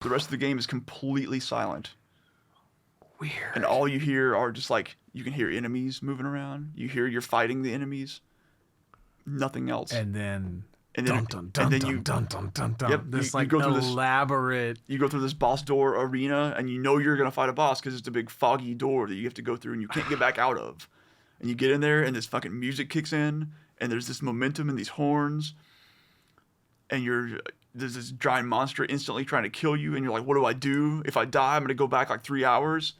The rest of the game is completely silent. Weird. And all you hear are just like, you can hear enemies moving around. You hear you're fighting the enemies. Nothing else. And then you this you go through elaborate. You go through this boss door arena, and you know you're gonna fight a boss because it's a big foggy door that you have to go through, and you can't get back out of. And you get in there, and this fucking music kicks in, and there's this momentum and these horns, and there's this giant monster instantly trying to kill you, and you're like, what do I do? If I die, I'm gonna go back like 3 hours.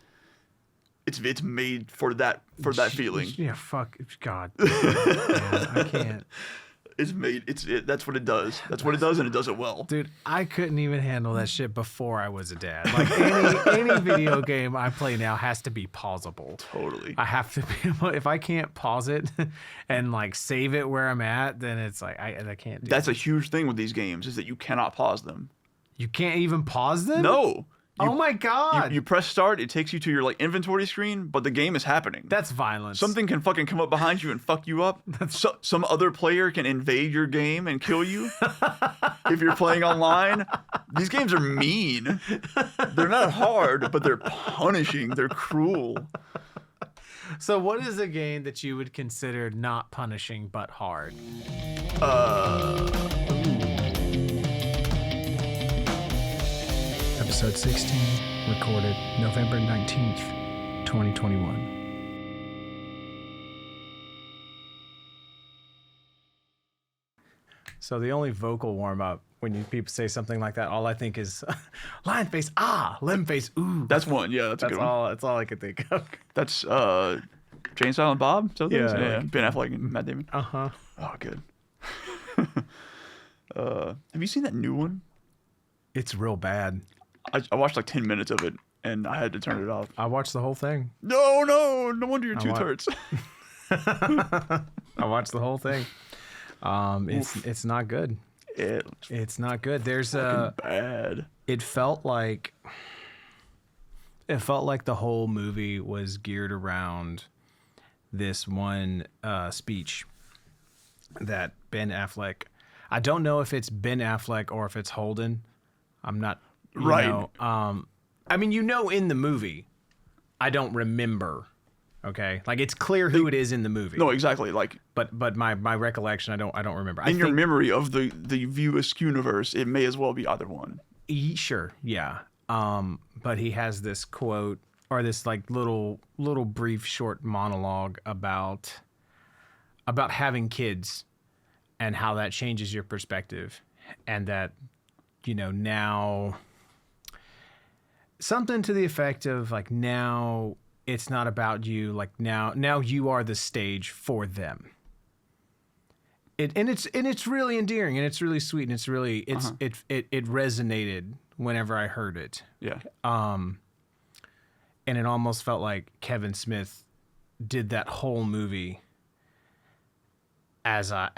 It's made for that feeling. Yeah, fuck God. Man, I can't. It's made. That's what it does. That's what it does, and it does it well. Dude, I couldn't even handle that shit before I was a dad. Like any video game I play now has to be pausable. Totally. I have to be able, if I can't pause it and like save it where I'm at, then it's like I can't do That's a huge thing with these games, is that you cannot pause them. You can't even pause them? No. Oh my God. You press start, it takes you to your like inventory screen, but the game is happening. That's violence. Something can fucking come up behind you and fuck you up. Some other player can invade your game and kill you if you're playing online. These games are mean. They're not hard, but they're punishing. They're cruel. So what is a game that you would consider not punishing but hard? Episode 16, recorded November 19th, 2021. So the only vocal warm-up when people say something like that, all I think is lion face, limb face, ooh. That's one, yeah, that's a good one. That's all I could think of. That's Jane Silent Bob? Yeah. Ben Affleck and Matt Damon. Uh-huh. Oh, good. Have you seen that new one? It's real bad. I watched like 10 minutes of it, and I had to turn it off. I watched the whole thing. No wonder your tooth hurts. I watched the whole thing. It's not good. It's not good. There's bad. It felt like the whole movie was geared around this one speech that Ben Affleck. I don't know if it's Ben Affleck or if it's Holden. I'm not right. I mean, in the movie, I don't remember. Okay, like it's clear who it is in the movie. No, exactly. Like, but my recollection, I don't remember. In your memory of the View Askew universe, it may as well be either one. Sure, yeah. But he has this quote or this like little brief short monologue about having kids and how that changes your perspective, and that now something to the effect of like now. It's not about you. Like now you are the stage for them. It's really endearing, and it's really sweet, and it's really it resonated whenever I heard it. Yeah. And it almost felt like Kevin Smith did that whole movie as a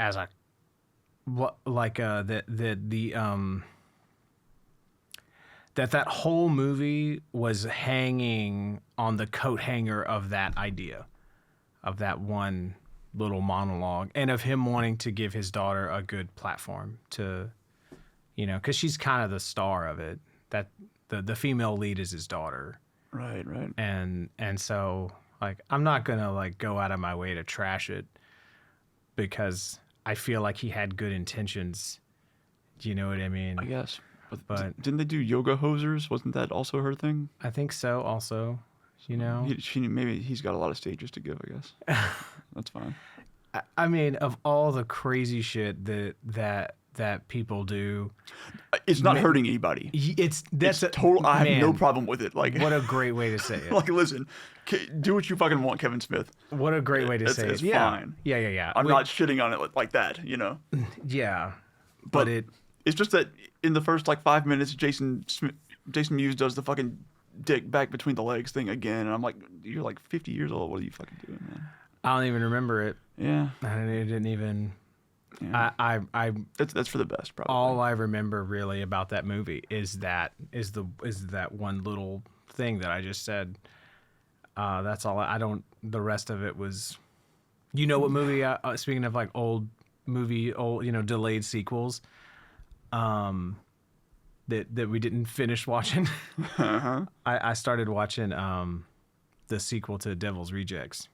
that whole movie was hanging on the coat hanger of that idea, of that one little monologue, and of him wanting to give his daughter a good platform to, because she's kind of the star of it. That the female lead is his daughter. Right. And so like I'm not gonna like go out of my way to trash it because I feel like he had good intentions. Do you know what I mean? I guess. But didn't they do yoga hosers? Wasn't that also her thing? I think so. Also, maybe he's got a lot of stages to give. I guess that's fine. I mean, of all the crazy shit that people do, it's not hurting anybody. That's total. I have no problem with it. Like, what a great way to say it. Like, listen, do what you fucking want, Kevin Smith. What a great way to say it. It's fine. Yeah. I'm not shitting on it like that. Yeah, but it's just that in the first like 5 minutes, Jason Mewes does the fucking dick back between the legs thing again, and I'm like, you're like 50 years old. What are you fucking doing, man? I don't even remember it. Yeah, I didn't even. Yeah. I that's for the best, probably. All I remember really about that movie is that one little thing that I just said. That's all. I don't. The rest of it was. What movie? Speaking of like old delayed sequels. that we didn't finish watching. Uh-huh. I started watching the sequel to Devil's Rejects.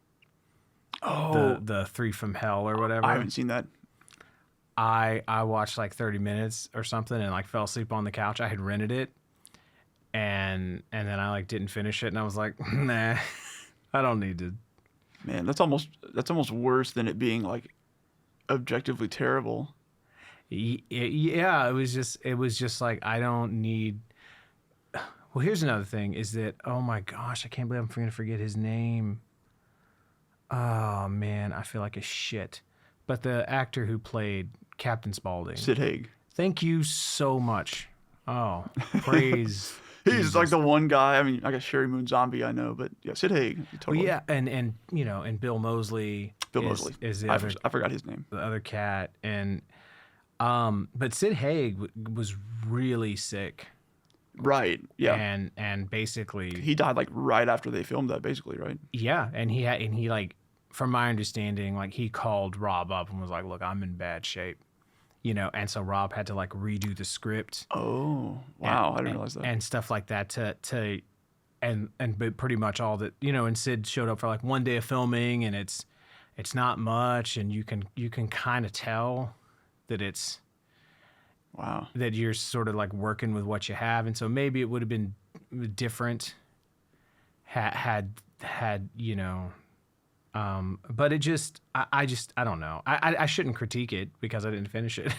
Oh, The Three from Hell or whatever. I haven't seen that. I watched like 30 minutes or something and like fell asleep on the couch. I had rented it and then I like didn't finish it and I was like, nah, I don't need to. Man, that's almost worse than it being like objectively terrible. Yeah, it was just like I don't need. Well, here's another thing: is that oh my gosh, I can't believe I'm going to forget his name. Oh man, I feel like a shit. But the actor who played Captain Spaulding, Sid Haig. thank you so much. Oh, praise. He's Jesus. like the one guy. I mean, I guess Sherry Moon Zombie, I know, but yeah, Sid Haig. Totally. Well, yeah, and you know, and Bill Moseley. is the other, I forgot his name. the other cat, and but Sid Haig was really sick. Right. Yeah. And basically He died like right after they filmed that, basically, right? yeah, and he like, from my understanding, like he called Rob up and was like, "Look, I'm in bad shape," you know, and so Rob had to like redo the script. Oh, wow! I didn't realize that. And stuff like that to but pretty much all that, you know. And Sid showed up for like one day of filming, and it's not much, and you can kind of tell that it's. Wow. That you're sort of like working with what you have, and so maybe it would have been different had you know, but it just I don't know. I shouldn't critique it because I didn't finish it.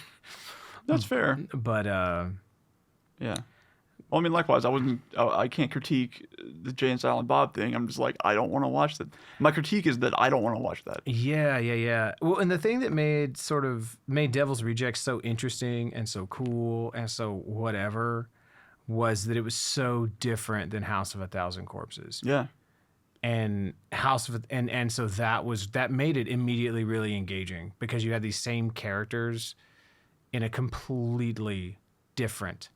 That's fair. But Yeah. Well, I mean, likewise, I can't critique the Jay and Silent Bob thing. I'm just like, I don't want to watch that. My critique is that I don't want to watch that. yeah. Well, and the thing that made Devil's Rejects so interesting and so cool and so whatever was that it was so different than House of a Thousand Corpses. Yeah. And so that made it immediately really engaging because you had these same characters in a completely different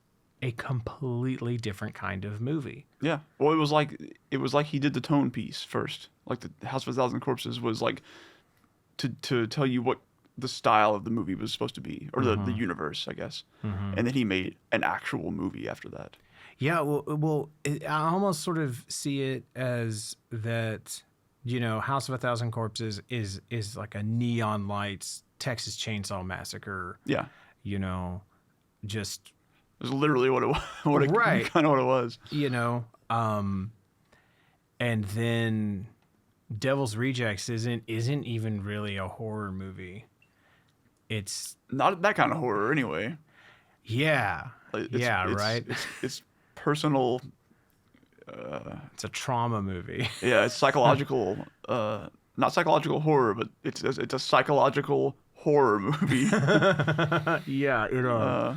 kind of movie. Yeah. Well, it was like he did the tone piece first. Like the House of a Thousand Corpses was like to tell you what the style of the movie was supposed to be, or the universe, I guess. Mm-hmm. And then he made an actual movie after that. Yeah. Well, I almost sort of see it as that, you know, House of a Thousand Corpses is like a Neon Lights Texas Chainsaw Massacre. Yeah. You know, just. It was literally what it was. Right. Kind of what it was. You know, and then Devil's Rejects isn't even really a horror movie. It's not that kind of horror, anyway. Yeah. Right. It's personal. It's a trauma movie. Yeah, it's psychological. Not psychological horror, but it's a psychological horror movie. Yeah.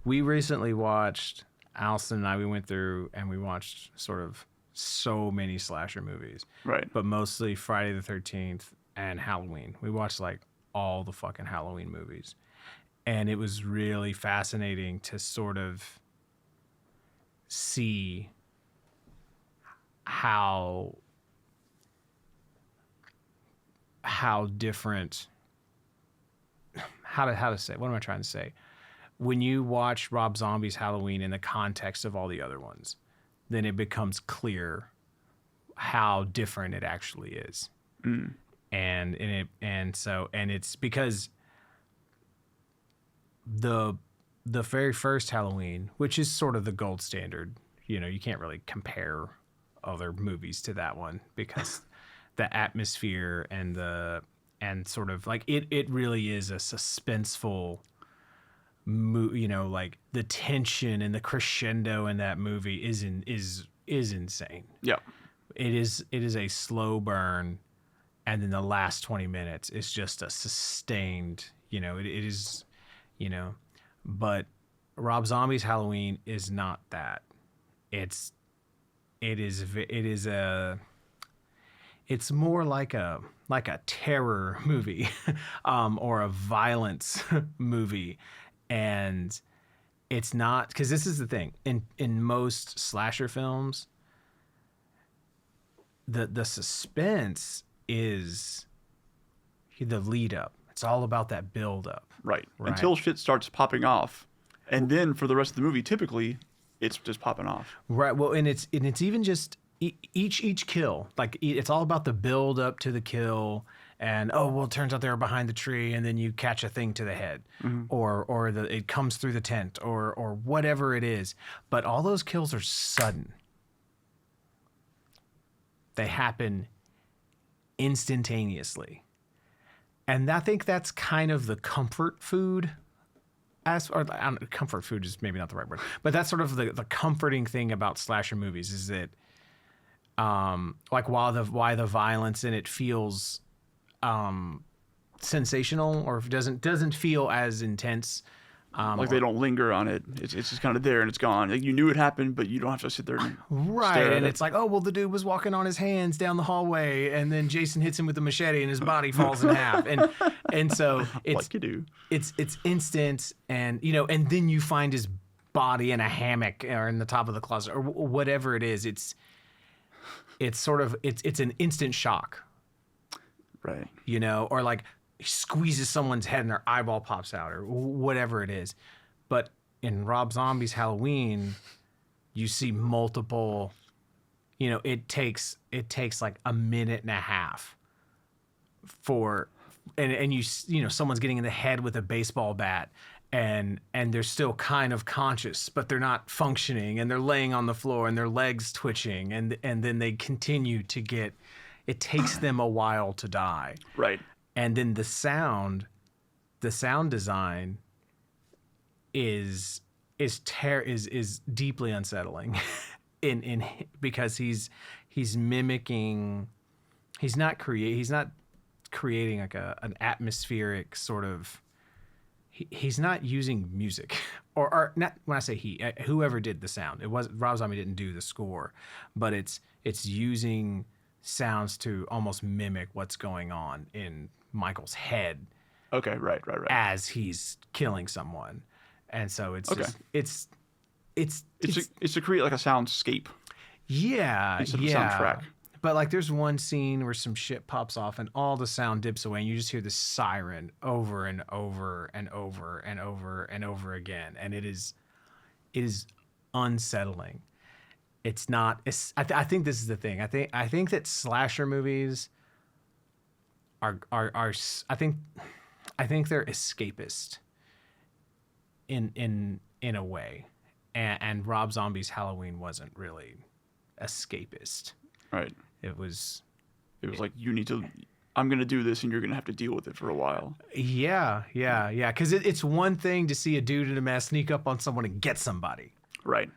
We recently watched, Allison and I, we went through and we watched sort of so many slasher movies. Right. But mostly Friday the 13th and Halloween. We watched like all the fucking Halloween movies. And it was really fascinating to sort of see how different, how to say, what am I trying to say? When you watch Rob Zombie's Halloween in the context of all the other ones, then it becomes clear how different it actually is. Mm. And it's because the very first Halloween, which is sort of the gold standard, you know, you can't really compare other movies to that one because the atmosphere and sort of like it really is a suspenseful, you know, like the tension and the crescendo in that movie is insane. Yeah, it is a slow burn, and then the last 20 minutes is just a sustained, you know, it is, you know, but Rob Zombie's Halloween is not that. It's more like a terror movie, or a violence movie. And it's not, because this is the thing, in most slasher films, the suspense is the lead up. It's all about that build up. Right. Until shit starts popping off And then for the rest of the movie, typically, it's just popping off. Right. Well, and it's even just each kill. Like it's all about the build up to the kill. And it turns out they were behind the tree, and then you catch a thing to the head, or it comes through the tent, or whatever it is. But all those kills are sudden. They happen instantaneously, and I think that's kind of the comfort food. Comfort food is maybe not the right word, but that's sort of the comforting thing about slasher movies is that, like why the violence in it feels sensational or doesn't feel as intense. Like they don't linger on it. It's just kind of there and it's gone. Like you knew it happened, but you don't have to sit there and stare at and it. it's like, the dude was walking on his hands down the hallway, and then Jason hits him with a machete, and his body falls in half, and so it's like you do. It's instant, and and then you find his body in a hammock or in the top of the closet or whatever it is. It's sort of it's an instant shock. Right. Or like he squeezes someone's head and their eyeball pops out or whatever it is. But in Rob Zombie's Halloween, you see multiple, it takes like a minute and a half for, and someone's getting in the head with a baseball bat and they're still kind of conscious, but they're not functioning, and they're laying on the floor and their legs twitching, and then they continue to get. It takes them a while to die. Right. And then the sound design is deeply unsettling in because he's mimicking, he's not creating like an atmospheric sort of, he's not using music or not. When I say whoever did the sound, it was Rob Zombie didn't do the score, but it's using sounds to almost mimic what's going on in Michael's head. Okay, right. As he's killing someone, and so it's just, it's to create like a soundscape. Yeah, instead of a soundtrack. But like, there's one scene where some shit pops off and all the sound dips away, and you just hear the siren over and over and over and over and over again, and it is unsettling. It's not. I think this is the thing. I think that slasher movies are. I think they're escapist. In a way, and Rob Zombie's Halloween wasn't really escapist. Right. It was like, you need to. I'm gonna do this, and you're gonna have to deal with it for a while. Yeah. Because it's one thing to see a dude in a mask sneak up on someone and get somebody. Right.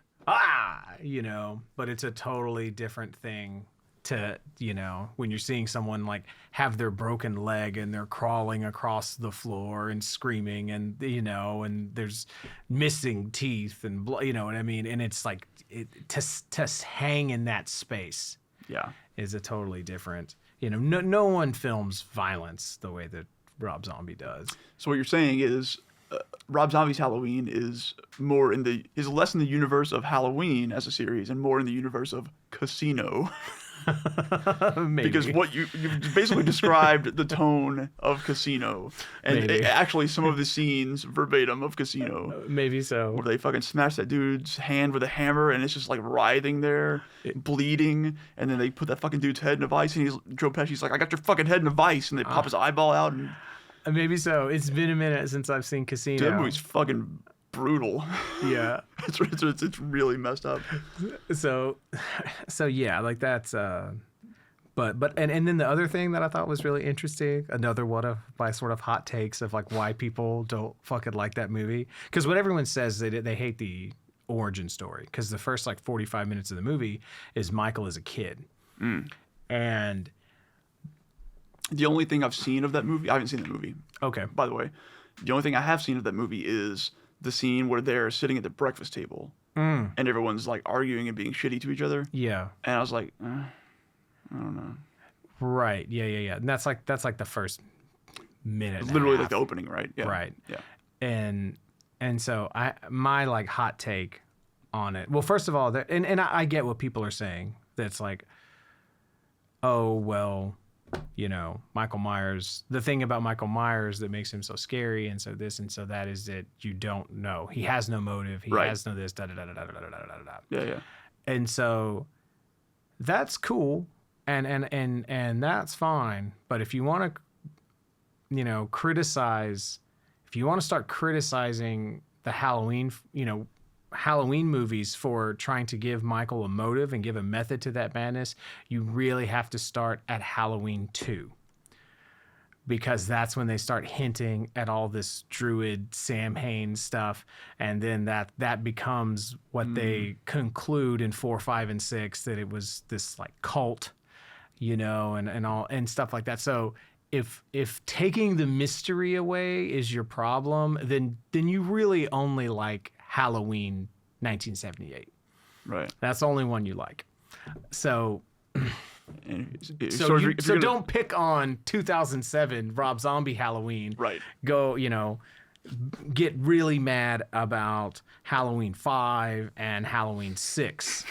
But it's a totally different thing to, when you're seeing someone like have their broken leg and they're crawling across the floor and screaming and, and there's missing teeth and blood, you know what I mean? And it's like to hang in that space is a totally different, no one films violence the way that Rob Zombie does. So what you're saying is, Rob Zombie's Halloween is less in the universe of Halloween as a series and more in the universe of Casino. Maybe. Because what you basically described the tone of Casino, and actually some of the scenes verbatim of Casino. Maybe so. Where they fucking smash that dude's hand with a hammer, and it's just like writhing there, bleeding, and then they put that fucking dude's head in a vice, and Joe Pesci's like, "I got your fucking head in a vice," and they pop his eyeball out. And maybe so. It's been a minute since I've seen Casino. Dude, that movie's fucking brutal. Yeah. it's really messed up. So yeah, like that's but then the other thing that I thought was really interesting, another one of my sort of hot takes of like why people don't fucking like that movie, because what everyone says, they hate the origin story, because the first like 45 minutes of the movie is Michael as a kid. And the only thing I've seen of that movie, I haven't seen the movie. Okay. By the way, the only thing I have seen of that movie is the scene where they're sitting at the breakfast table and everyone's like arguing and being shitty to each other. Yeah. And I was like, I don't know. Right. Yeah. And that's like the first minute. It's literally like the opening, right? Yeah. Right. Yeah. And so my like hot take on it. Well, first of all, and I get what people are saying. That's like, oh well, Michael Myers, the thing about Michael Myers that makes him so scary and so this and so that is that you don't know. He has no motive. He has no this, da da da da da da da da da. Yeah. And so that's cool and that's fine. But if you want to, criticize, if you want to start criticizing the Halloween movies for trying to give Michael a motive and give a method to that madness, you really have to start at Halloween 2. Because that's when they start hinting at all this druid Sam Hain stuff, and then that becomes what they conclude in 4, 5, and 6, that it was this like cult, and all and stuff like that. So if taking the mystery away is your problem, then you really only like Halloween 1978. Right. That's the only one you like. So So don't pick on 2007 Rob Zombie Halloween. Right. Go, get really mad about Halloween 5 and Halloween 6.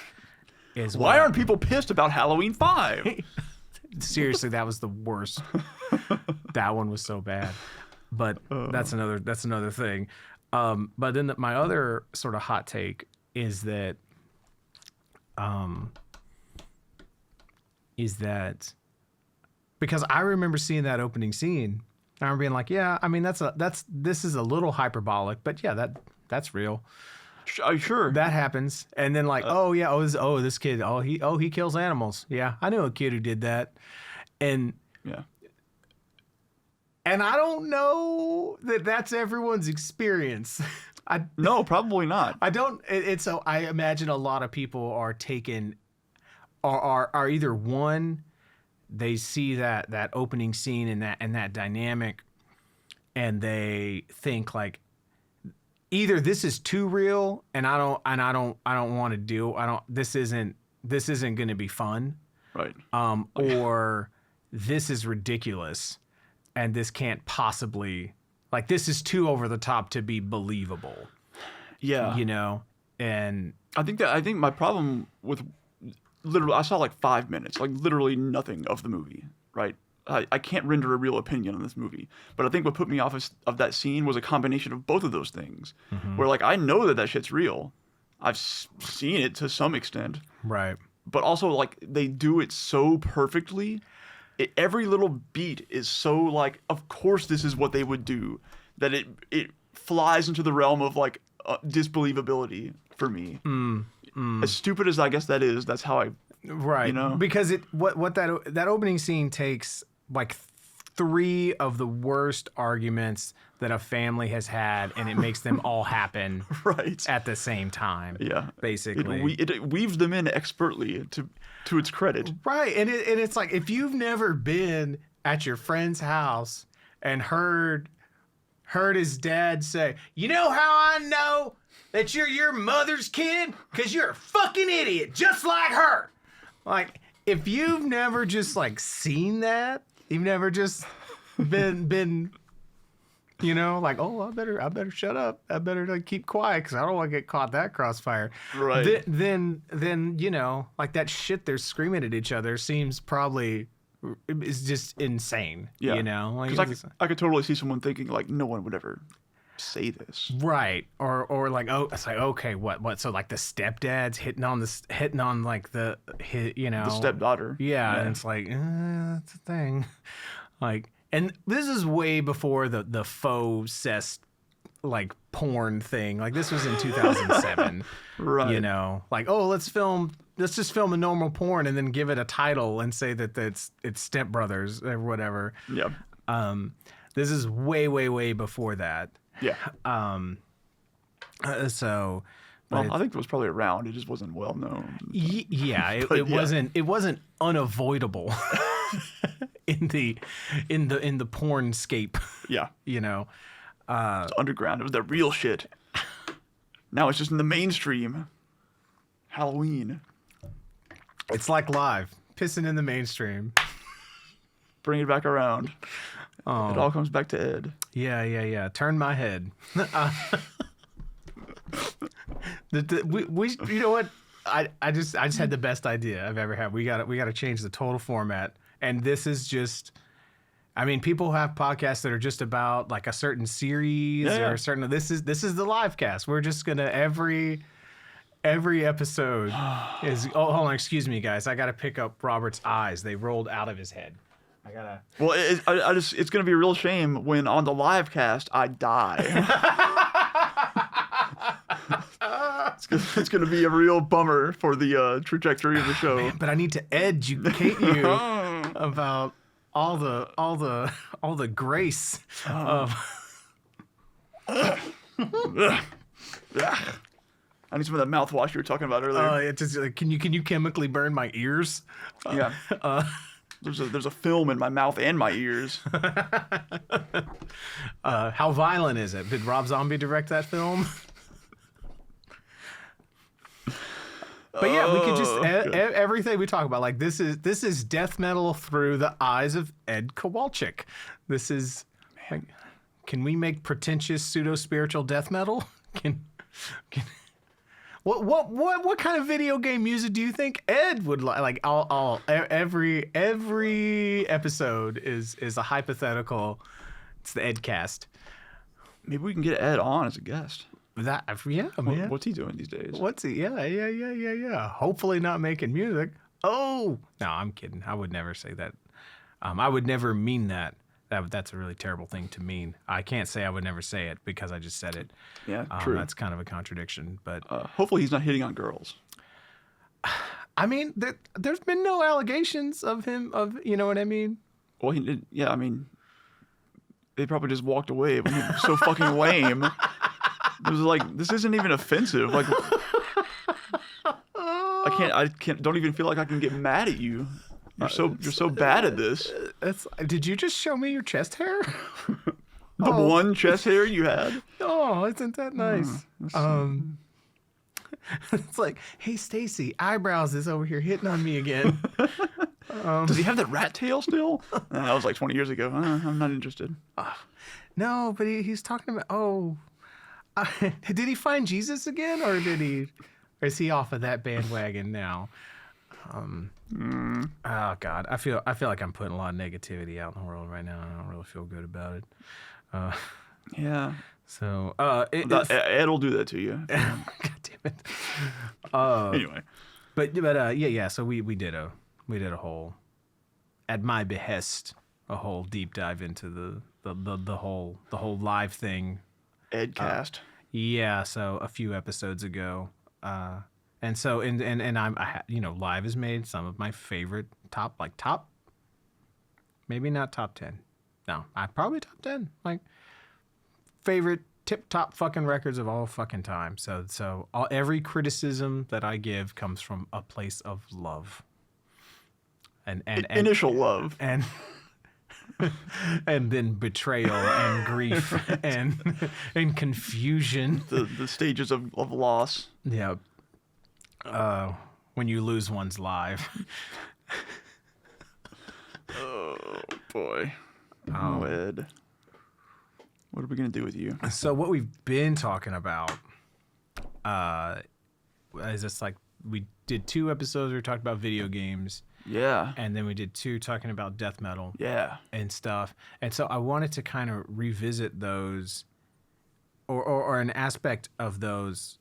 Why aren't people pissed about Halloween 5? Seriously, that was the worst. That one was so bad. But that's another thing. But then my other sort of hot take is that because I remember seeing that opening scene, and I remember being like, yeah, I mean this is a little hyperbolic, but yeah, that's real. Sure. That happens. And then this kid, he kills animals. Yeah, I knew a kid who did that. And yeah. And I don't know that that's everyone's experience. No, probably not. I don't. So I imagine a lot of people are taken, are either one, they see that opening scene and that dynamic, and they think like, either this is too real, and I don't want to do. This isn't going to be fun. Right. Or this is ridiculous. And this can't possibly, like, this is too over the top to be believable. Yeah. And I think my problem with literally, I saw like 5 minutes, like literally nothing of the movie, right? I can't render a real opinion on this movie. But I think what put me off of that scene was a combination of both of those things. Mm-hmm. Where, like, I know that shit's real. I've seen it to some extent. Right. But also, like, they do it so perfectly. Every little beat is so, like, of course this is what they would do, that it flies into the realm of, like, disbelievability for me. As stupid as I guess that is, that's how I... Right. Because what that opening scene takes, like, 3 of the worst arguments that a family has had, and it makes them all happen right at the same time. Yeah. Basically. It weaves them in expertly to its credit. Right. And it's like, if you've never been at your friend's house and heard his dad say, "You know how I know that you're your mother's kid? Because you're a fucking idiot, just like her." Like, if you've never just, like, seen that, you've never just been like, "Oh, I better shut up. I better, like, keep quiet because I don't want to get caught that crossfire." Right. Then like, that shit they're screaming at each other seems probably is just insane. Yeah. Like, because I could totally see someone thinking, like, no one would ever say this. Right. Or like, oh, it's like, okay, what? So, like, the stepdad's hitting on like the stepdaughter. Yeah. And it's like, that's a thing. Like, and this is way before the fauxcest, like, porn thing. Like, this was in 2007. Right. Like, oh, let's just film a normal porn and then give it a title and say that it's Stepbrothers or whatever. Yeah. This is way, way, way before that. Yeah. So. Well, I think it was probably around. It just wasn't well known. Yeah, it wasn't unavoidable in the pornscape. Yeah. It's underground. It was the real shit. Now it's just in the mainstream. Halloween. It's like Live, pissing in the mainstream. Bring it back around. Oh. It all comes back to Ed. Yeah. Turn my head. We you know what? I just had the best idea I've ever had. We got to change the total format And this is just, I mean, people have podcasts that are just about like a certain series or a certain. This is the live cast. We're just gonna every episode is. Oh, hold on, excuse me, guys. I gotta pick up Robert's eyes. They rolled out of his head. I gotta. Well, it's gonna be a real shame when on the live cast I die. It's gonna be a real bummer for the trajectory of the show. Man, but I need to educate you about all the grace of. I need some of that mouthwash you were talking about earlier. It's just, can you chemically burn my ears? Yeah. There's a film in my mouth and my ears. How violent is it? Did Rob Zombie direct that film? But yeah, we could just everything we talk about. Like this is death metal through the eyes of Ed Kowalczyk. This is. Like, can we make pretentious pseudo spiritual death metal? Can what kind of video game music do you think Ed would like? Like every episode is a hypothetical. It's the Ed cast. Maybe we can get Ed on as a guest. Man. What's he doing these days? What's he? Yeah. Hopefully not making music. Oh no, I'm kidding. I would never say that. I would never mean that. That's a really terrible thing to mean. I can't say I would never say it because I just said it. Yeah, true. That's kind of a contradiction. But hopefully he's not hitting on girls. I mean, there's been no allegations of him. You know what I mean? Well, he did. Yeah, I mean, they probably just walked away. He was so fucking lame. It was like, this isn't even offensive. Like, I can't. Don't even feel like I can get mad at you. You're so bad at this. Did you just show me your chest hair? The one chest hair you had? Oh, isn't that nice? It's like, hey, Stacy, Eyebrows is over here hitting on me again. Does he have that rat tail still? That was like 20 years ago. I'm not interested. No, but he's talking about, did he find Jesus again, or is he off of that bandwagon now? Oh God, I feel like I'm putting a lot of negativity out in the world right now. I don't really feel good about it. Yeah. So Ed will do that to you. God damn it. Anyway, but yeah. So we did a whole, at my behest, a whole deep dive into the whole live thing. Edcast. Yeah. So a few episodes ago. And so, Live has made some of my favorite maybe not top 10. No, probably top 10. Like, favorite tip-top fucking records of all fucking time. So every criticism that I give comes from a place of love. And initial love. And then betrayal and grief and confusion. The stages of loss. Yeah. When you lose one's life. Oh boy. Oh, Ed. What are we gonna do with you? So what we've been talking about is just like, we did 2 episodes where we talked about video games. Yeah. And then we did 2 talking about death metal. Yeah. And stuff. And so I wanted to kind of revisit those, or an aspect of those,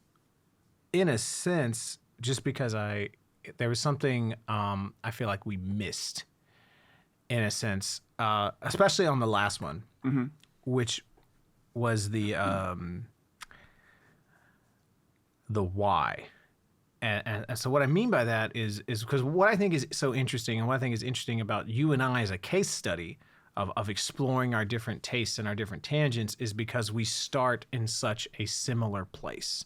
in a sense, just because there was something I feel like we missed, in a sense, especially on the last one, which was the why. And so what I mean by that is because what I think is so interesting, and what I think is interesting about you and I as a case study of exploring our different tastes and our different tangents, is because we start in such a similar place.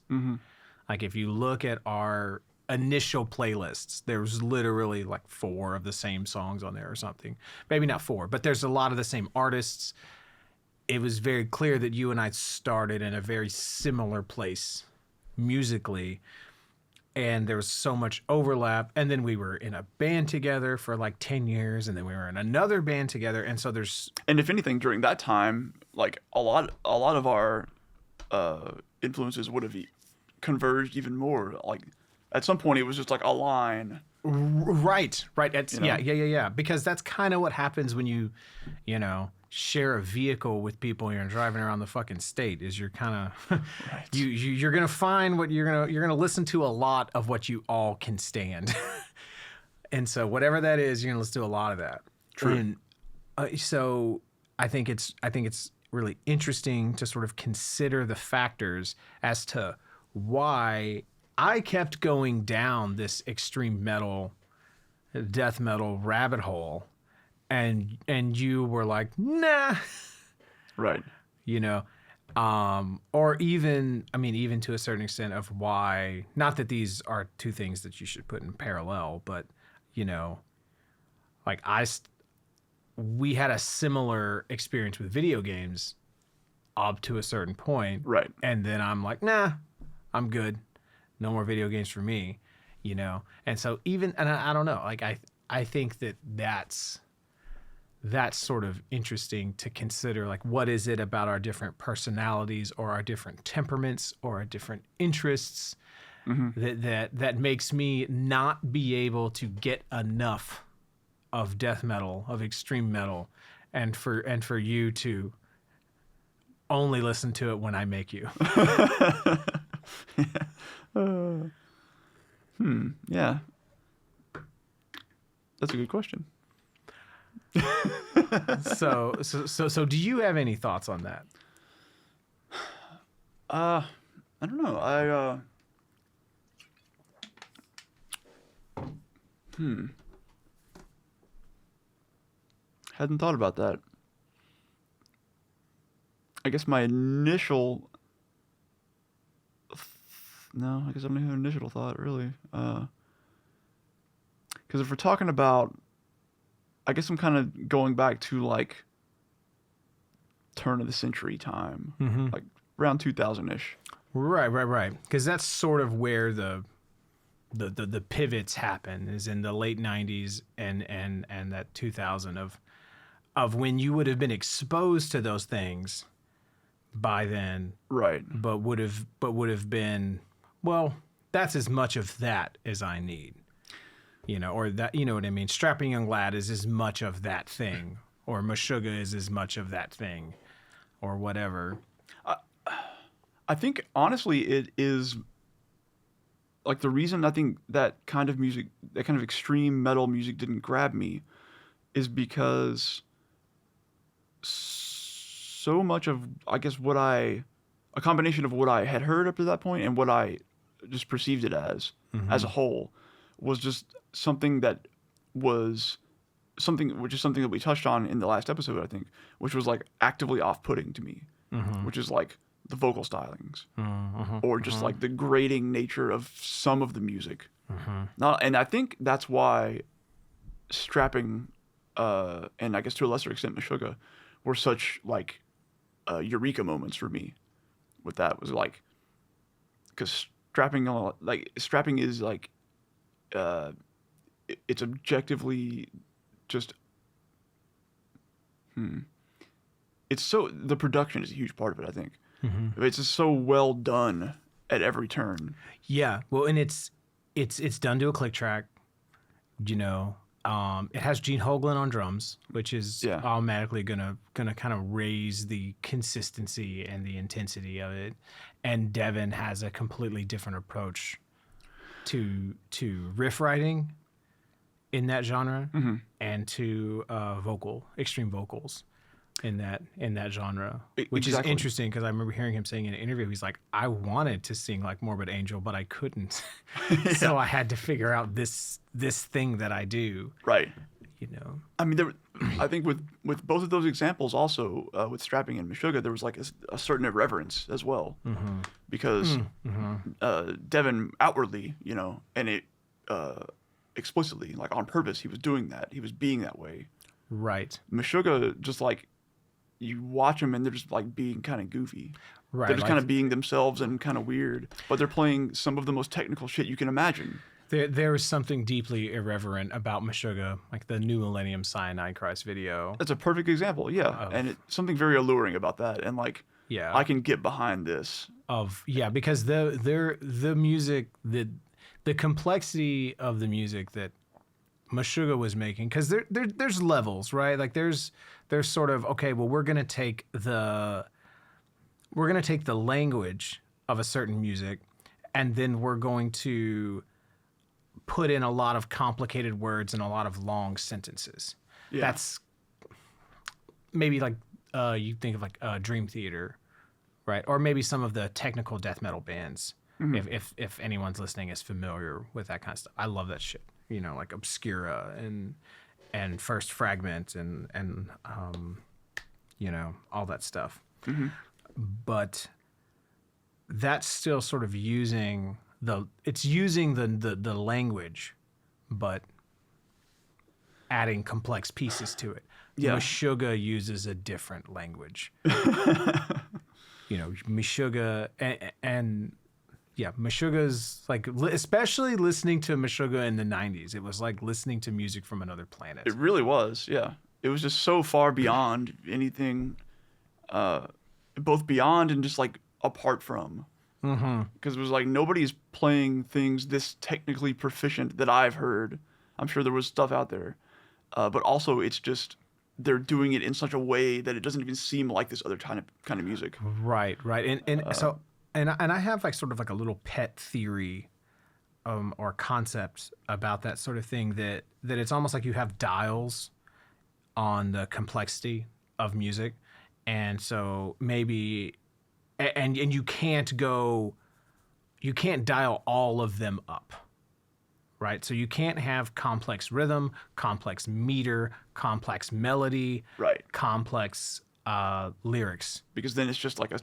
Like, if you look at our initial playlists, there's literally like 4 of the same songs on there or something. Maybe not 4, but there's a lot of the same artists. It was very clear that you and I started in a very similar place musically, and there was so much overlap. And then we were in a band together for like 10 years, and then we were in another band together. And so and if anything, during that time, like a lot of our influences would have converged even more. Like, At some point, it was just like a line. Right. It's, You know? yeah. Because that's kind of what happens when you share a vehicle with people and you're driving around the fucking state. Is you're kind of Right. you're gonna find what you're gonna listen to a lot of what you all can stand, and so whatever that is, you're gonna listen to a lot of that. True. And so I think it's really interesting to sort of consider the factors as to why I kept going down this extreme metal, death metal rabbit hole, and you were like, nah, Right. or even to a certain extent of why. Not that these are two things that you should put in parallel, but like we had a similar experience with video games up to a certain point, Right. and then I'm like, nah, I'm good. No more video games for me, And so I don't know, like I think that's sort of interesting to consider, like what is it about our different personalities or our different temperaments or our different interests that makes me not be able to get enough of death metal, of extreme metal, and for you to only listen to it when I make you. Yeah. That's a good question. So do you have any thoughts on that? I don't know. Hadn't thought about that. I guess my initial... No, I guess I don't have an initial thought, really. Because if we're talking about... I guess I'm kind of going back to, like, turn of the century time. Like, around 2000-ish. Right. Because that's sort of where the pivots happen, is in the late 90s and that 2000 of when you would have been exposed to those things by then. Right. But would have been, well, that's as much of that as I need. Or that, you know what I mean? Strapping Young Lad is as much of that thing, or meshuggah is as much of that thing, or whatever. I think, honestly, it is, like, the reason I think that kind of music, that kind of extreme metal music didn't grab me is because so much of, I guess, a combination of what I had heard up to that point and what I just perceived it as a whole, was just something that was something, which is something that we touched on in the last episode, I think, which was like actively off-putting to me, which is like the vocal stylings, or just like the grating nature of some of the music. And I think that's why strapping, and I guess to a lesser extent meshuggah, were such like eureka moments for me. With that was like, because strapping is like, it's objectively just, it's so, the production is a huge part of it, I think. It's just so well done at every turn. Yeah, well, and it's done to a click track, it has Gene Hoglan on drums, which is automatically gonna kind of raise the consistency and the intensity of it, and Devin has a completely different approach to riff writing in that genre, and to extreme vocals in that genre, which is interesting, because I remember hearing him saying in an interview, he's like, I wanted to sing like Morbid Angel, but I couldn't. So I had to figure out this thing that I do. Right. I mean, I think with both of those examples also, with strapping and meshuggah, there was like a certain irreverence as well, because Devin outwardly, and it explicitly, like on purpose, he was doing that. He was being that way. Right. Meshuggah, just like, you watch them and they're just like being kind of goofy. Right. They're just kind of being themselves and kind of weird, but they're playing some of the most technical shit you can imagine. There is something deeply irreverent about meshuggah, like the New Millennium Cyanide Christ video. That's a perfect example, yeah. And it's something very alluring about that. And like, I can get behind this. Because the music, the the complexity of the music that Meshuggah was making, because there's levels, right? Like there's sort of, okay, well, we're gonna take the language of a certain music, and then we're going to put in a lot of complicated words and a lot of long sentences. Yeah. That's maybe like you think of like Dream Theater, right? Or maybe some of the technical death metal bands. If anyone's listening is familiar with that kind of stuff, I love that shit. You know, like Obscura and First Fragment and you know, all that stuff. But that's still sort of using the language, but adding complex pieces to it. Yeah. Meshuggah uses a different language. You know, Meshuggah and yeah, Meshuggah's like, especially listening to Meshuggah in the 90s, it was like listening to music from another planet. It really was, yeah. It was just so far beyond anything, both beyond and just like apart from. Because it was like nobody's playing things this technically proficient that I've heard. I'm sure there was stuff out there. But also it's just, they're doing it in such a way that it doesn't even seem like this other kind of music. Right. And I have like sort of like a little pet theory or concept about that sort of thing, that it's almost like you have dials on the complexity of music. And so maybe, and you can't dial all of them up, right? So you can't have complex rhythm, complex meter, complex melody, Right. complex lyrics. Because then it's just like a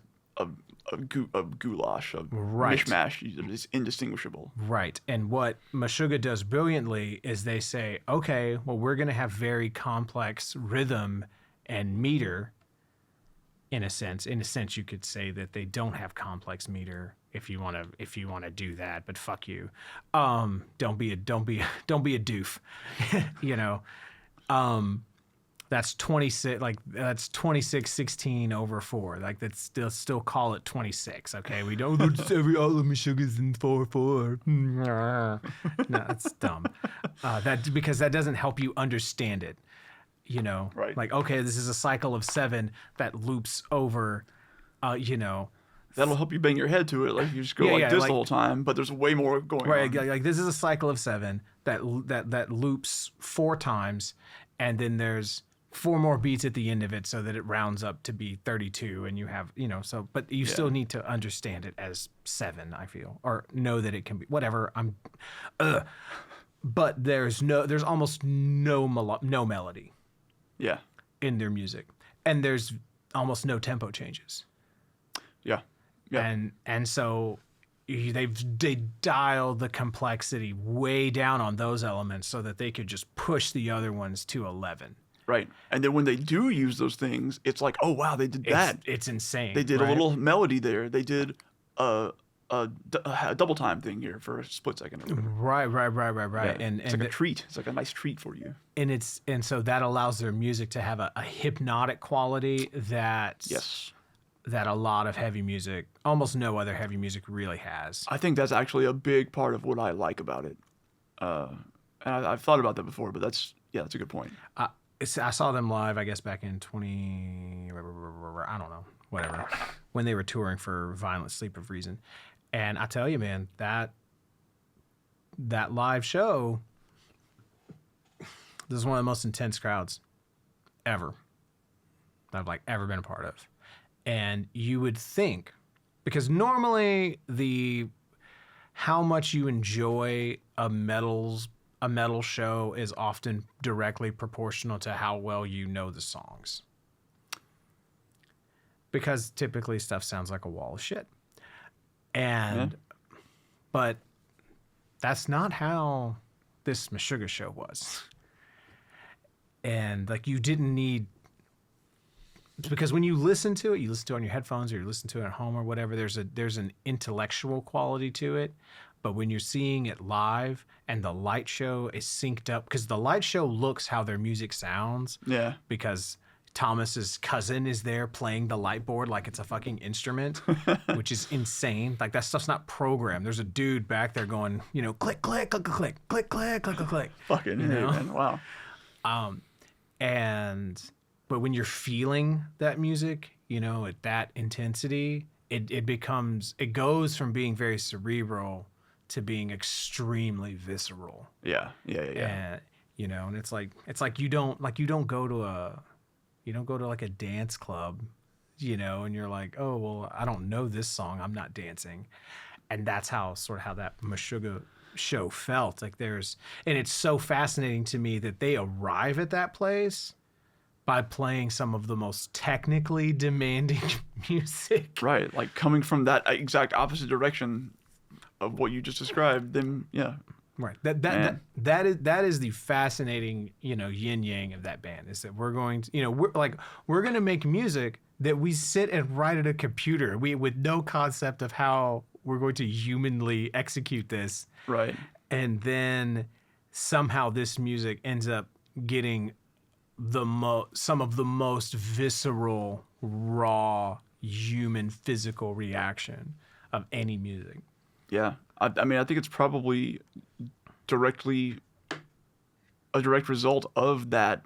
goulash, a Right. mishmash. It's indistinguishable. Right. And what Meshuggah does brilliantly is they say, okay, well, we're going to have very complex rhythm and meter. In a sense, you could say that they don't have complex meter if you want to do that, but fuck you. Don't be a doof. You know. That's 26, like that's 26/16 over 4. Like that's still call it 26. Okay, we don't every all of Meshuggah's in 4/4. No, that's dumb. Because that doesn't help you understand it. You know, Right. Like, okay, this is a cycle of 7 that loops over. You know, That'll help you bang your head to it. Like you just go this the whole time, but there's way more going right, on. like this is a cycle of 7 that loops 4 times, and then there's 4 more beats at the end of it so that it rounds up to be 32, and you have, you know, so, but you still need to understand it as 7, I feel, or know that it can be whatever. But there's almost no melody. Yeah. In their music, and there's almost no tempo changes. Yeah. And so they dialed the complexity way down on those elements so that they could just push the other ones to 11. Right. And then when they do use those things, it's like, oh wow, they did that. It's insane. They did right? a little melody there. They did a double time thing here for a split second. Right. Yeah. And it's like a treat. It's like a nice treat for you. And so that allows their music to have a hypnotic quality that a lot of heavy music, almost no other heavy music really has. I think that's actually a big part of what I like about it. And I've thought about that before, but that's a good point. I saw them live, I guess, back in 20, I don't know, whatever, when they were touring for Violent Sleep of Reason. And I tell you, man, that live show, this is one of the most intense crowds ever that I've like ever been a part of. And you would think, because normally how much you enjoy a metal show is often directly proportional to how well you know the songs. Because typically stuff sounds like a wall of shit. But that's not how this Meshuggah show was. And like you didn't need, because when you listen to it on your headphones or you listen to it at home or whatever, there's an intellectual quality to it. But when you're seeing it live and the light show is synced up, because the light show looks how their music sounds. Yeah. Because Thomas's cousin is there playing the light board like it's a fucking instrument, which is insane. Like that stuff's not programmed. There's a dude back there going, you know, click, click, click, click, click, click, click, click, click. Fucking you know? man. Wow. But when you're feeling that music, you know, at that intensity, it goes from being very cerebral to being extremely visceral. Yeah. And you know, and it's like you don't go to like a dance club, you know, and you're like, oh well, I don't know this song, I'm not dancing. And that's how that meshuggah show felt. Like and it's so fascinating to me that they arrive at that place by playing some of the most technically demanding music. Right. Like coming from that exact opposite direction of what you just described, then yeah. Right. That is the fascinating, you know, yin yang of that band, is that we're going to, you know, we're going to make music that we sit and write at a computer. With no concept of how we're going to humanly execute this. Right. And then somehow this music ends up getting some of the most visceral, raw, human, physical reaction of any music. Yeah. I mean, I think it's probably directly a direct result of that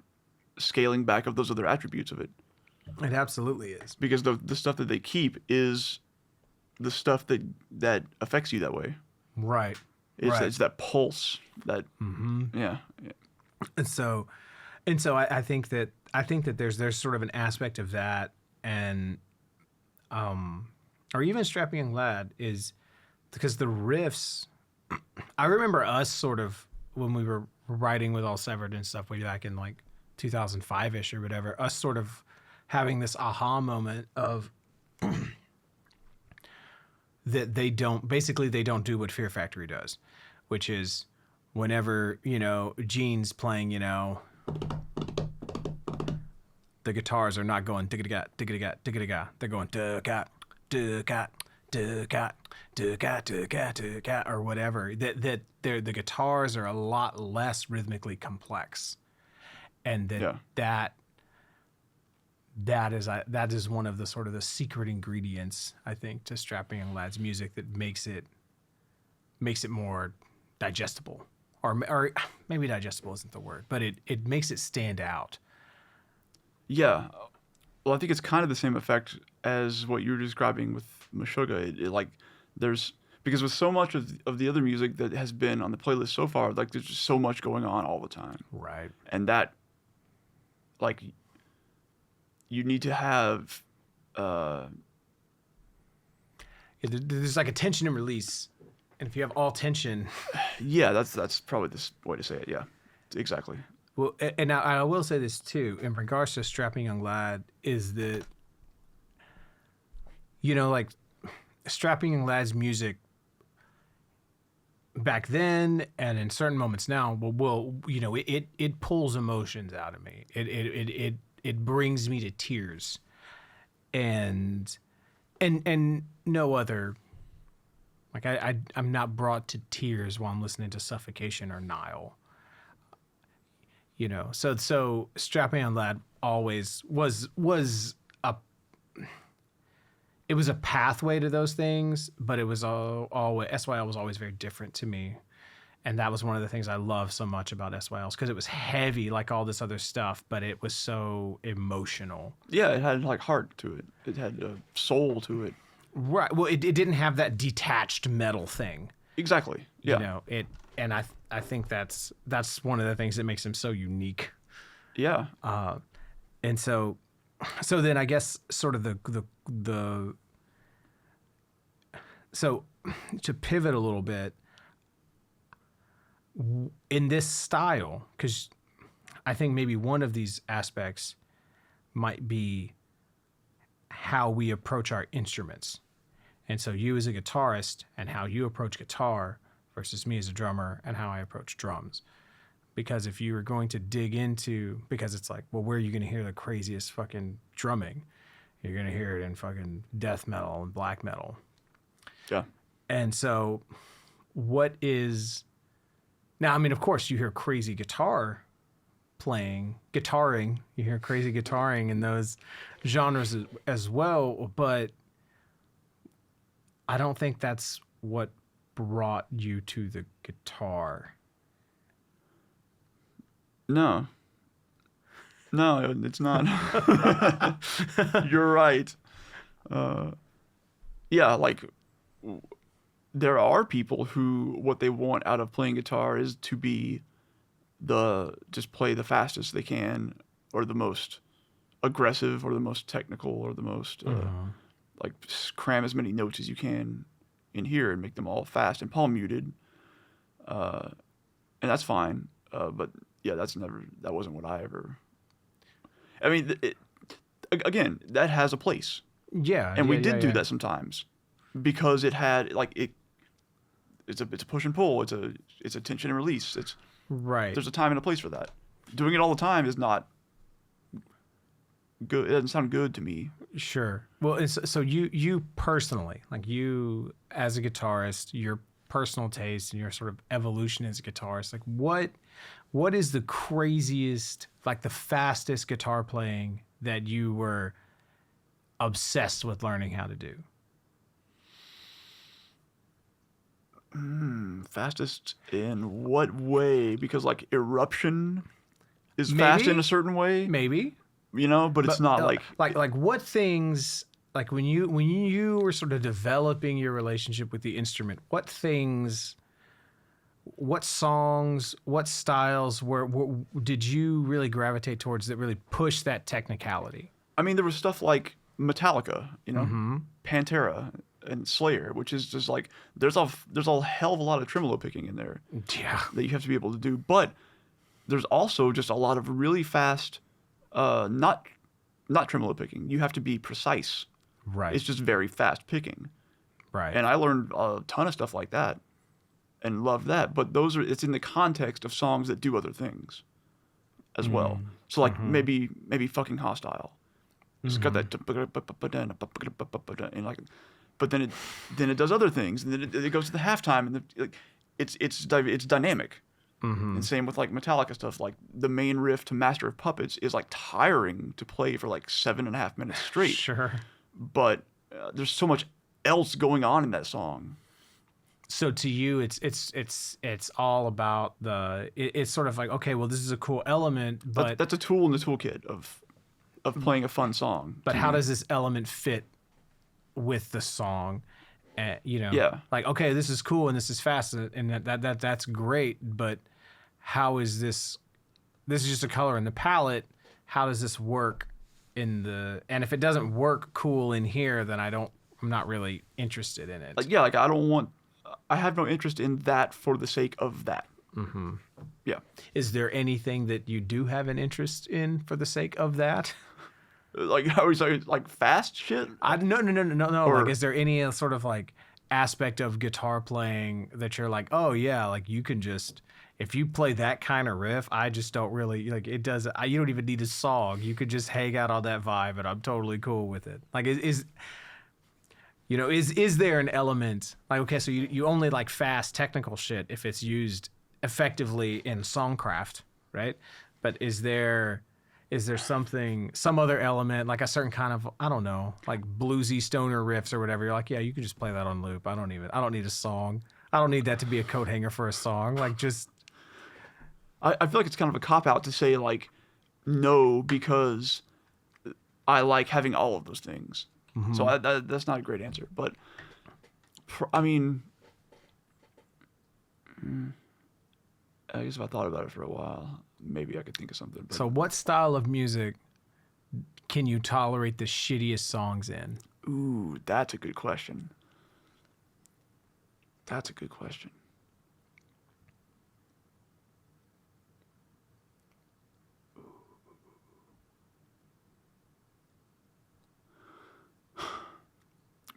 scaling back of those other attributes of it. It absolutely is. Because the stuff that they keep is the stuff that affects you that way. Right. It's that pulse that, yeah. And so I think that there's sort of an aspect of that, and or even Strapping Young Lad is because the riffs. I remember us sort of when we were writing with All Severed and stuff way back in like 2005-ish or whatever. Us sort of having this aha moment of that they don't do what Fear Factory does, which is whenever, you know, Gene's playing, you know, the guitars are not going digga-da-ga, digga-da-ga, digga-da-ga. They're going da-ga, da-ga, da-ga, da-ga, da-ga, da-ga, or whatever. The guitars are a lot less rhythmically complex, and that is one of the sort of the secret ingredients, I think, to Strapping Young Lad's music that makes it more digestible, or maybe digestible isn't the word, but it makes it stand out. Yeah. Well, I think it's kind of the same effect as what you were describing with meshuggah. Because with so much of the other music that has been on the playlist so far, like there's just so much going on all the time. Right. And that, like, you need to have there's like a tension and release, and if you have all tension, yeah, that's probably the way to say it. Yeah, exactly. Well, and I will say this too in regards to Strapping Young Lad, is that, you know, like Strapping Young Lad's music back then and in certain moments now will you know, it pulls emotions out of me. It brings me to tears, and no other, like I'm not brought to tears while I'm listening to Suffocation or Nile. You know, so Strapping Young Lad always was a pathway to those things, but it was always, SYL was always very different to me. And that was one of the things I love so much about SYLs, because it was heavy like all this other stuff, but it was so emotional. Yeah, it had like heart to it. It had a soul to it. Right. Well, it didn't have that detached metal thing. Exactly. Yeah. You know, and I think that's one of the things that makes him so unique. Yeah. And so then I guess sort of so to pivot a little bit in this style, because I think maybe one of these aspects might be how we approach our instruments. And so you as a guitarist and how you approach guitar versus me as a drummer and how I approach drums. Because if you were going to dig into, because it's like, well, where are you going to hear the craziest fucking drumming? You're going to hear it in fucking death metal and black metal. Yeah. And so what is, now, I mean, of course you hear crazy guitar playing, guitaring. You hear crazy guitaring in those genres as well, but I don't think that's what brought you to the guitar. No, it's not. You're right. Yeah, like there are people who what they want out of playing guitar is to be just play the fastest they can, or the most aggressive, or the most technical, or the most like cram as many notes as you can in here and make them all fast and palm muted, and that's fine. But yeah, that wasn't what I ever. I mean, again, that has a place. Yeah, and we did do that sometimes because it had like it's a push and pull. It's a tension and release. It's right. There's a time and a place for that. Doing it all the time is not good. It doesn't sound good to me. Sure. Well, so you personally, like you as a guitarist, your personal taste and your sort of evolution as a guitarist, like what is the craziest, like the fastest guitar playing that you were obsessed with learning how to do? Fastest in what way? Because like Eruption is fast in a certain way. Maybe. But it's not like what things, like when you were sort of developing your relationship with the instrument, what things, what songs, what styles did you really gravitate towards that really pushed that technicality? I mean, there was stuff like Metallica, Pantera and Slayer, which is just like there's a hell of a lot of tremolo picking in there. Yeah. That you have to be able to do, but there's also just a lot of really fast, not tremolo picking. You have to be precise. Right. It's just very fast picking. Right. And I learned a ton of stuff like that, and loved that. But it's in the context of songs that do other things, as well. So like maybe fucking Hostile. It's got that and like, but then it does other things, and then it goes to the halftime, and it's dynamic. And same with like Metallica stuff. Like the main riff to Master of Puppets is like tiring to play for like 7.5 minutes straight. Sure. But there's so much else going on in that song. So to you, it's all about it's sort of like, okay, well, this is a cool element, but that's a tool in the toolkit of playing a fun song. But how does this element fit with the song? Yeah. Like, okay, this is cool and this is fast and that's great, but how is this? This is just a color in the palette. How does this work and if it doesn't work cool in here, then I'm not really interested in it. Like, I have no interest in that for the sake of that. Mm-hmm. Yeah. Is there anything that you do have an interest in for the sake of that? Like, how are you saying, like fast shit? No. Or, like, is there any sort of like aspect of guitar playing that you're like, oh yeah, like you can just, if you play that kind of riff, I just don't really like it. You don't even need a song. You could just hang out on that vibe, and I'm totally cool with it. Like, is there an element like, okay, so you only like fast technical shit if it's used effectively in songcraft, right? But is there some other element, like a certain kind of, I don't know, like bluesy stoner riffs or whatever? You're like, yeah, you can just play that on loop. I don't need a song. I don't need that to be a coat hanger for a song. Like, just. I feel like it's kind of a cop out to say like no, because I like having all of those things. Mm-hmm. So that's not a great answer, but I mean, I guess if I thought about it for a while, maybe I could think of something. But. So what style of music can you tolerate the shittiest songs in? Ooh, that's a good question.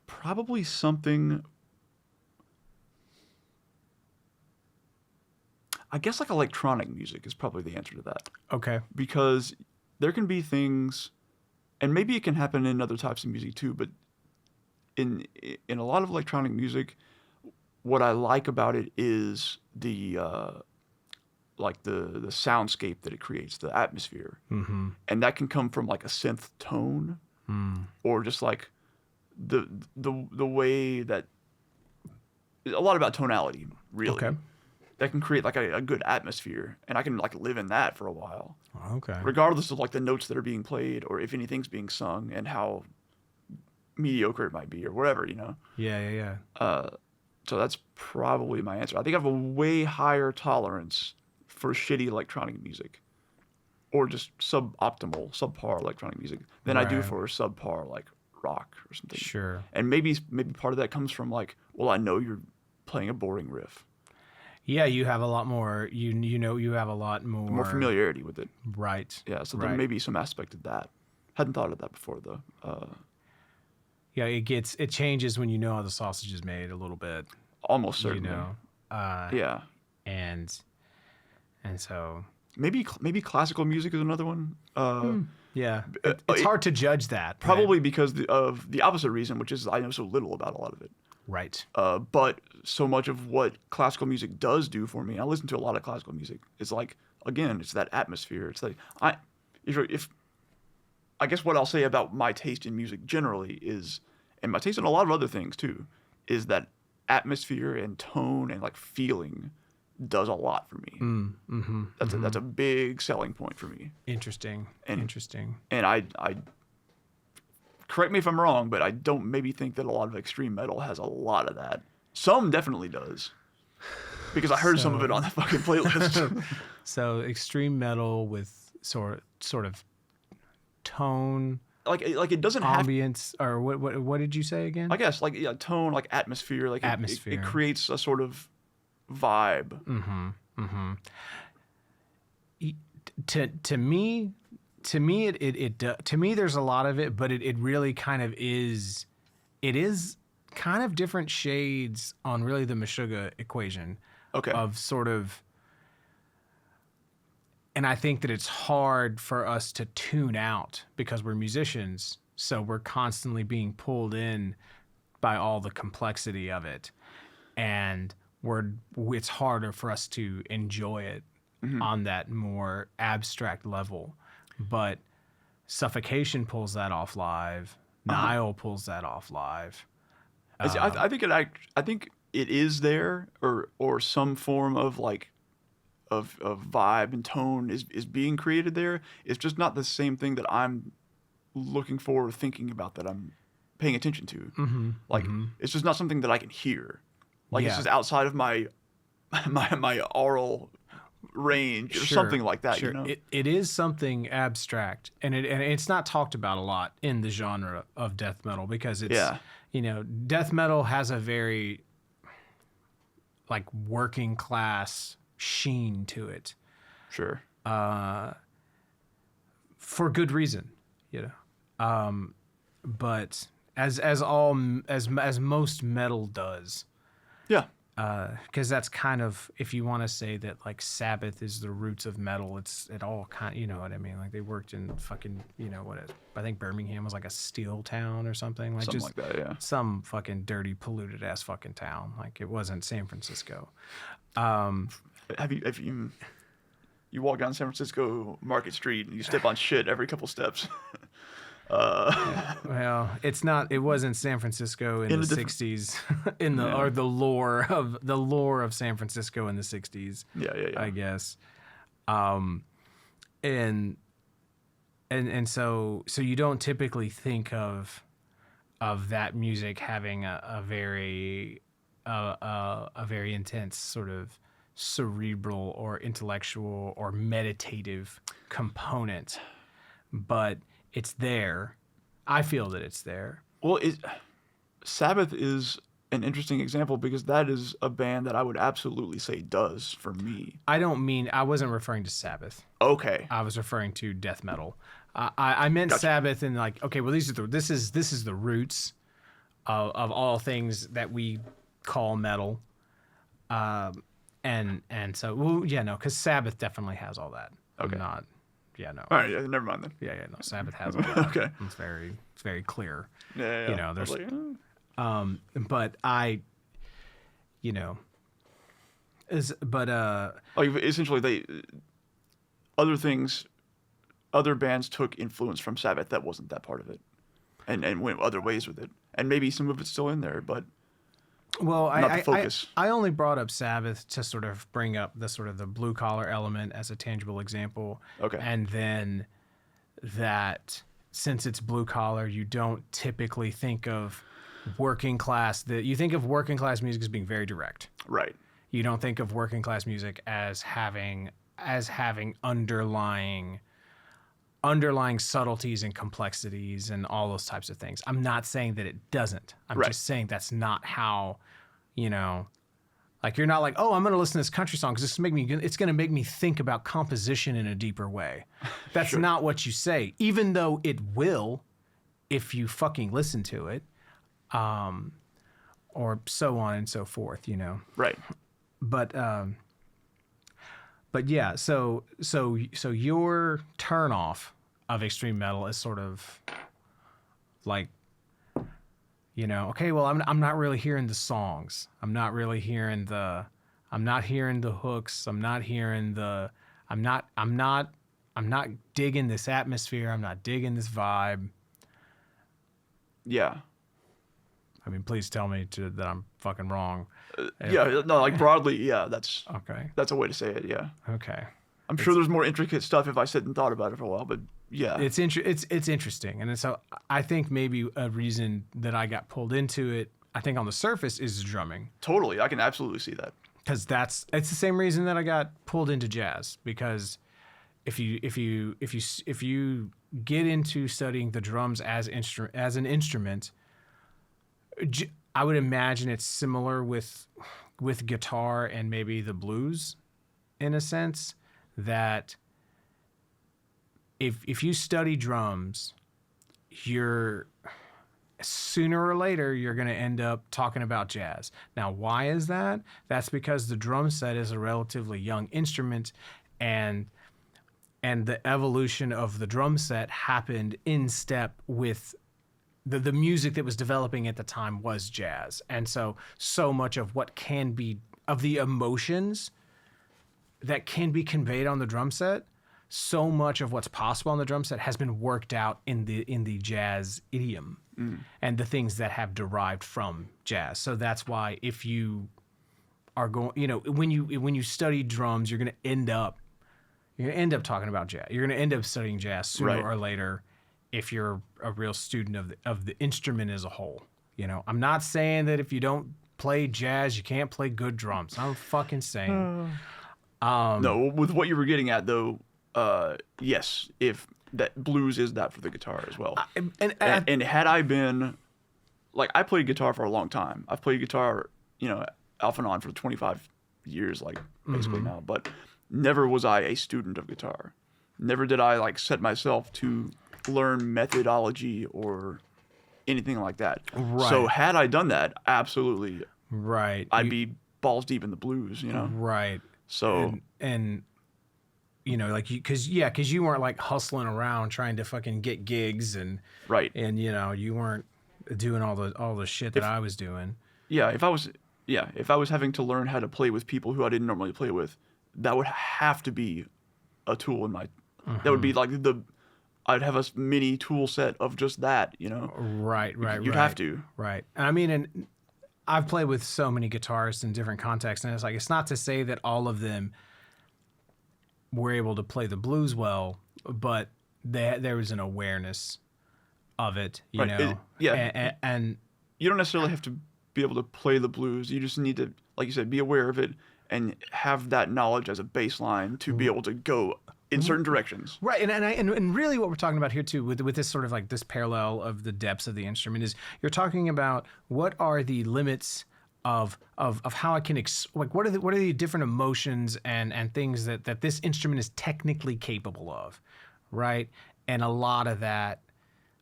Probably something, I guess like electronic music is probably the answer to that. Okay. Because there can be things, and maybe it can happen in other types of music too, but in a lot of electronic music, what I like about it is the like the soundscape that it creates, the atmosphere, and that can come from like a synth tone, or just like the way that a lot about tonality, really. Okay. That can create like a good atmosphere, and I can like live in that for a while. Okay. Regardless of like the notes that are being played, or if anything's being sung, and how mediocre it might be, or whatever, you know. Yeah. So that's probably my answer. I think I have a way higher tolerance for shitty electronic music, or just subpar electronic music, than I do Right. for subpar like rock or something. Sure. And maybe part of that comes from like, well, I know you're playing a boring riff, Yeah, you have a lot more. You have a lot more. more familiarity with it. Right. Yeah, so Right. there may be some aspect of that. Hadn't thought of that before though. Yeah, it changes when you know how the sausage is made a little bit. Almost certainly. You know. Yeah. And so. Maybe classical music is another one. Yeah, it's hard to judge that. Probably because of the opposite reason, which is I know so little about a lot of it. Right. But so much of what classical music does do for me, I listen to a lot of classical music. It's like, again, it's that atmosphere. It's like if I guess what I'll say about my taste in music generally is, and my taste in a lot of other things too, is that atmosphere and tone and like feeling does a lot for me. That's a big selling point for me. Interesting. Interesting. And I correct me if I'm wrong, but I don't maybe think that a lot of extreme metal has a lot of that. Some definitely does, because I heard some of it on the fucking playlist. So extreme metal with sort of tone, like it doesn't have, ambience, or what did you say again? I guess like tone, like atmosphere, like Atmosphere. It creates a sort of vibe. To me there's a lot of it, but it really kind of is. It is kind of different shades on really the meshuggah equation. Okay. Of sort of. And I think that it's hard for us to tune out because we're musicians, so we're constantly being pulled in by all the complexity of it, and it's harder for us to enjoy it on that more abstract level. But Suffocation pulls that off live. Nile pulls that off live. I think it is there, or some form of like of vibe and tone is being created there. It's just not the same thing that I'm looking for or thinking about, that I'm paying attention to. It's just not something that I can hear. Like it's just outside of my aural range or something like that. Sure. You know? It is something abstract, and it's not talked about a lot in the genre of death metal, because it's death metal has a very like working class sheen to it. Sure. For good reason, but as most metal does. Yeah. Because that's kind of, if you want to say that like Sabbath is the roots of metal, it all kind, you know what I mean? Like they worked in fucking, I think Birmingham was like a steel town or something, like Something like that, yeah. Some fucking dirty, polluted ass fucking town. Like it wasn't San Francisco. Have you walk down San Francisco Market Street and you step on shit every couple steps? Well, it wasn't San Francisco in the 60s or the lore of San Francisco in the 60s. Yeah. I guess. And so you don't typically think of that music having a very intense sort of cerebral or intellectual or meditative component, but it's there. I feel that it's there. Well, Sabbath is an interesting example, because that is a band that I would absolutely say does for me. I wasn't referring to Sabbath. Okay. I was referring to death metal. I meant gotcha. Sabbath, and like, okay, well, this is the roots of all things that we call metal. And so, well, yeah, no, because Sabbath definitely has all that. Okay. Yeah, no. All right, never mind then. Yeah, no. Sabbath has all that. Okay. It's very clear. Yeah. There's, but I, Like essentially, other bands took influence from Sabbath that wasn't that part of it, and went other ways with it, and maybe some of it's still in there, but not the focus. I only brought up Sabbath to sort of bring up the sort of the blue collar element as a tangible example. Okay. And then that since it's blue collar, you don't typically think of working class. You think of working class music as being very direct. Right. You don't think of working class music as having underlying subtleties and complexities and all those types of things. I'm not saying that it doesn't. I'm just saying that's not how, like you're not like, oh, I'm going to listen to this country song because it's going to make me think about composition in a deeper way. That's Sure. not what you say, even though it will if you fucking listen to it, or so on and so forth, Right. But yeah, so your turnoff of extreme metal is sort of like, okay, well, I'm not really hearing the songs. I'm not hearing the hooks. I'm not digging this atmosphere. I'm not digging this vibe. Yeah. I mean, please tell me that I'm fucking wrong. Yeah, no, like broadly, yeah, that's Okay. that's a way to say it, yeah. Okay. I'm sure there's more intricate stuff if I sit and thought about it for a while, but yeah. It's interesting. And so I think maybe a reason that I got pulled into it, I think on the surface, is drumming. Totally, I can absolutely see that. Because it's the same reason that I got pulled into jazz. Because if you get into studying the drums as an instrument, I would imagine it's similar with guitar and maybe the blues, in a sense, that if you study drums, you're sooner or later you're going to end up talking about jazz. Now, why is that? That's because the drum set is a relatively young instrument, and the evolution of the drum set happened in step with the music that was developing at the time was jazz. And so much of what can be, of the emotions that can be conveyed on the drum set, so much of what's possible on the drum set has been worked out in the jazz idiom and the things that have derived from jazz. So that's why if you are going, when you study drums, you're going to end up talking about jazz. You're going to end up studying jazz sooner or later, if you're a real student of the instrument as a whole. I'm not saying that if you don't play jazz, you can't play good drums. I'm fucking saying. No, with what you were getting at though, yes, if that blues is that for the guitar as well. And had I been, like, I played guitar for a long time. I've played guitar, off and on for 25 years, like basically now, but never was I a student of guitar. Never did I like set myself to learn methodology or anything like that. Right. So had I done that, absolutely, right, I'd be balls deep in the blues, Right. So and because you weren't like hustling around trying to fucking get gigs and right, and you weren't doing all the shit that I was doing. Yeah, if I was having to learn how to play with people who I didn't normally play with, that would have to be a tool in my. That would be like I'd have a mini tool set of just that, Right. You'd have to. Right. And I mean, and I've played with so many guitarists in different contexts, and it's not to say that all of them were able to play the blues well, but there was an awareness of it, you know. And you don't necessarily have to be able to play the blues. You just need to, like you said, be aware of it and have that knowledge as a baseline to be able to go in certain directions. Right, and really what we're talking about here too, with this sort of like this parallel of the depths of the instrument, is you're talking about what are the limits of how I can what are the different emotions and things that this instrument is technically capable of, right? And a lot of that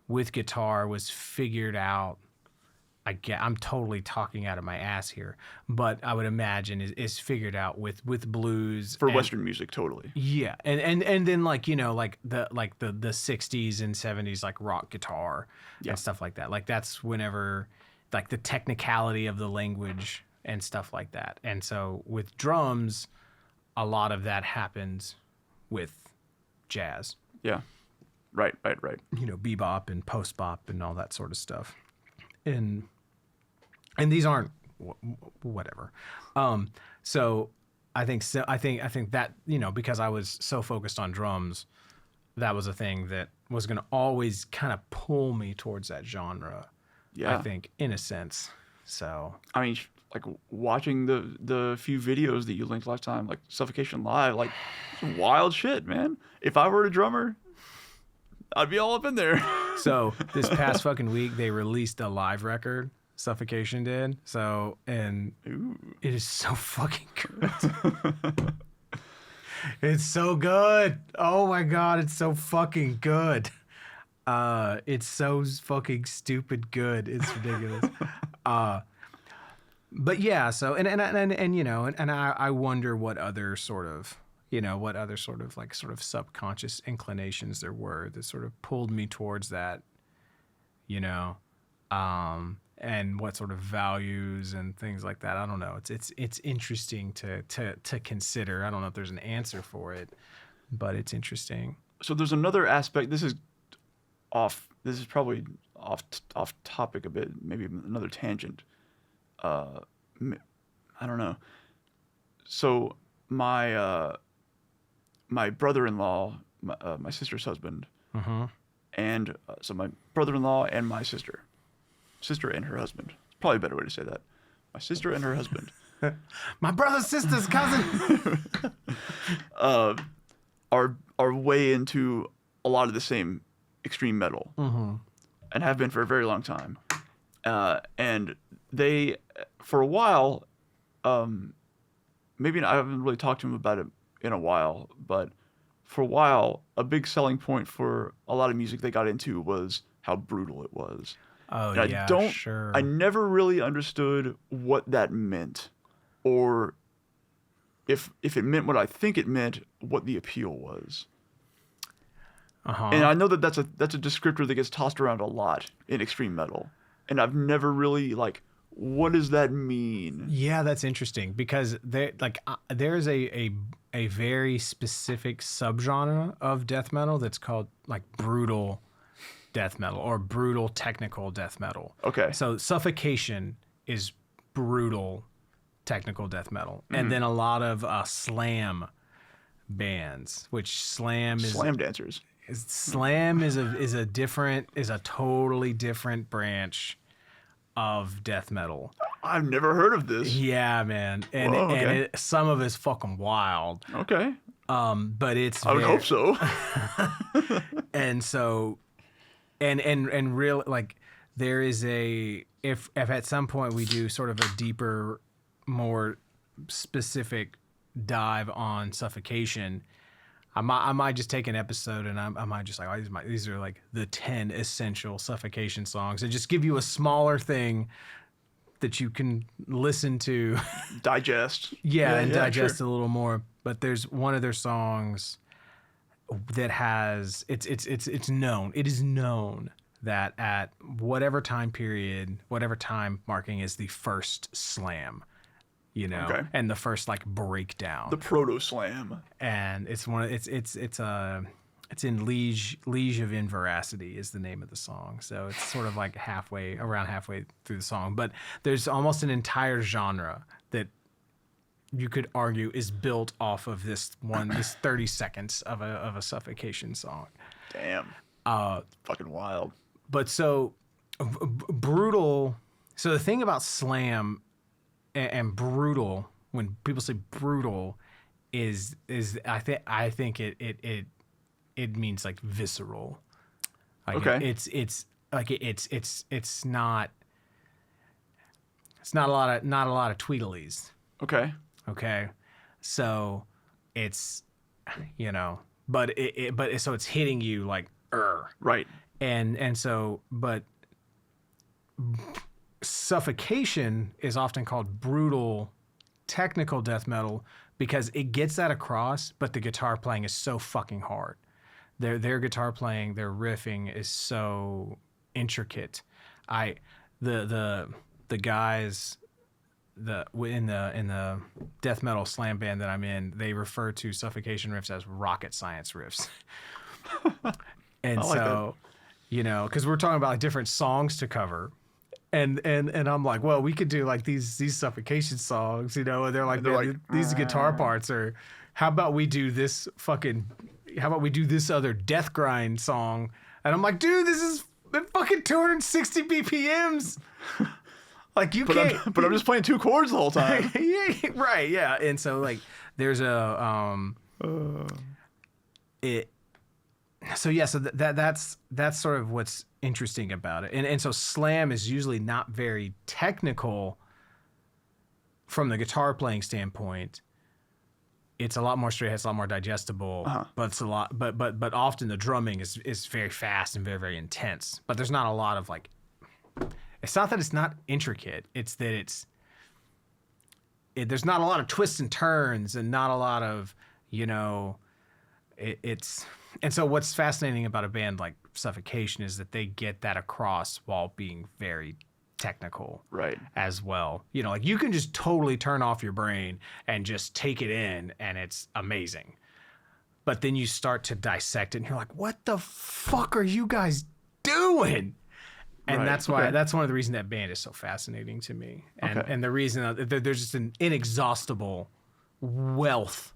with guitar was figured out. I'm totally talking out of my ass here, but I would imagine is figured out with blues for Western music, totally. Yeah, and then like the 60s and 70s like rock guitar and stuff like that. Like that's whenever like the technicality of the language and stuff like that. And so with drums, a lot of that happens with jazz. Yeah. Right. You know, bebop and post bop and all that sort of stuff. And these aren't whatever. So I think that, you know, because I was so focused on drums, that was a thing that was going to always kind of pull me towards that genre. Yeah. I think, in a sense. So I mean, like watching the few videos that you linked last time, like Suffocation Live, like some wild shit, man. If I were a drummer, I'd be all up in there. So this past fucking week, they released a live record. Suffocation did. So, and Ooh. it is so fucking good. It's so good. Oh my God, it's so fucking good. It's so fucking stupid good. It's ridiculous. But yeah, so and you know, and I wonder what other sort of, you know, what other sort of like sort of subconscious inclinations there were that sort of pulled me towards that, you know, and what sort of values and things like that. I don't know. It's interesting to consider. I don't know if there's an answer for it, but it's interesting. So there's another aspect. This is probably off topic a bit, maybe another tangent. I don't know. So my brother-in-law, my sister's husband, and so my brother-in-law and my sister and her husband. Probably a better way to say that. My sister and her husband. My brother, sister's cousin. Are way into a lot of the same extreme metal, and have been for a very long time. And they, for a while, maybe I haven't really talked to him about it in a while, but for a while, a big selling point for a lot of music they got into was how brutal it was. Oh, and yeah, sure. I never really understood what that meant, or if it meant what I think it meant, what the appeal was. And I know that's a descriptor that gets tossed around a lot in extreme metal, and I've never really like, what does that mean? Yeah, that's interesting because there's a very specific subgenre of death metal that's called like brutal death metal or brutal technical death metal. Okay. So Suffocation is brutal technical death metal, and then a lot of slam bands, which slam dancers. Slam is a totally different branch of death metal. I've never heard of this. Yeah, man, and Whoa, okay. some of it's fucking wild. Okay. But it's I would hope so. And so, and real like there is if at some point we do sort of a deeper, more specific dive on Suffocation, I might just take an episode and I might just like, oh, these are like the 10 essential Suffocation songs, and just give you a smaller thing that you can listen to, digest. digest sure. a little more. But there's one of their songs that has it's known. It is known that at whatever time period, whatever time marking is the first slam, you know, Okay. and the first like breakdown. The proto slam. And it's in Liege of Inveracity is the name of the song. So it's sort of like around halfway through the song. But there's almost an entire genre that you could argue is built off of this 30 seconds of a Suffocation song. Damn. Fucking wild. But so brutal. So the thing about slam and brutal, when people say brutal, is I think it means like visceral. Like okay. It's not a lot of tweedlies. Okay. Okay. So it's, you know, but so it's hitting you like Right. And so, but Suffocation is often called brutal technical death metal because it gets that across, but the guitar playing is so fucking hard. Their guitar playing, their riffing is so intricate. The guys in the death metal slam band that I'm in, they refer to suffocation riffs as rocket science riffs. And like so, because we're talking about like different songs to cover. And I'm like, well, we could do like these suffocation songs, and they're like, these guitar parts, or how about we do this other death grind song? And I'm like, dude, this is fucking 260 BPMs. Like you can't. But I'm just playing 2 chords the whole time. Yeah, right, yeah. And so like there's so that's sort of what's interesting about it. And so slam is usually not very technical from the guitar playing standpoint. It's a lot more straight, it's a lot more digestible, but it's a lot but often the drumming is very fast and very, very intense. But there's not a lot of like, it's not that it's not intricate, it's that there's not a lot of twists and turns and not a lot of, and so what's fascinating about a band like Suffocation is that they get that across while being very technical, right, as well. Like you can just totally turn off your brain and just take it in, and it's amazing. But then you start to dissect it, and you're like, "What the fuck are you guys doing?" And right. that's why that's one of the reasons that band is so fascinating to me, and the reason that there's just an inexhaustible wealth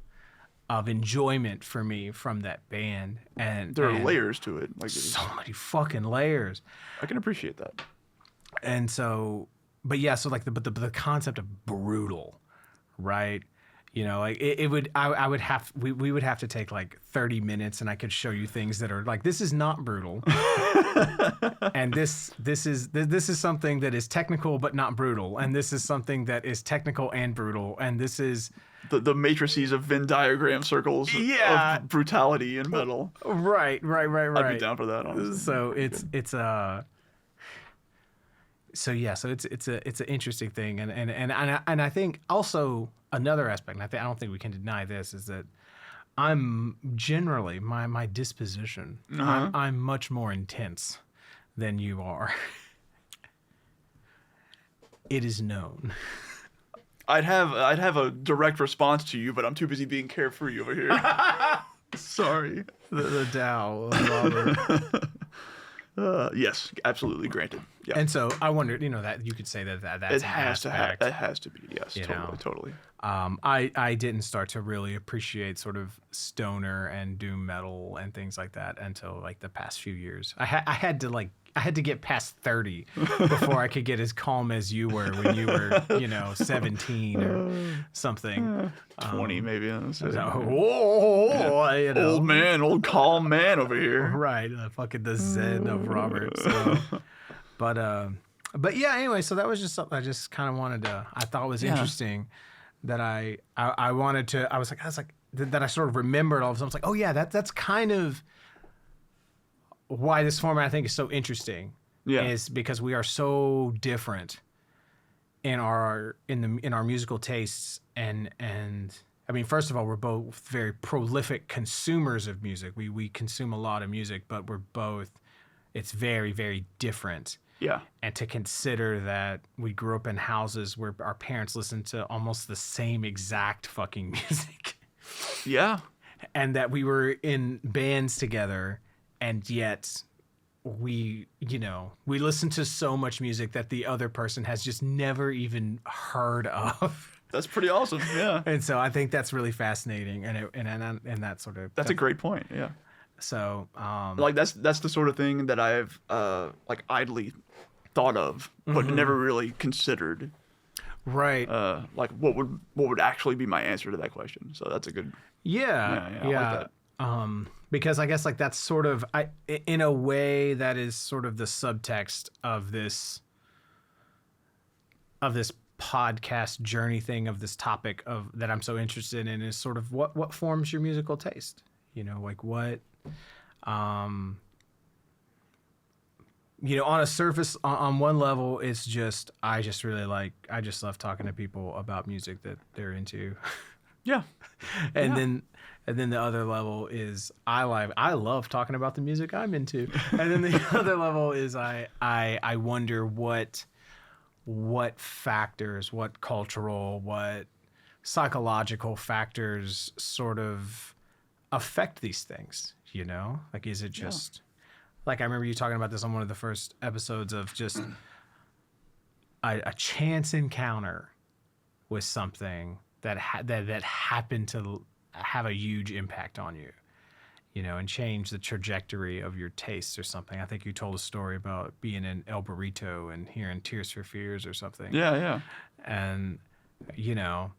of enjoyment for me from that band, and there are layers to it, like so many fucking layers. I can appreciate that. And so, but yeah, so like the concept of brutal, right? Like we would have to take like 30 minutes, and I could show you things that are like, this is not brutal, and this is something that is technical but not brutal, and this is something that is technical and brutal, and this is the matrices of Venn diagram circles of brutality in metal. Right. I'd be down for that, honestly. So it's an interesting thing, and I think also another aspect, and I don't think we can deny this, is that I'm generally my disposition. I'm much more intense than you are. It is known. I'd have a direct response to you, but I'm too busy being carefree over here. Sorry. The Tao of Robert. Yes, absolutely, granted. Yeah. And so I wondered, that you could say that's it has to be. Yes, totally. I didn't start to really appreciate sort of stoner and doom metal and things like that until like the past few years. I had to get past 30 before I could get as calm as you were when you were, 17 or something. 20 maybe. Old man, old calm man over here. Right, fucking the Zen of Robert. So, but yeah. Anyway, so that was just something I just kind of wanted to. I thought was interesting. That I wanted to. I was like that I sort of remembered all of a sudden. I was like, oh yeah, that's kind of why this format I think is so interesting. Yeah, is because we are so different in our musical tastes, and I mean, first of all, we're both very prolific consumers of music. We consume a lot of music, but we're both. It's very, very different. Yeah. And to consider that we grew up in houses where our parents listened to almost the same exact fucking music. Yeah. And that we were in bands together, and yet we listen to so much music that the other person has just never even heard of. That's pretty awesome. Yeah. And so I think that's really fascinating, and that sort of. That's a great point. Yeah. So, like that's the sort of thing that I've like idly thought of, but never really considered. Right. Like what would actually be my answer to that question? So that's a good. Yeah. I like that. Because I guess like that's sort of in a way that is sort of the subtext of this podcast journey thing, of this topic of that I'm so interested in, is sort of what forms your musical taste. Like what. On a surface, on one level, it's just I just love talking to people about music that they're into. Yeah. And then the other level is I love talking about the music I'm into. And then the other level is I wonder what what factors, what cultural, what psychological factors sort of affect these things, you know? Like, is it just like, I remember you talking about this on one of the first episodes of just a chance encounter with something that that happened to have a huge impact on you, you know, and change the trajectory of your tastes or something. I think you told a story about being in El Burrito and hearing Tears for Fears or something. Yeah. And, you know.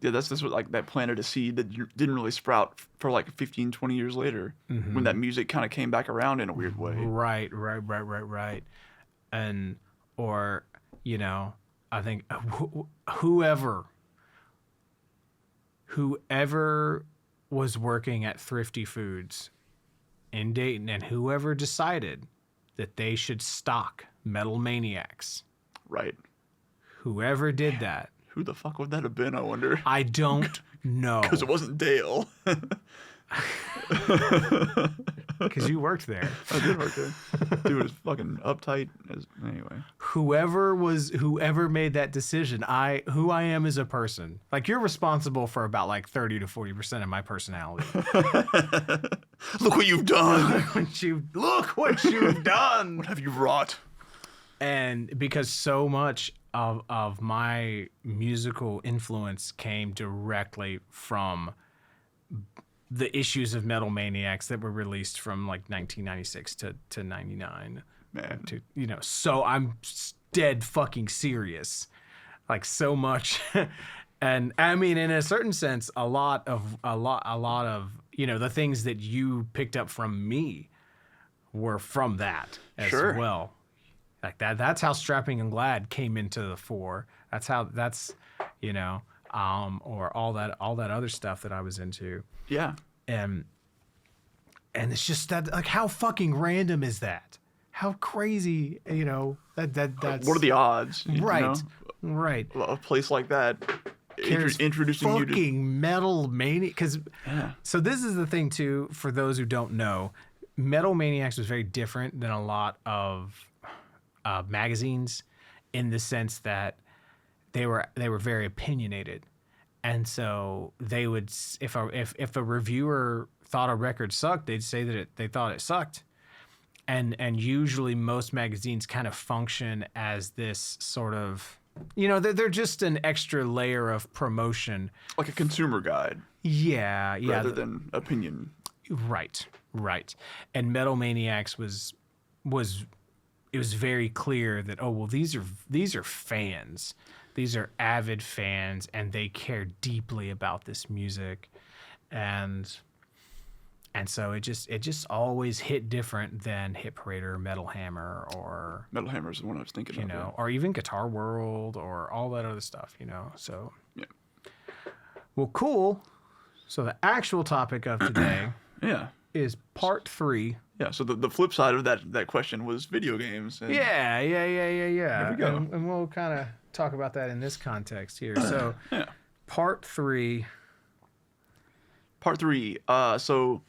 Yeah, that's what, like, that planted a seed that didn't really sprout for like 15, 20 years later when that music kind of came back around in a weird way. Right. And, or, you know, I think whoever was working at Thrifty Foods in Dayton and whoever decided that they should stock Metal Maniacs. Right. Whoever did that. Who the fuck would that have been, I wonder? I don't know. Because it wasn't Dale. Because you worked there. I did work there. Dude was fucking uptight. Anyway. Whoever made that decision, who I am as a person. Like, you're responsible for about like 30 to 40% of my personality. Look what you've done. Look what you've done. What have you wrought? And because so much of my musical influence came directly from the issues of Metal Maniacs that were released from like 1996 to 99. Man. You know, so I'm dead fucking serious. Like, so much. And I mean, in a certain sense, a lot of, you know, the things that you picked up from me were from that as well. Like that's how Strapping and Glad came into the fore. You know, or all that other stuff that I was into. Yeah. And it's just that, like, how fucking random is that? How crazy, you know, that's... What are the odds? Right, you know? Right. A place like that introducing you to... fucking Metal Maniacs. Because, so this is the thing, too, for those who don't know. Metal Maniacs was very different than a lot of magazines in the sense that they were very opinionated. And so they would, if a reviewer thought a record sucked, they'd say that they thought it sucked. And usually most magazines kind of function as this sort of, you know, they're just an extra layer of promotion. Like a consumer guide. Yeah. Rather than opinion. Right. And Metal Maniacs it was very clear that, oh, well, these are fans. These are avid fans, and they care deeply about this music, and so it just always hit different than Hit Parade or Metal Hammer or Metal Hammer is the one I was thinking of. You know, or even Guitar World or all that other stuff. You know, so yeah. Well, cool. So the actual topic of today, is part 3. Yeah. So the flip side of that question was video games. And yeah. There we go. And we'll kind of talk about that in this context here. So, part 3. So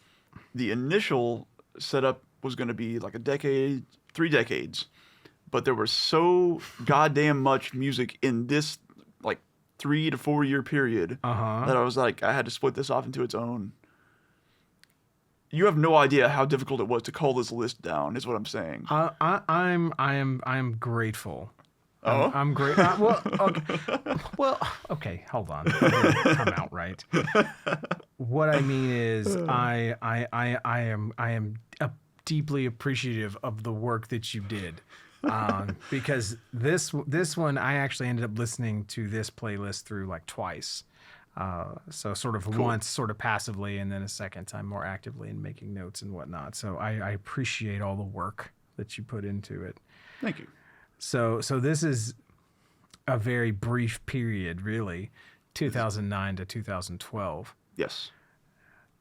the initial setup was going to be like 3 decades, but there was so goddamn much music in this like 3 to 4 year period that I was like, I had to split this off into its own. You have no idea how difficult it was to cull this list down, is what I'm saying. I'm grateful. Oh, I'm great. Okay. Hold on. Come out right. What I mean is, I am deeply appreciative of the work that you did, because this one I actually ended up listening to this playlist through like twice. So sort of once, sort of passively, and then a second time more actively and making notes and whatnot. So I appreciate all the work that you put into it. Thank you. So this is a very brief period, really, 2009 to 2012. Yes.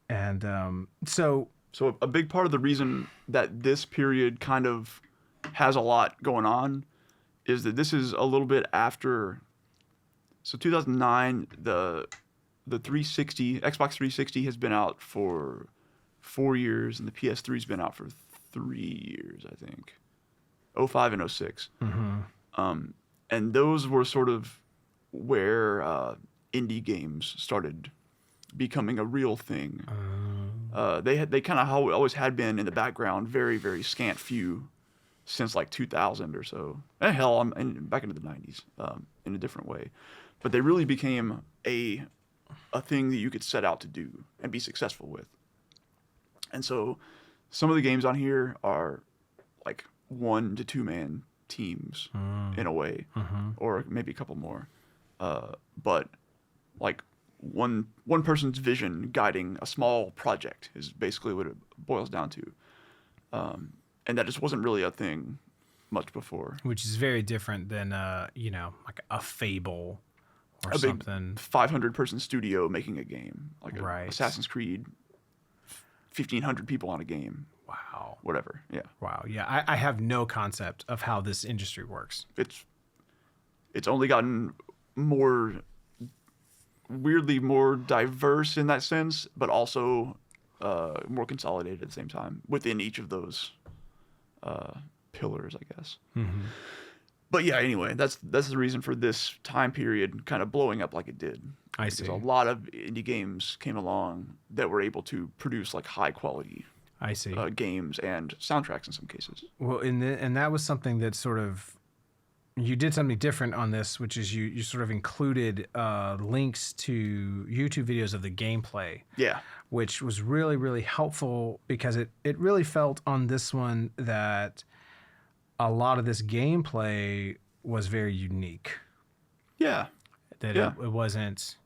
And so a big part of the reason that this period kind of has a lot going on is that this is a little bit after. So 2009, the 360, Xbox 360 has been out for 4 years, and the PS3's been out for 3 years, I think. 05 and 06. and those were sort of where indie games started becoming a real thing. They kind of always had been in the background, very very scant few, since like 2000 or so. And hell, back into the 90s in a different way, but they really became a thing that you could set out to do and be successful with. And so, some of the games on here are like 1 to 2 man teams in a way, or maybe a couple more. But like one person's vision guiding a small project is basically what it boils down to. And that just wasn't really a thing much before. Which is very different than like a Fable or a something. big 500 person studio making a game, like Right. Assassin's Creed, 1,500 people on a game. Wow. Whatever. Yeah. Wow. Yeah, I have no concept of how this industry works. It's only gotten weirdly more diverse in that sense, but also more consolidated at the same time within each of those pillars, I guess. But yeah, anyway, that's the reason for this time period kind of blowing up like it did. I see. Because a lot of indie games came along that were able to produce like high quality I see. games and soundtracks in some cases. Well, and that was something that sort of you did something different on this, which is you sort of included links to YouTube videos of the gameplay. Yeah. Which was really, really helpful because it really felt on this one that a lot of this gameplay was very unique. Yeah. That Yeah. it wasn't.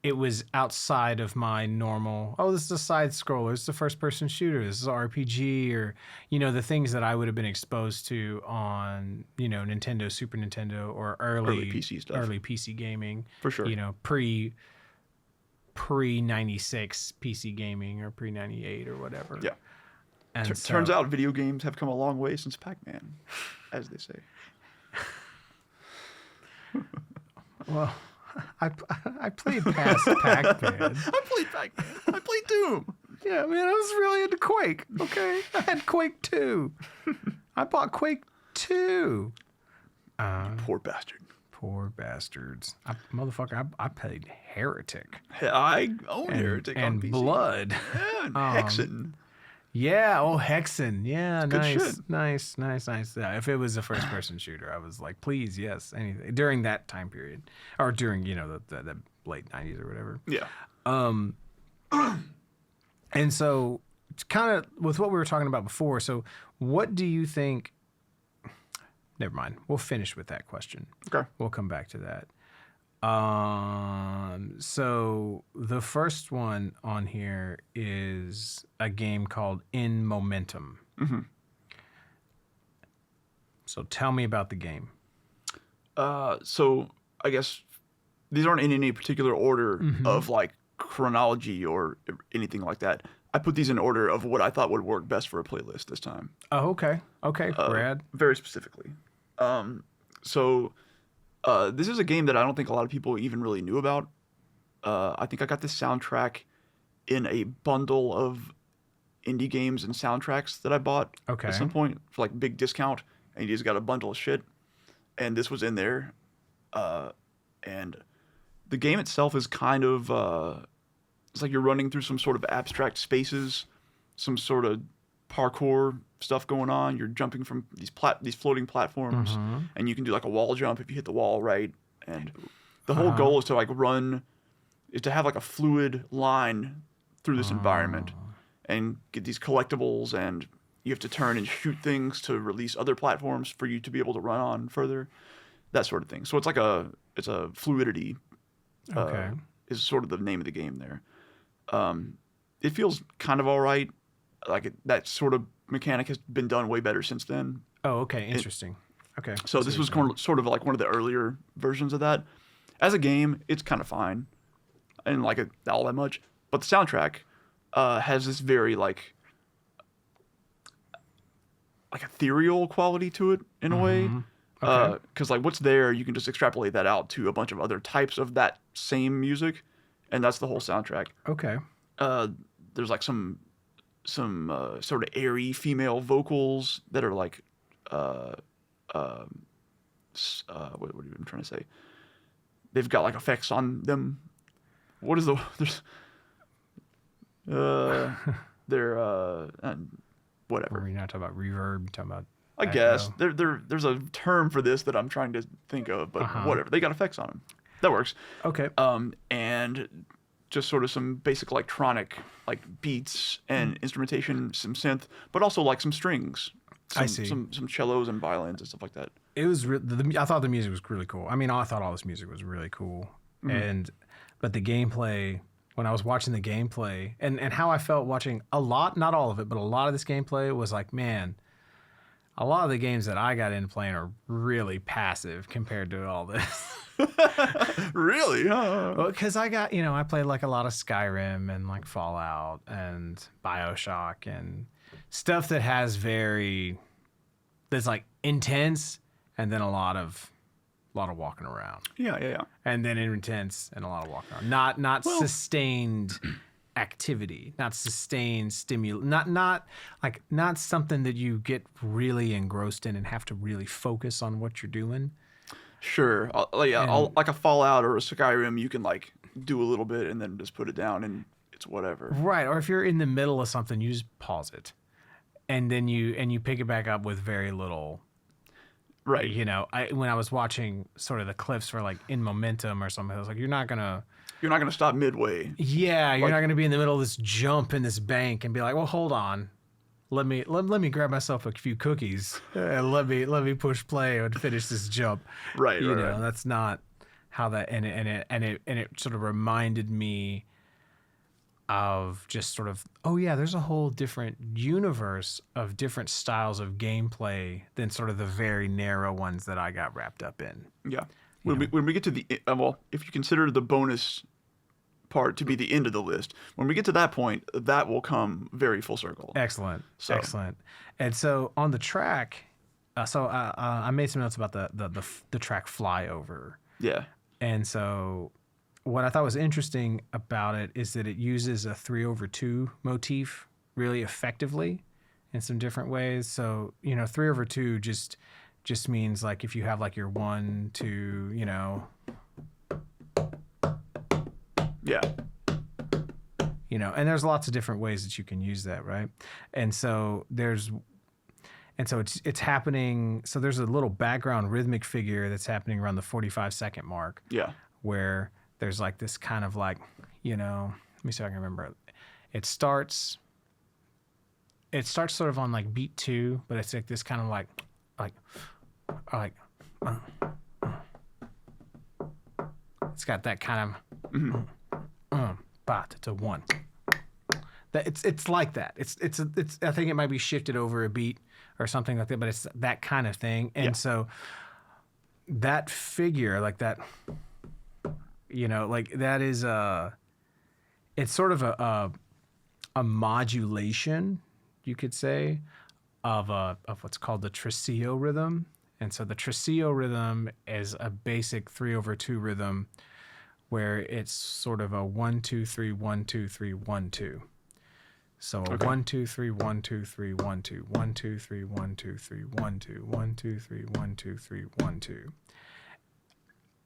It was outside of my normal, this is a side scroller, this is a first person shooter, this is an RPG, or, the things that I would have been exposed to on, Nintendo, Super Nintendo, or early PC stuff. early PC gaming. For sure. Pre 96 PC gaming or pre 98 or whatever. Yeah. And Turns out video games have come a long way since Pac-Man, as they say. Well, I played past Pac-Man. I played Pac-Man. I played Doom. Yeah, man, I was really into Quake. Okay, I had Quake 2. I bought Quake 2. Poor bastard. Poor bastards. I played Heretic. I own Heretic on and PC. Blood. Yeah, and Hexen. Yeah, Hexen. Yeah, Good nice, shit. nice. Yeah, if it was a first-person shooter, I was like, please, yes, anything. During that time period, or during the late 90s or whatever. Yeah. And so, it's kind of with what we were talking about before. So, what do you think? Never mind. We'll finish with that question. Okay. We'll come back to that. So the first one on here is a game called Inmomentum. So tell me about the game. So I guess these aren't in any particular order of like chronology or anything like that. I put these in order of what I thought would work best for a playlist this time. Oh, okay. Okay, Brad. Very specifically. This is a game that I don't think a lot of people even really knew about. I think I got this soundtrack in a bundle of indie games and soundtracks that I bought Okay. at some point for like big discount, and you just got a bundle of shit. And this was in there. And the game itself is kind of it's like you're running through some sort of abstract spaces, some sort of parkour stuff going on. You're jumping from these floating platforms, and you can do like a wall jump if you hit the wall right. And the whole goal is to have like a fluid line through this environment, and get these collectibles, and you have to turn and shoot things to release other platforms for you to be able to run on further, that sort of thing. So it's a fluidity. Okay. Is sort of the name of the game there. It feels kind of all right. That sort of mechanic has been done way better since then. Oh, okay. Interesting. Okay. So this was sort of like one of the earlier versions of that. As a game, it's kind of fine. I didn't like it all that much. But the soundtrack has this very like ethereal quality to it in a way. Okay. Because like what's there, you can just extrapolate that out to a bunch of other types of that same music, and that's the whole soundtrack. Okay. There's like some sort of airy female vocals that are like what are you even trying to say? They've got like effects on them. What is the they're whatever. You're not talking about reverb. You're talking about I guess there's a term for this that I'm trying to think of, but whatever. They got effects on them. That works. Okay. And just sort of some basic electronic like beats and instrumentation, some synth, but also like some strings. I see. Some cellos and violins and stuff like that. It was. I thought the music was really cool. I mean, I thought all this music was really cool, but the gameplay. When I was watching the gameplay, and how I felt watching a lot, not all of it, but a lot of this gameplay was like, man, a lot of the games that I got into playing are really passive compared to all this. Really? Huh? Well, because I played like a lot of Skyrim and like Fallout and BioShock and stuff that has that's like intense and then a lot of walking around. Yeah. And then intense and a lot of walking around. Not sustained activity, not sustained not something that you get really engrossed in and have to really focus on what you're doing. Sure. Like a Fallout or a Skyrim, you can like do a little bit and then just put it down and it's whatever. Right. Or if you're in the middle of something, you just pause it. And then you pick it back up with very little. Right. When I was watching sort of the clips for like Inmomentum or something, I was like, you're not gonna stop midway. Yeah, you're not gonna be in the middle of this jump in this bank and be like, well, hold on, let me grab myself a few cookies and let me push play and finish this jump. Right. Right. That's not how that and it sort of reminded me of just sort of, oh yeah, there's a whole different universe of different styles of gameplay than sort of the very narrow ones that I got wrapped up in. Yeah. When we get to the if you consider the bonus part to be the end of the list, when we get to that point, that will come very full circle. Excellent. And so on the track, I made some notes about the track Flyover. Yeah. And so what I thought was interesting about it is that it uses a 3/2 motif really effectively in some different ways. So, 3/2 just means like if you have like your 1, 2, Yeah. And there's lots of different ways that you can use that, right? And so it's happening. So there's a little background rhythmic figure that's happening around the 45-second mark. Yeah. Where there's like this kind of like, let me see if I can remember. It starts sort of on like beat 2, but it's like this kind of like it's got that kind of but it's a 1. That it's like that. It's I think it might be shifted over a beat or something like that, but it's that kind of thing. And so that figure like that, like that is it's sort of a modulation, you could say, of what's called the tresillo rhythm. And so the tresillo rhythm is a basic 3/2 rhythm where it's sort of a 1 2 3 1 2 3 1 2. So a 1 2 3 1 2 3 1 2 1 2 3 1 2 3 1 2 1 2 3 1 2 3 1 2.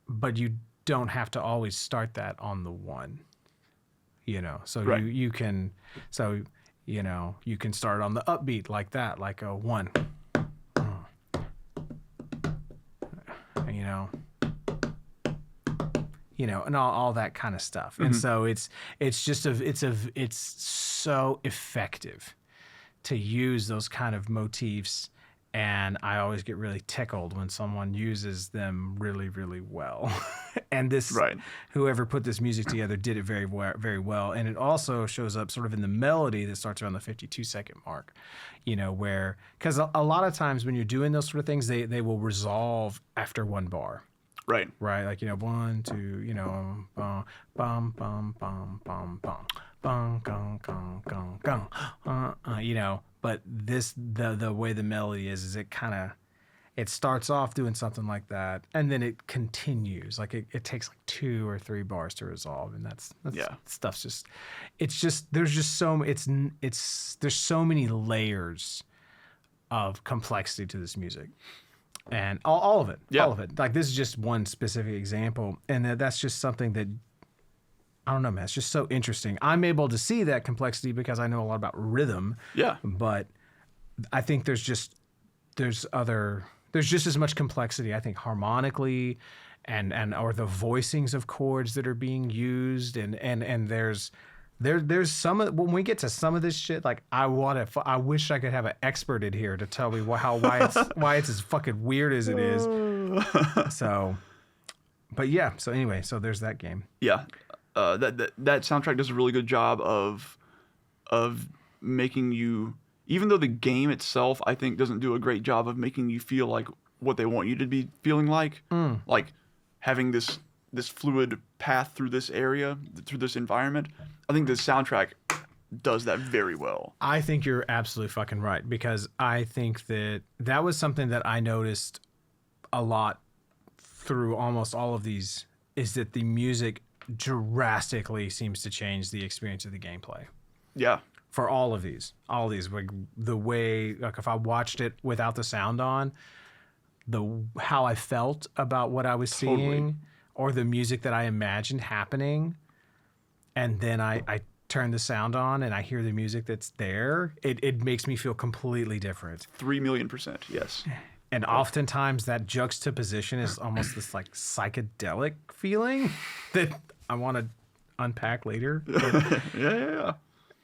But you don't have to always start that on the 1. So right. you can you can start on the upbeat like that, like a 1. And all that kind of stuff. And so it's so effective to use those kind of motifs, and I always get really tickled when someone uses them really, really well. And whoever put this music together did it very well, very well. And it also shows up sort of in the melody that starts around the 52-second mark, because a lot of times when you're doing those sort of things, they will resolve after one bar. Right. Like, 1, 2, bum, bum, bum, bum, bum, bum, bum, gong, gong, gong, gong, but the way the melody is it starts off doing something like that, and then it continues. Like it takes like 2 or 3 bars to resolve, and that's stuff's there's so many layers of complexity to this music. And all of it, Yeah. all of it. Like this is just one specific example, and that's just something that I don't know, man. It's just so interesting. I'm able to see that complexity because I know a lot about rhythm. Yeah. But I think there's just as much complexity. I think harmonically, and or the voicings of chords that are being used, and there's some of, when we get to some of this shit, like I wish I could have an expert in here to tell me why it's as fucking weird as it is. So, but yeah. So anyway, so there's that game. Yeah, that soundtrack does a really good job of making you, even though the game itself I think doesn't do a great job of making you feel like what they want you to be feeling like having this fluid path through this area, through this environment. I think the soundtrack does that very well. I think you're absolutely fucking right, because I think that was something that I noticed a lot through almost all of these, is that the music drastically seems to change the experience of the gameplay. Yeah. For all of these, like the way, like if I watched it without the sound on, how I felt about what I was seeing, or the music that I imagined happening, and then I turn the sound on and I hear the music that's there, it makes me feel completely different. 3,000,000%, yes. And oftentimes that juxtaposition is almost this like psychedelic feeling that I want to unpack later. Yeah.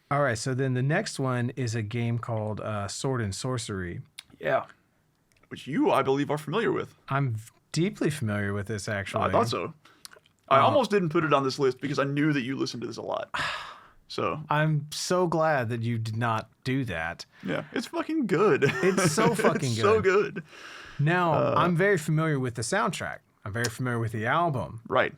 All right, so then the next one is a game called Sword and Sworcery. Yeah. Which you, I believe, are familiar with. I'm deeply familiar with this, actually. I thought so. I almost didn't put it on this list because I knew that you listened to this a lot. So I'm so glad that you did not do that. Yeah, it's fucking good. It's so fucking good. So good. Now, I'm very familiar with the soundtrack. I'm very familiar with the album. Right.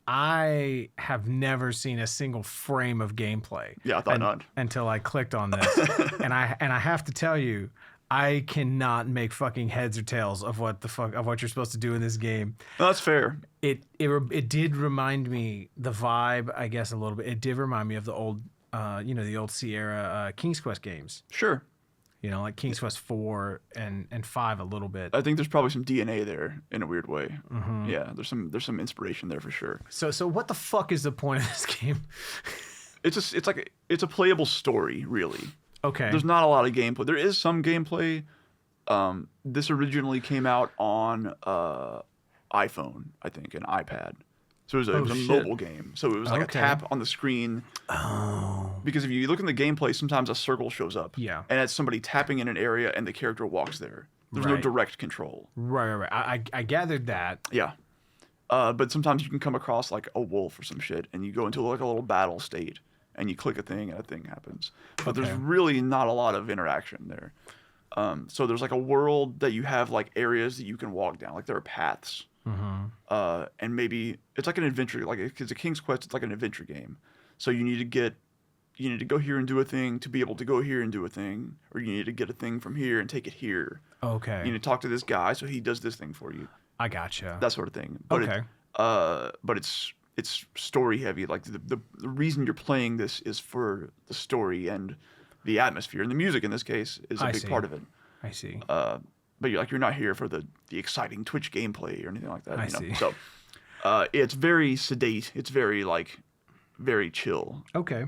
I have never seen a single frame of gameplay. Yeah, I thought not. Until I clicked on this. and I have to tell you, I cannot make fucking heads or tails of what you're supposed to do in this game. No, that's fair. It did remind me, the vibe, I guess, a little bit. It did remind me of the old, the old Sierra King's Quest games. Sure. Like King's Quest 4 and 5 a little bit. I think there's probably some DNA there in a weird way. Mm-hmm. Yeah, there's some inspiration there for sure. So what the fuck is the point of this game? It's a playable story, really. Okay. There's not a lot of gameplay. There is some gameplay. This originally came out on iPhone, I think, and iPad. So it was a mobile game. So it was like a tap on the screen. Oh. Because if you look in the gameplay, sometimes a circle shows up. Yeah. And it's somebody tapping in an area and the character walks there. There's no direct control. Right. I gathered that. Yeah. But sometimes you can come across like a wolf or some shit, and you go into like a little battle state, and you click a thing and a thing happens. But there's really not a lot of interaction there. So there's like a world that you have like areas that you can walk down. Like there are paths. Mm-hmm. And maybe it's like an adventure, like it's a King's Quest. It's like an adventure game. So you need to go here and do a thing to be able to go here and do a thing, or you need to get a thing from here and take it here. Okay. You need to talk to this guy so he does this thing for you. I gotcha. That sort of thing. But but it's story heavy. Like the reason you're playing this is for the story and the atmosphere, and the music in this case is a big part of it. I see. But you're not here for the exciting Twitch gameplay or anything like that. I see. So it's very sedate. It's very very chill. Okay.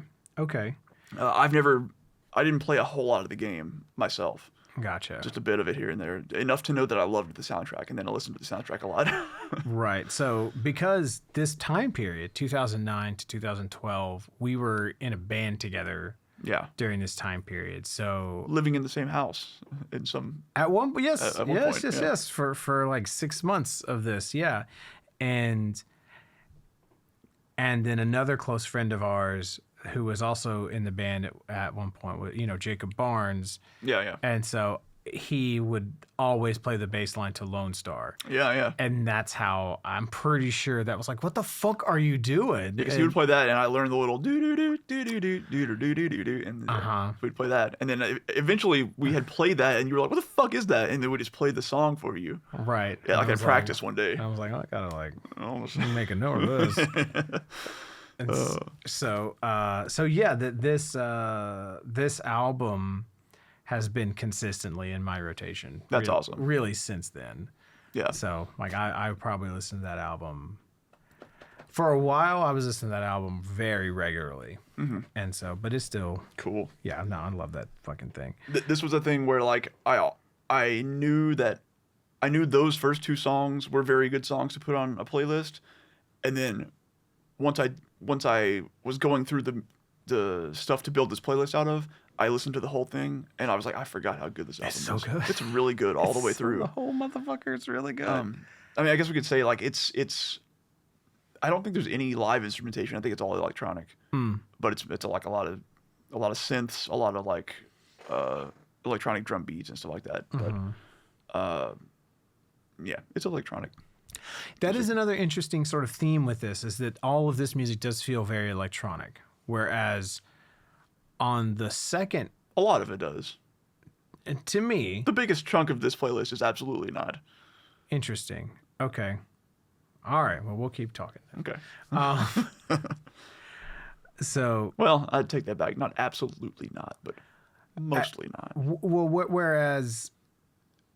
I didn't play a whole lot of the game myself. Gotcha. Just a bit of it here and there, enough to know that I loved the soundtrack, and then I listened to the soundtrack a lot. Right. So because this time period, 2009 to 2012, we were in a band together. Yeah. During this time period, so living in the same house in some. At one point, yes, for like 6 months of this, yeah, and then another close friend of ours who was also in the band at one point, Jacob Barnes. Yeah. And so he would always play the bass line to Lone Star. Yeah. And that's how, I'm pretty sure that was like, what the fuck are you doing? Because he would play that, and I learned the little do-do-do-do-do-do-do-do-do, and we'd play that. And then eventually we had played that, and you were like, what the fuck is that? And then we just played the song for you. Right. Yeah, like I practiced one day. I was like, I gotta make a note of this. And so yeah, this album has been consistently in my rotation. That's awesome. Really since then. Yeah. So like I would probably listen to that album. For a while, I was listening to that album very regularly, and so, but it's still Cool. yeah. No, I love that fucking thing. This was a thing where like I knew those first two songs were very good songs to put on a playlist, and then once I was going through the stuff to build this playlist out of, I listened to the whole thing and I was like, I forgot how good this album is. so good. It's really good all the way through. The whole motherfucker is really good. I mean, I guess we could say like it's. I don't think there's any live instrumentation. I think it's all electronic. But it's like a lot of synths, a lot of like electronic drum beats and stuff like that. But yeah, it's electronic. That is another interesting sort of theme with this, is that all of this music does feel very electronic, whereas on the second, A lot of it does. and to me, The biggest chunk of this playlist is absolutely not. interesting. Okay. All right. Well, we'll keep talking then. Okay. So, Well, I'd take that back. Not absolutely not, but mostly not. whereas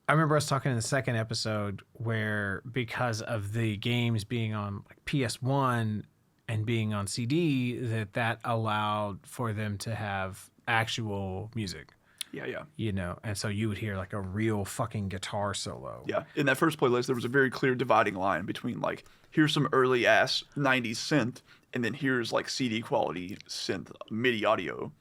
I remember us talking in the second episode where because of the games being on like PS1 and being on CD, that allowed for them to have actual music, Yeah. you know, and so you would hear like a real fucking guitar solo. Yeah. In that first playlist, there was a very clear dividing line between like, here's some early ass 90s synth, and then here's like CD quality synth MIDI audio.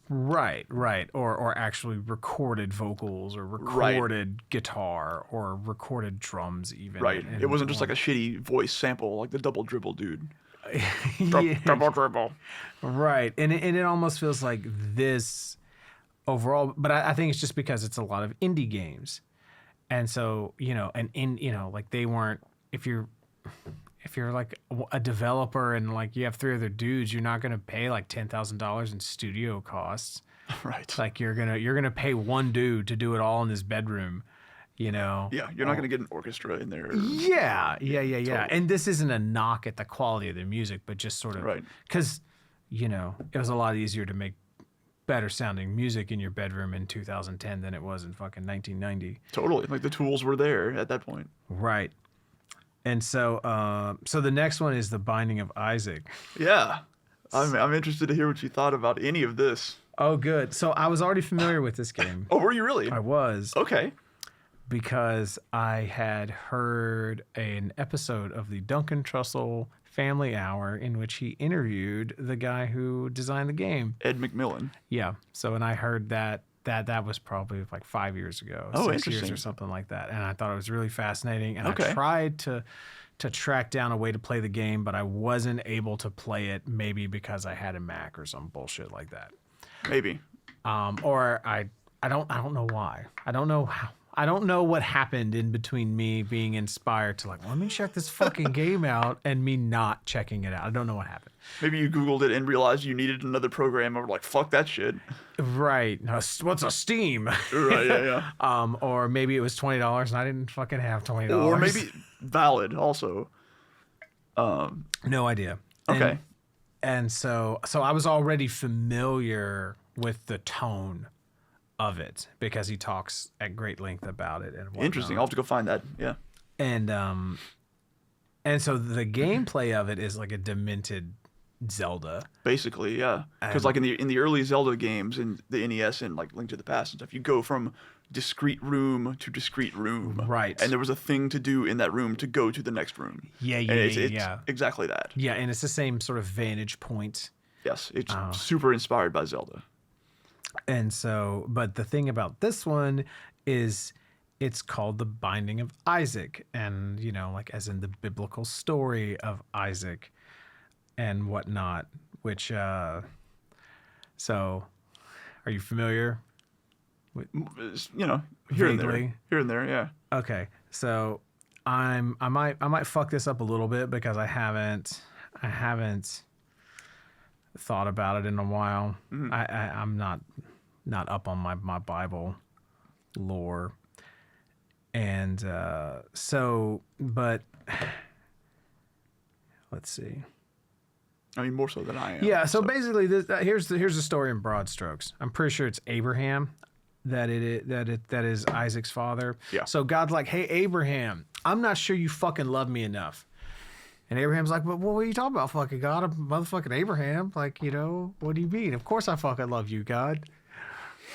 Right. Or actually recorded vocals or recorded guitar or recorded drums even. Right. And It wasn't just like a shitty voice sample like the double dribble dude. Yeah. Double dribble. Right. And it almost feels like this overall, but I think it's just because it's a lot of indie games. And so, you know, like they weren't, if you're like a developer and like you have three other dudes, you're not going to pay like $10,000 in studio costs. Right. Like you're going to pay one dude to do it all in his bedroom, you know? Yeah. You're not going to get an orchestra in there. Yeah. Totally. And this isn't a knock at the quality of the music, but just sort of, Right. because, you know, it was a lot easier to make better sounding music in your bedroom in 2010 than it was in fucking 1990. Totally. Like the tools were there at that point. Right. And so, so the next one is The Binding of Isaac. Yeah. I'm interested to hear what you thought about any of this. Oh, good. So I was already familiar with this game. Oh, were you really? I was, Okay. because I had heard an episode of the Duncan Trussell Family Hour in which he interviewed the guy who designed the game. Ed McMillan. Yeah. So, and I heard that was probably like 5 years ago, Oh, 6 years interesting. or something like that. And I thought it was really fascinating. And Okay. I tried to track down a way to play the game, but I wasn't able to play it, maybe because I had a Mac or some bullshit like that. Maybe. Or I don't know why. I don't know how. I don't know what happened in between me being inspired to like, let me check this fucking game out, and me not checking it out. I don't know what happened. Maybe you Googled it and realized you needed another program and were like, fuck that shit. Right. No, what's a Steam? Right, yeah. Or maybe it was $20 and I didn't fucking have $20. Or maybe valid also. No idea. Okay. And so I was already familiar with the tone of it because he talks at great length about it and whatnot. Interesting. I'll have to go find that. Yeah. And so the gameplay of it is like a demented Zelda. Basically, yeah. Because like in the early Zelda games in the NES and like Link to the Past and stuff, you go from discrete room to discrete room. Right. And there was a thing to do in that room to go to the next room. Yeah, And it's exactly that. Yeah, and it's the same sort of vantage point. Yes. It's super inspired by Zelda. And so, but the thing about this one is it's called The Binding of Isaac, and, you know, like as in the biblical story of Isaac and whatnot, which, so are you familiar? You know, here and Vaguely. there. Here and there, yeah. Okay. So I might fuck this up a little bit because I haven't thought about it in a while. Mm-hmm. I'm not up on my Bible lore. And but let's see. I mean, more so than I am. Yeah, so basically here's the story in broad strokes. I'm pretty sure it's Abraham. that is Isaac's father. Yeah. So God's like, hey Abraham, I'm not sure you fucking love me enough. And Abraham's like, but what are you talking about, fucking God? I'm motherfucking Abraham. Like, you know, what do you mean? Of course I fucking love you, God.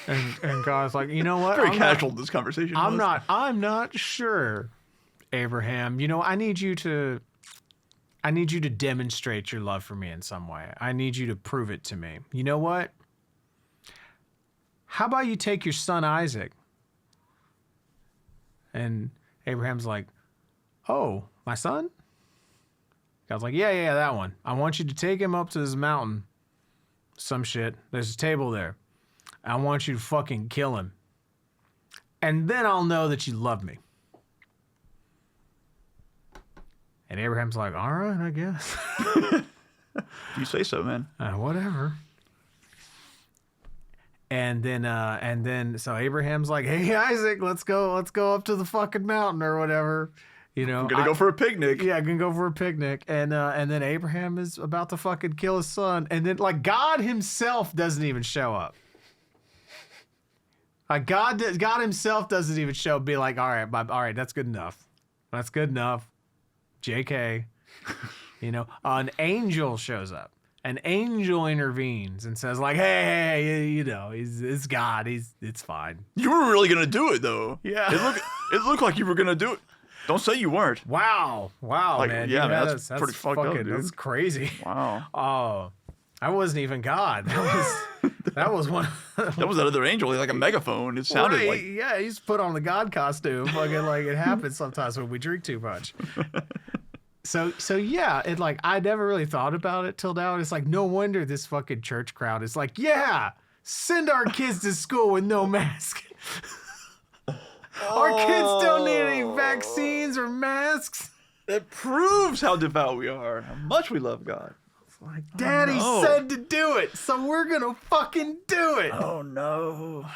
And God's like, you know what? Very casual this conversation was. I'm not sure, Abraham. You know, I need you to demonstrate your love for me in some way. I need you to prove it to me. You know what? How about you take your son Isaac? And Abraham's like, oh, my son? God's like, yeah, that one. I want you to take him up to this mountain. Some shit. There's a table there. I want you to fucking kill him. And then I'll know that you love me. And Abraham's like, all right, I guess. You say so, man. Whatever. And then so Abraham's like, hey, Isaac, let's go up to the fucking mountain or whatever. You know, I'm gonna go for a picnic. Yeah, I'm gonna go for a picnic. And then Abraham is about to fucking kill his son. And then like God himself doesn't even show up. Like God himself doesn't even show up, be like, all right, that's good enough. That's good enough. JK. You know, an angel shows up. An angel intervenes and says like, hey, you know, it's God. It's fine. You were really gonna do it though. Yeah. It looked like you were gonna do it. Don't say you weren't. Wow, Like, man. yeah, man, that's pretty fucked up, dude. That's crazy. Wow. Oh, I wasn't even God. That was one. That was that other angel, like a megaphone. It sounded right, like. yeah, he's put on the God costume. Fucking like it happens sometimes when we drink too much. So yeah, it like I never really thought about it till now. It's like no wonder this fucking church crowd is like, yeah, send our kids to school with no mask. Our kids don't need any vaccines or masks. That proves how devout we are, how much we love God. It's like, Daddy said to do it, so we're gonna fucking do it. Oh no.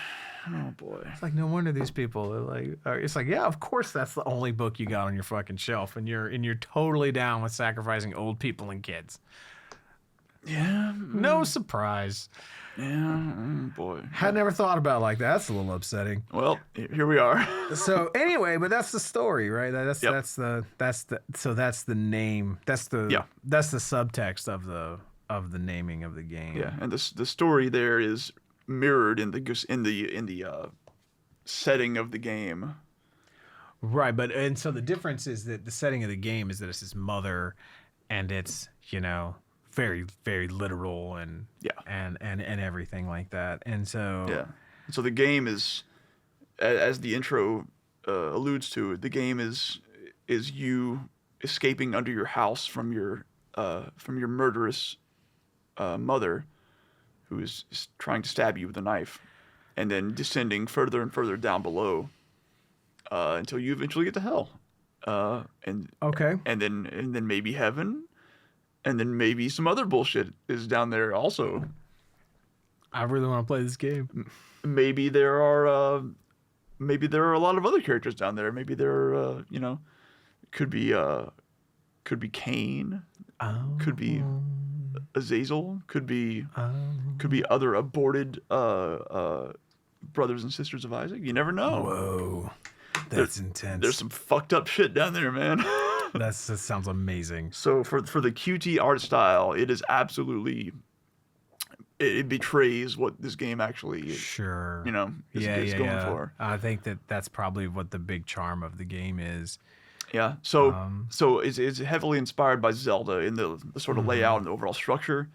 Oh boy. It's like no wonder these people are like. It's like, yeah, of course that's the only book you got on your fucking shelf, and you're totally down with sacrificing old people and kids. Yeah. No surprise. Yeah. Boy. Had never thought about it like that. That's a little upsetting. Well, here we are. So anyway, but that's the story, right? Yep. That's the name. That's the subtext of the naming of the game. Yeah, and the story there is mirrored in the setting of the game. Right, and so the difference is that the setting of the game is that it's his mother, and it's, you know, very, very literal and everything like that. And so so the game is, as the intro alludes to, the game is you escaping under your house from your murderous mother, who is trying to stab you with a knife, and then descending further and further down below until you eventually get to hell. And then maybe heaven. And then maybe some other bullshit is down there also. I really want to play this game. Maybe there are a lot of other characters down there. Maybe there are, could be Cain, could be Azazel, could be other aborted brothers and sisters of Isaac. You never know. Whoa, that's intense. There's some fucked up shit down there, man. That sounds amazing. So for the QT art style, it is absolutely, it betrays what this game actually is, is going for. I think that's probably what the big charm of the game is. Yeah. So it's heavily inspired by Zelda in the sort of layout and the overall structure.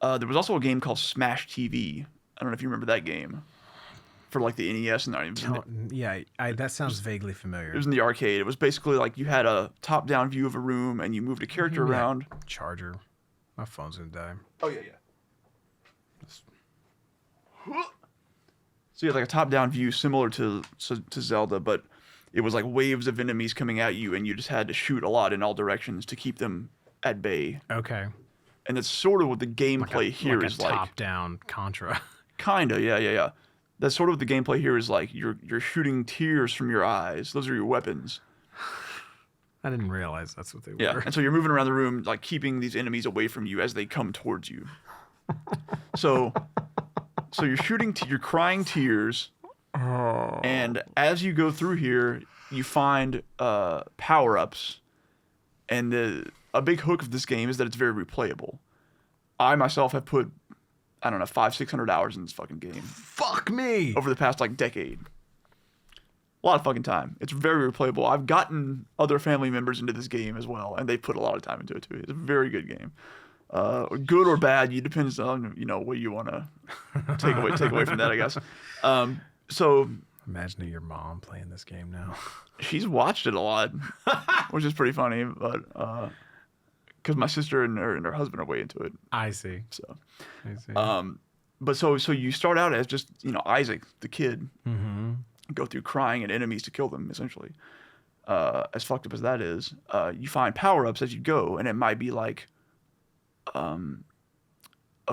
There was also a game called Smash TV. I don't know if you remember that game. For like the NES and that sounds vaguely familiar. It was in the arcade. It was basically like you had a top-down view of a room and you moved a character around. Charger. My phone's gonna die. Oh yeah. So you had like a top-down view similar to Zelda, but it was like waves of enemies coming at you, and you just had to shoot a lot in all directions to keep them at bay. Okay. And that's sort of what the gameplay here is like. Top-down Contra. Kinda, yeah. That's sort of what the gameplay here is like. You're shooting tears from your eyes. Those are your weapons. I didn't realize that's what they were. Yeah, and so you're moving around the room, like keeping these enemies away from you as they come towards you. So you're shooting, you're crying tears, Oh. And as you go through here, you find power-ups, and a big hook of this game is that it's very replayable. I myself have put, I don't know, 500-600 hours in this fucking game Fuck me. over the past like decade. A lot of fucking time. It's very replayable. I've gotten other family members into this game as well, and they put a lot of time into it too. It's a very good game. Good or bad, it depends on what you want to take away from that, I guess. So Imagining your mom playing this game now. she's watched it a lot, which is pretty funny, but because my sister and her husband are way into it. I see. So, I see. but so you start out as just Isaac, the kid, Mm-hmm. go through crying at enemies to kill them, essentially. As fucked up as that is, you find power-ups as you go, and it might be like a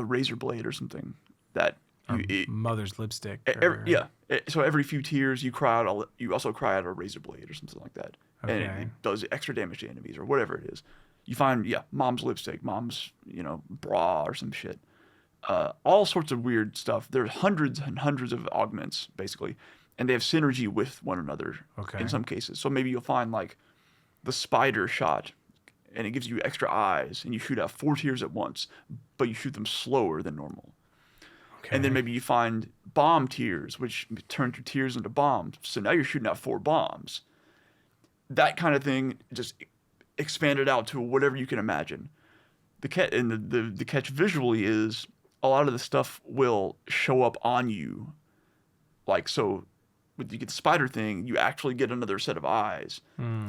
razor blade or something that Mother's lipstick. So every few tears you cry out, you also cry out a razor blade or something like that, and Okay. it does extra damage to enemies or whatever it is. You find mom's lipstick, mom's bra or some shit, all sorts of weird stuff. There's hundreds and hundreds of augments basically, and they have synergy with one another Okay. in some cases. So maybe you'll find like the spider shot, and it gives you extra eyes, and you shoot out 4 tears at once, but you shoot them slower than normal. Okay. And then maybe you find bomb tears, which turn your tears into bombs. So now you're shooting out 4 bombs. That kind of thing just expanded out to whatever you can imagine. The catch visually is a lot of the stuff will show up on you. Like, so when you get the spider thing, you actually get another set of eyes.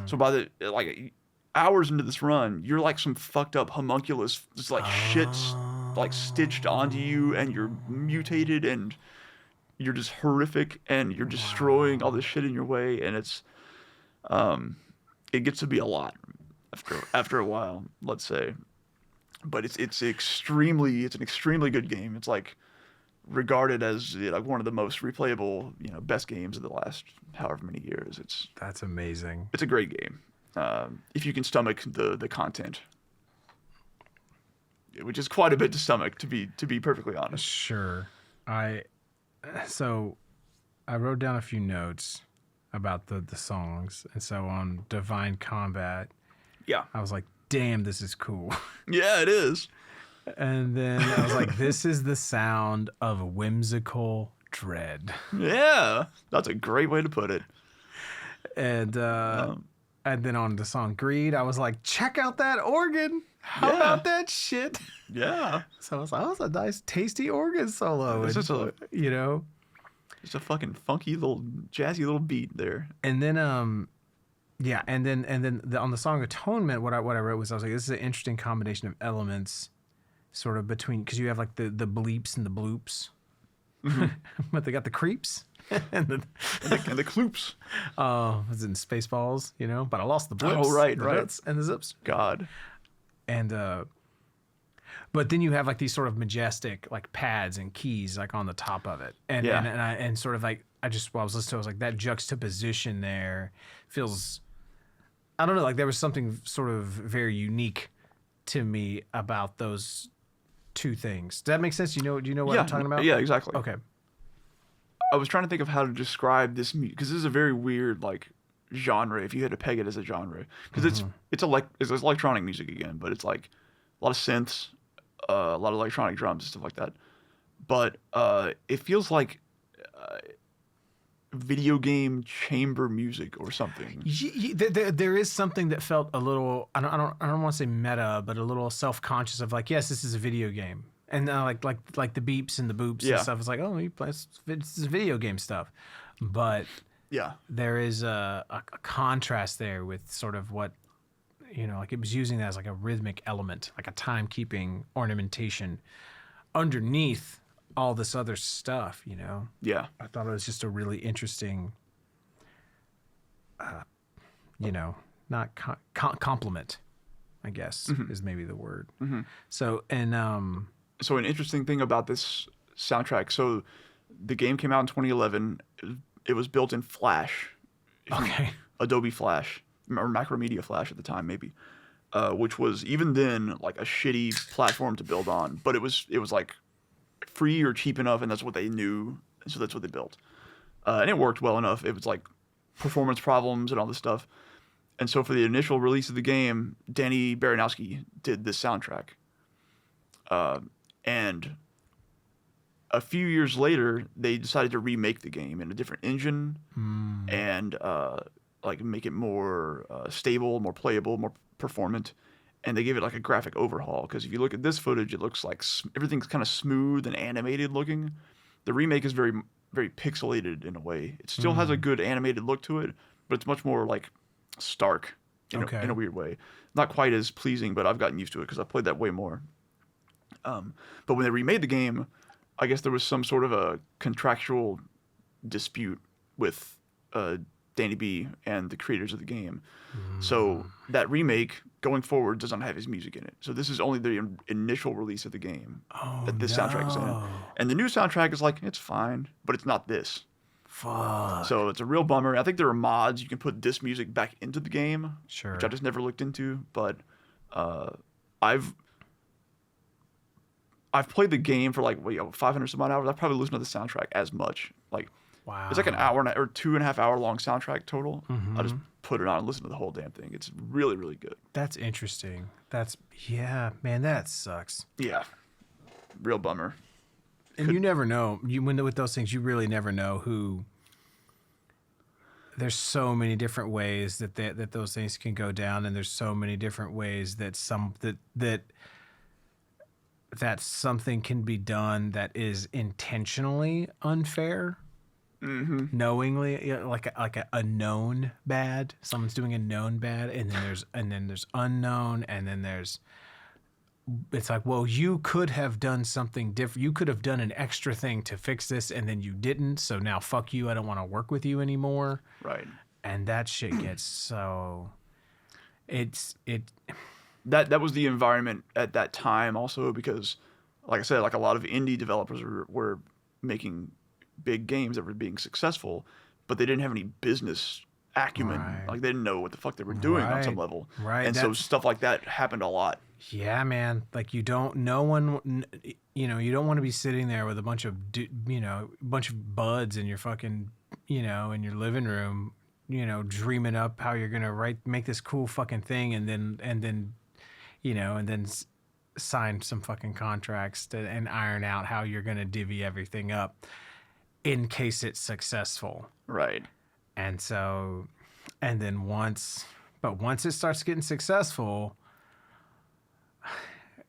So by the hours into this run, you're like some fucked up homunculus, just like shit's like stitched onto you, and you're mutated, and you're just horrific, and you're destroying all this shit in your way, and it's it gets to be a lot after a while, let's say. But it's an extremely good game. It's like regarded as one of the most replayable, best games of the last however many years. That's amazing. It's a great game. If you can stomach the content, which is quite a bit to stomach, to be perfectly honest. Sure. So I wrote down a few notes about the songs, and so on Divine Combat, Yeah. I was like, damn, this is cool. Yeah, it is. And then I was like, this is the sound of whimsical dread. Yeah, that's a great way to put it. And then on the song Greed, I was like, check out that organ. How Yeah. about that shit? Yeah, So I was like, oh, it's a nice, tasty organ solo. It's And, just a- It's it's a fucking funky little jazzy little beat there. And then on the song Atonement, what I wrote was, I was like, this is an interesting combination of elements, sort of between, because you have like the bleeps and the bloops, but they got the creeps and the And the cloops. was it in Spaceballs, but I lost the blips, Oh, right, the right. bits and the zips, God. and but then you have like these sort of majestic like pads and keys like on the top of it, and Yeah. and sort of like while I was listening to it, I was like, that juxtaposition there feels, I don't know, like there was something sort of very unique to me about those two things. Does that make sense? Do you know what I'm talking about? Yeah, exactly. Okay. I was trying to think of how to describe this because this is a very weird genre. If you had to peg it as a genre, because it's electronic music again, but it's like a lot of synths, a lot of electronic drums and stuff like that. But it feels like video game chamber music or something. There is something that felt a little, I don't want to say meta, but a little self-conscious of like, yes, this is a video game. And like the beeps and the boops Yeah. and stuff. It's like, oh, this is video game stuff. But Yeah. there is a contrast there with sort of what, like it was using that as like a rhythmic element, like a timekeeping ornamentation underneath all this other stuff, Yeah. I thought it was just a really interesting, not compliment, I guess, is maybe the word. So, and So an interesting thing about this soundtrack. So the game came out in 2011. It was built in Flash. okay, Adobe Flash or Macromedia Flash at the time, maybe, which was even then like a shitty platform to build on. But it was like free or cheap enough, and that's what they knew, and so that's what they built. and it worked well enough. It was like performance problems and all this stuff. And so for the initial release of the game, Danny Baranowski did this soundtrack. And a few years later, they decided to remake the game in a different engine and like make it more stable, more playable, more performant. And they gave it like a graphic overhaul, because if you look at this footage, it looks like everything's kind of smooth and animated looking. The remake is very, very pixelated in a way. It still has a good animated look to it, but it's much more like stark in a weird way. Not quite as pleasing, but I've gotten used to it because I've played that way more. But when they remade the game, I guess there was some sort of a contractual dispute with Danny B and the creators of the game. So that remake going forward does not have his music in it. So this is only the initial release of the game that this soundtrack is in. And the new soundtrack is like, it's fine, but it's not this. Fuck. So it's a real bummer. I think there are mods you can put this music back into the game, Sure. which I just never looked into. But I've played the game for like 500 some odd hours. I've probably listened to the soundtrack as much. Like, Wow. it's like an hour or 2.5 hour long soundtrack total. I just put it on and listen to the whole damn thing. It's really, really good. That's interesting. Yeah, man, that sucks. Yeah, real bummer. And you never know. With those things, you really never know who. There's so many different ways that those things can go down, and there's so many different ways that that something can be done that is intentionally unfair, knowingly, like a known bad. Someone's doing a known bad, and then there's unknown, and then there's. It's like, well, you could have done something different. You could have done an extra thing to fix this, and then you didn't. So now, fuck you. I don't want to work with you anymore. Right. And that shit gets so. That was the environment at that time also, because, like I said, like a lot of indie developers were making big games that were being successful, but they didn't have any business acumen. Right. Like, they didn't know what the fuck they were doing on some level. Right. And so stuff like that happened a lot. Yeah, man. Like, you don't want to be sitting there with a bunch of buds in your fucking, in your living room, dreaming up how you're gonna make this cool fucking thing, and then sign some fucking contracts and iron out how you're gonna divvy everything up in case it's successful. Right. And so, and then once it starts getting successful,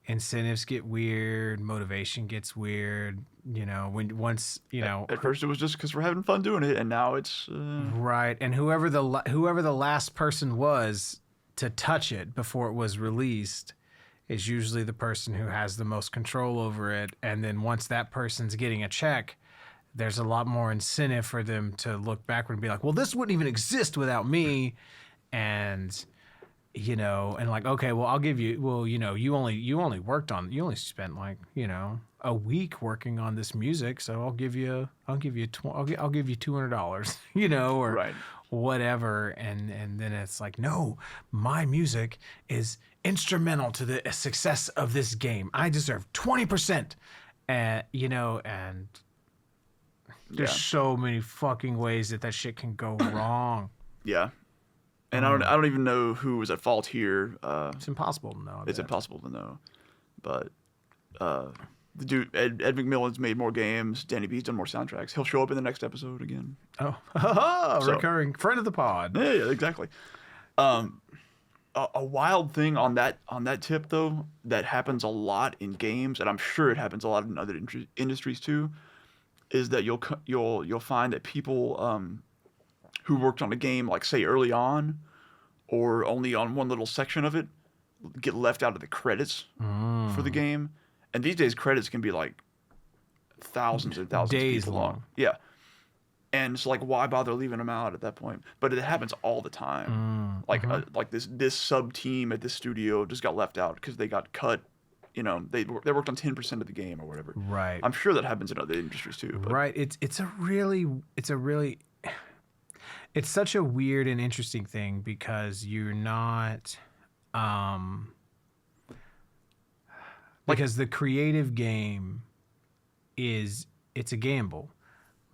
incentives get weird, motivation gets weird, At first it was just because we're having fun doing it, and now it's right. And whoever the last person was to touch it before it was released is usually the person who has the most control over it. And then once that person's getting a check, there's a lot more incentive for them to look backward and be like, well, this wouldn't even exist without me. And and like, okay, well, I'll give you, well, you only spent like, a week working on this music. So I'll give you $200, or right. whatever. And then it's like, no, my music is instrumental to the success of this game. I deserve 20%. And there's so many fucking ways that shit can go wrong. Yeah. And I don't even know who was at fault here. It's impossible to know. It's impossible to know. But the dude, Ed McMillan's made more games. Danny B's done more soundtracks. He'll show up in the next episode again. Oh, recurring friend of the pod. Yeah, exactly. A wild thing on that tip, though, that happens a lot in games, and I'm sure it happens a lot in other industries too, is that you'll find that people who worked on a game, like say early on, or only on one little section of it, get left out of the credits for the game. And these days, credits can be like thousands and thousands days of people long. Yeah. And it's like, why bother leaving them out at that point? But it happens all the time. Like this sub team at this studio just got left out because they got cut. They worked on 10% of the game or whatever. Right. I'm sure that happens in other industries too. But. Right. It's such a weird and interesting thing because you're not, because the creative game it's a gamble.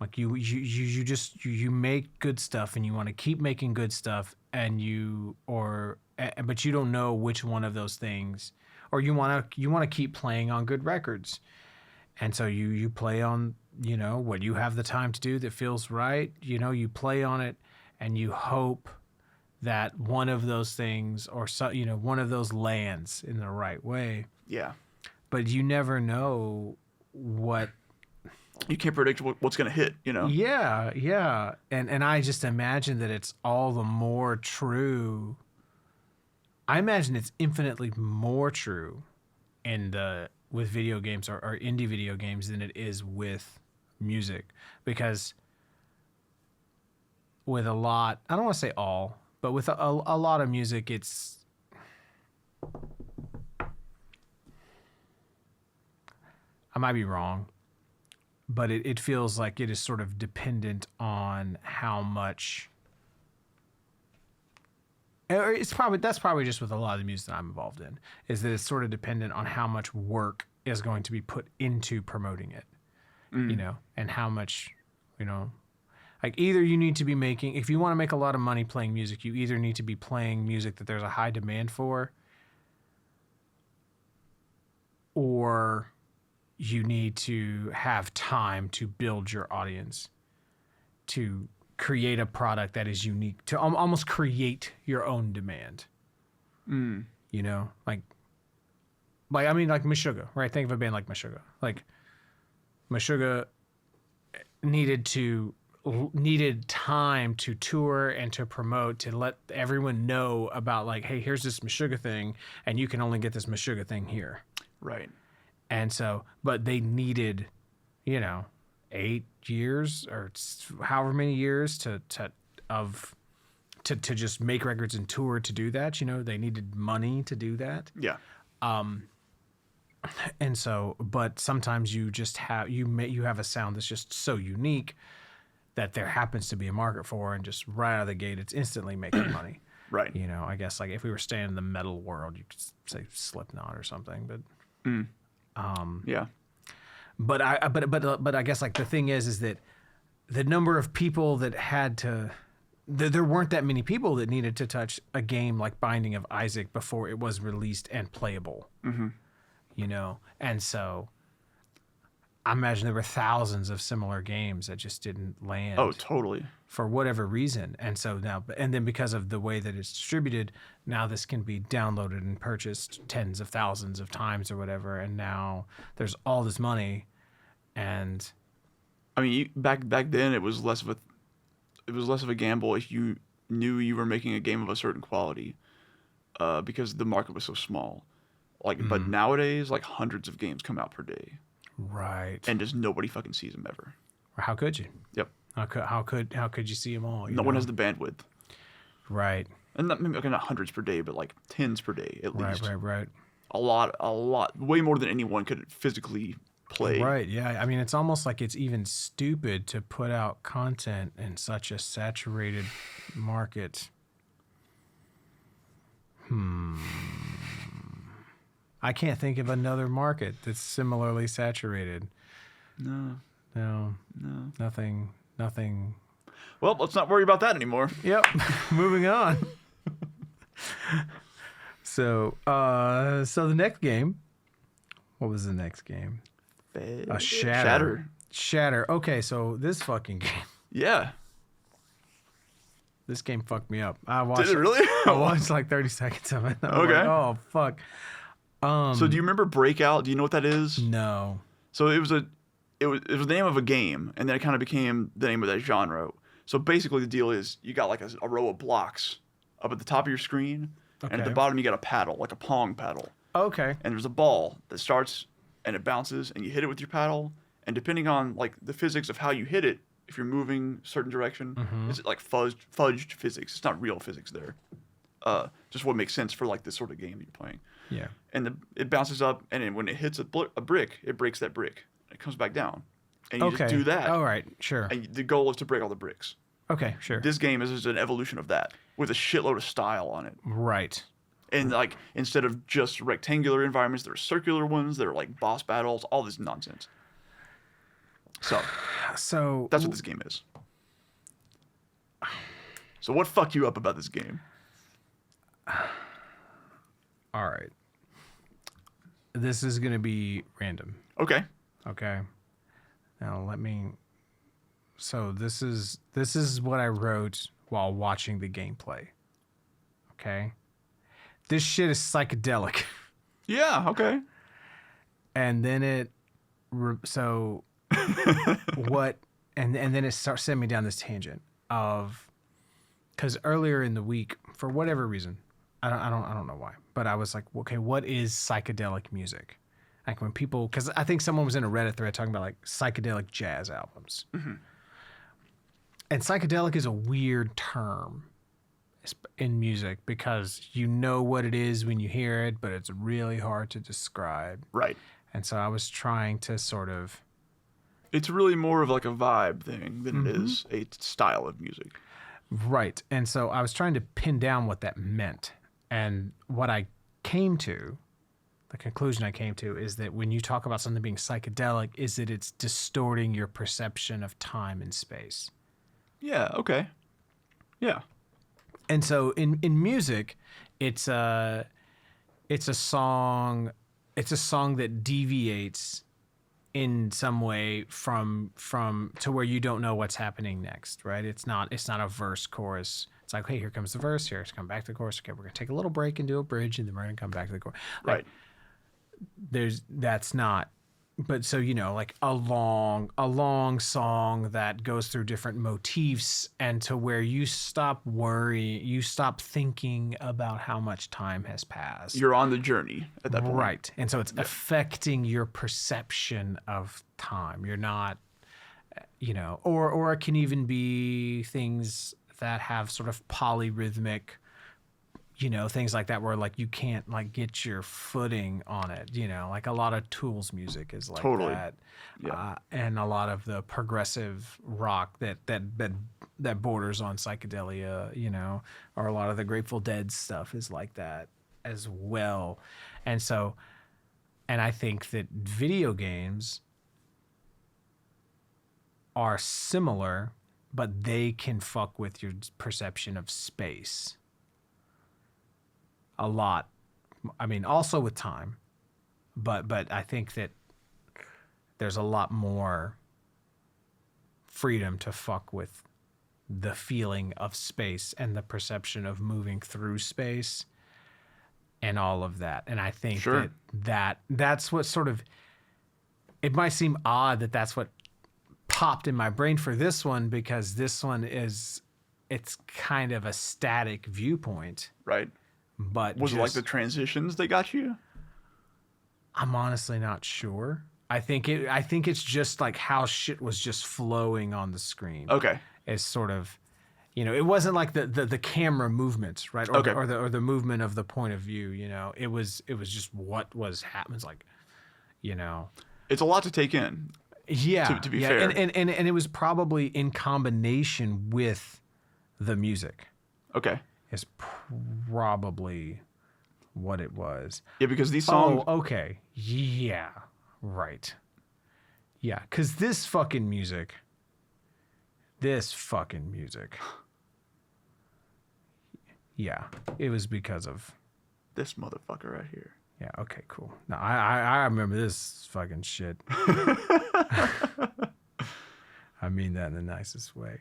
Like you make good stuff and you want to keep making good stuff but you don't know which one of those things, or you want to keep playing on good records. And so you play on, what you have the time to do that feels right. You play on it and you hope that one of those things one of those lands in the right way. Yeah. But you never know what. You can't predict what's going to hit, Yeah, yeah. And I just imagine that it's all the more true. I imagine it's infinitely more true with video games or indie video games than it is with music. Because with a lot, I don't want to say all, but with a lot of music, it's... I might be wrong, but it feels like it is sort of dependent on how much... Or that's probably just with a lot of the music that I'm involved in, is that it's sort of dependent on how much work is going to be put into promoting it, and how much, like either you need to be making, if you want to make a lot of money playing music, you either need to be playing music that there's a high demand for, or you need to have time to build your audience, to create a product that is unique, to almost create your own demand. Like Meshuggah, right? Think of a band like Meshuggah. Like Meshuggah needed time to tour and to promote, to let everyone know about, like, hey, here's this Meshuggah thing, and you can only get this Meshuggah thing here. Right. And so, but they needed, 8 years or however many years to just make records and tour to do that. They needed money to do that. Yeah. And so, but sometimes you just have a sound that's just so unique that there happens to be a market for, and just right out of the gate, it's instantly making money. Right. I guess like if we were staying in the metal world, you could say Slipknot or something, but yeah. But I guess like the thing is that the number of people that there weren't that many people that needed to touch a game like Binding of Isaac before it was released and playable. And so I imagine there were thousands of similar games that just didn't land. Oh, totally. For whatever reason. And so now, and then because of the way that it's distributed, now this can be downloaded and purchased tens of thousands of times or whatever. And now there's all this money. And I mean, back then it was less of a gamble if you knew you were making a game of a certain quality, because the market was so small. But nowadays, like, hundreds of games come out per day. Right. And just nobody fucking sees them ever. Or how could you? Yep. How could you see them all? No one has the bandwidth. Right. And maybe not hundreds per day, but like tens per day at least. Right. A lot, way more than anyone could physically play. Right. Yeah. I mean, it's almost like it's even stupid to put out content in such a saturated market. I can't think of another market that's similarly saturated. No. Nothing. Well, let's not worry about that anymore. Yep. Moving on. So the next game. What was the next game? Shatter. Okay, so this fucking game. Yeah. This game fucked me up. I watched. Did it really? I watched like 30 seconds of it. Okay. Like, oh fuck. So do you remember Breakout? Do you know what that is? No. So it was the name of a game, and then it kind of became the name of that genre. So basically the deal is you got like a row of blocks up at the top of your screen, and at the bottom you got a paddle, like a pong paddle. Okay. And there's a ball that starts and it bounces, and you hit it with your paddle, and depending on like the physics of how you hit it, if you're moving a certain direction, it's like fudged physics. It's not real physics there. Just what makes sense for like this sort of game you're playing. Yeah. And it bounces up, and then when it hits a brick, it breaks that brick. It comes back down. And you just do that. All right, sure. And the goal is to break all the bricks. Okay, sure. This game is an evolution of that with a shitload of style on it. Right. And like instead of just rectangular environments, there are circular ones. There are like boss battles, all this nonsense. So that's what this game is. So what fucked you up about this game? All right. This is going to be random. Okay. Okay. Now let me. So this is what I wrote while watching the gameplay. Okay. This shit is psychedelic. Yeah. Okay. And then so what? And then it starts sending me down this tangent of, because earlier in the week, for whatever reason, I don't know why, but I was like, okay, what is psychedelic music? Like when people, because I think someone was in a Reddit thread talking about like psychedelic jazz albums. Mm-hmm. And psychedelic is a weird term in music because you know what it is when you hear it, but it's really hard to describe. Right. And so I was trying to sort of. It's really more of like a vibe thing than it is a style of music. Right. And so I was trying to pin down what that meant. And what I came to, the conclusion I came to, is that when you talk about something being psychedelic, is that it's distorting your perception of time and space. Yeah, okay. Yeah. And so in music, it's a song that deviates in some way from to where you don't know what's happening next, right? It's not a verse chorus. It's like, hey, here comes the verse, here's come back to the chorus. Okay, we're gonna take a little break and do a bridge, and then we're gonna come back to the chorus. Like, Right. That's not. But so, you know, like a long song that goes through different motifs, and to where you stop worrying, you stop thinking about how much time has passed. You're on the journey at that point. Right. And so it's affecting your perception of time. You're not, you know, or it can even be things that have sort of polyrhythmic, you know, things like that where like you can't like get your footing on it, you know, like a lot of Tool's music is like that. Yeah. And a lot of the progressive rock that borders on psychedelia, you know, or a lot of the Grateful Dead stuff is like that as well. And so, and I think that video games are similar, but they can fuck with your perception of space a lot. I mean, also with time, but I think that there's a lot more freedom to fuck with the feeling of space and the perception of moving through space and all of that. And I think that's what sort of, it might seem odd that that's what popped in my brain for this one, because this one it's kind of a static viewpoint. Right. But was it like the transitions that got you? I'm honestly not sure. I think it's just like how shit was just flowing on the screen. Okay. It's sort of, you know, it wasn't like the camera movements, right? Or the movement of the point of view, you know. It was just what was happening. It's like, you know. It's a lot to take in. Yeah. To be fair. And it was probably in combination with the music. Okay. Is probably what it was. Yeah, because these songs. Oh, okay. Yeah. Right. Yeah, because this fucking music. Yeah, it was because of this motherfucker right here. Yeah. Okay. Cool. No, I remember this fucking shit. I mean that in the nicest way.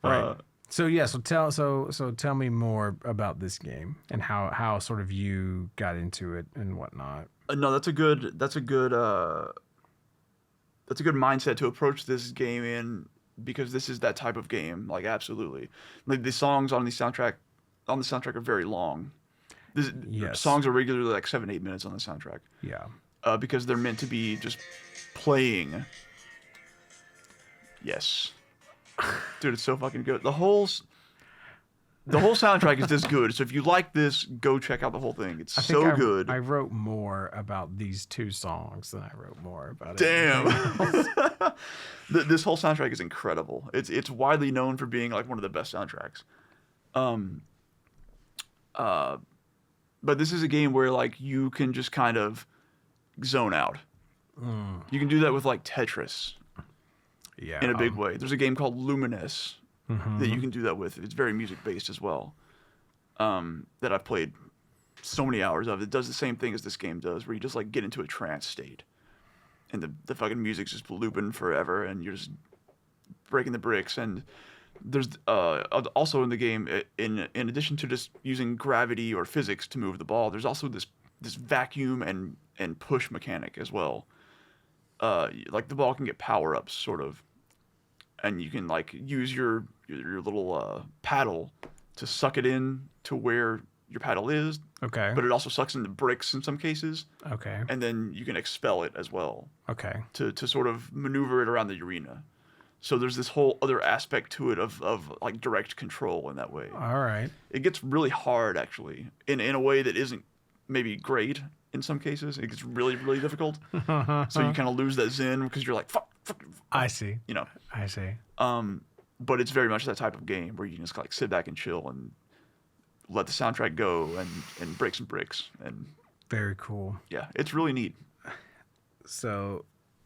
Right. So yeah, so tell me more about this game and how sort of you got into it and whatnot. No, that's a good mindset to approach this game in, because this is that type of game. Like, absolutely, like the songs on the soundtrack are very long. Yes. Songs are regularly like 7-8 minutes on the soundtrack. Yeah. Because they're meant to be just playing. Yes. Dude, it's so fucking good. The whole soundtrack is this good. So if you like this, go check out the whole thing. It's so good. I wrote more about these two songs than I wrote more about Damn. This whole soundtrack is incredible. It's widely known for being like one of the best soundtracks. But this is a game where like you can just kind of zone out You can do that with like Tetris Yeah. in a big way. There's a game called Luminous that you can do that with. It's very music based as well. That I've played so many hours of. It does the same thing as this game does, where you just like get into a trance state, and the fucking music's just looping forever, and you're just breaking the bricks. And there's also in the game, in addition to just using gravity or physics to move the ball, there's also this vacuum and push mechanic as well. Like the ball can get power ups, sort of, and you can like use your little paddle to suck it in to where your paddle is. Okay. But it also sucks in the bricks in some cases. Okay. And then you can expel it as well. Okay. To sort of maneuver it around the arena. So there's this whole other aspect to it of like direct control in that way. All right. It gets really hard actually in a way that isn't maybe great in some cases. It gets really, really difficult. So you kind of lose that zen because you're like, fuck. I see. You know. I see. But it's very much that type of game where you can just like sit back and chill and let the soundtrack go and break some bricks. And Very cool. yeah, it's really neat. So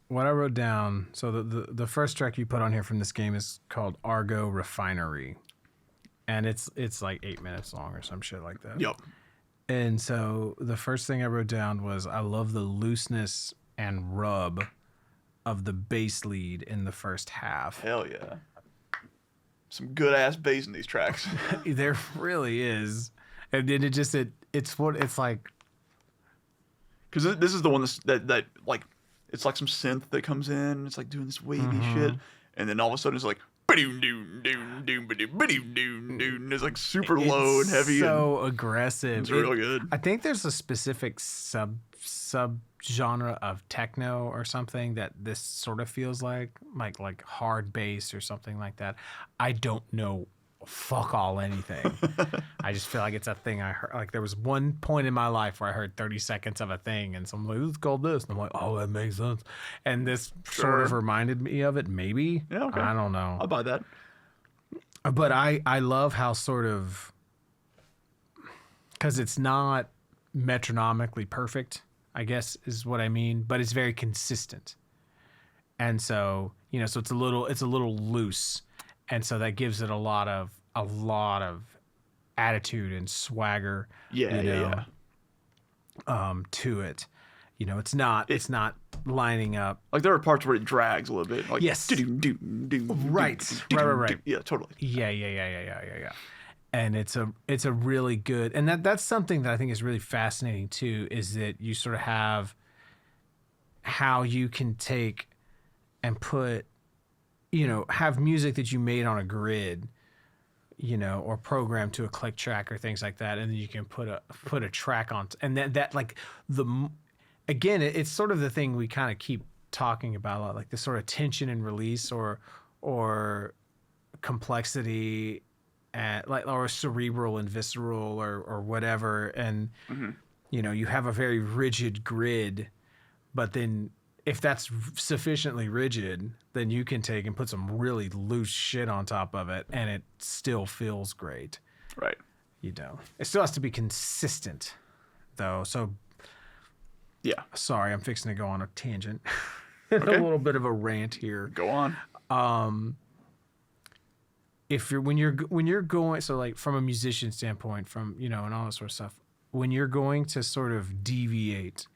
what I wrote down, so the first track you put on here from this game is called Argo Refinery. And it's like 8 minutes long or some shit like that. Yep. And so the first thing I wrote down was I love the looseness and rub of the bass lead in the first half. Hell yeah. Some good ass bass in these tracks. There really is. And then it's like, Because this is the one that like, it's like some synth that comes in. It's like doing this wavy shit. And then all of a sudden it's like, it's like super low and heavy. So aggressive. It's real good. I think there's a specific sub genre of techno or something that this sort of feels like hard bass or something like that. I don't know fuck all anything. I just feel like it's a thing I heard. Like there was one point in my life where I heard 30 seconds of a thing and someone's like, it's called this. And I'm like, oh, that makes sense. And this sort of reminded me of it, maybe. Yeah, okay. I don't know. I'll buy that. But I love how sort of, because it's not metronomically perfect, I guess is what I mean, but it's very consistent. And so, so it's a little loose. And so that gives it a lot of attitude and swagger, to it. It's not lining up. Like there are parts where it drags a little bit. Like, yes. Right. Yeah, totally. Yeah. And it's a really good, and that's something that I think is really fascinating too, is that you sort of have how you can take and put, have music that you made on a grid, or program to a click track or things like that, and then you can put a track on, and that like again, it's sort of the thing we kind of keep talking about a lot, like the sort of tension and release or complexity, and or cerebral and visceral or whatever, and you have a very rigid grid, but then if that's sufficiently rigid, then you can take and put some really loose shit on top of it, and it still feels great. Right. It still has to be consistent, though. So, yeah. Sorry, I'm fixing to go on a tangent. Okay. A little bit of a rant here. Go on. When you're going, so like from a musician standpoint, from and all that sort of stuff, when you're going to sort of deviate,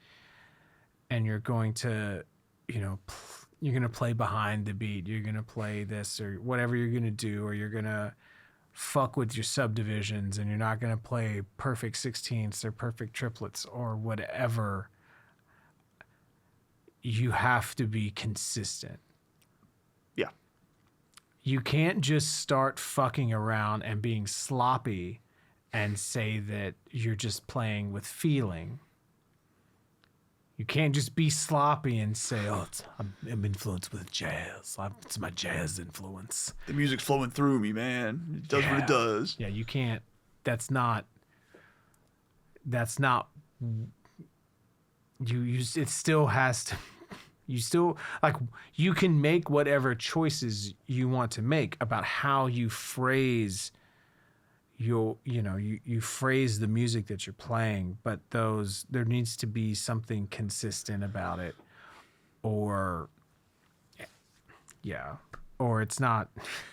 and you're going to, you're going to play behind the beat, you're going to play this or whatever you're going to do, or you're going to fuck with your subdivisions, and you're not going to play perfect 16ths or perfect triplets or whatever. You have to be consistent. Yeah. You can't just start fucking around and being sloppy and say that you're just playing with feeling. You can't just be sloppy and say, "Oh, I'm influenced with jazz. It's my jazz influence." The music's flowing through me, man. It does what it does. Yeah, you can't. That's not. It still has to. You still you can make whatever choices you want to make about how you phrase you phrase the music that you're playing, but there needs to be something consistent about it, or or it's not.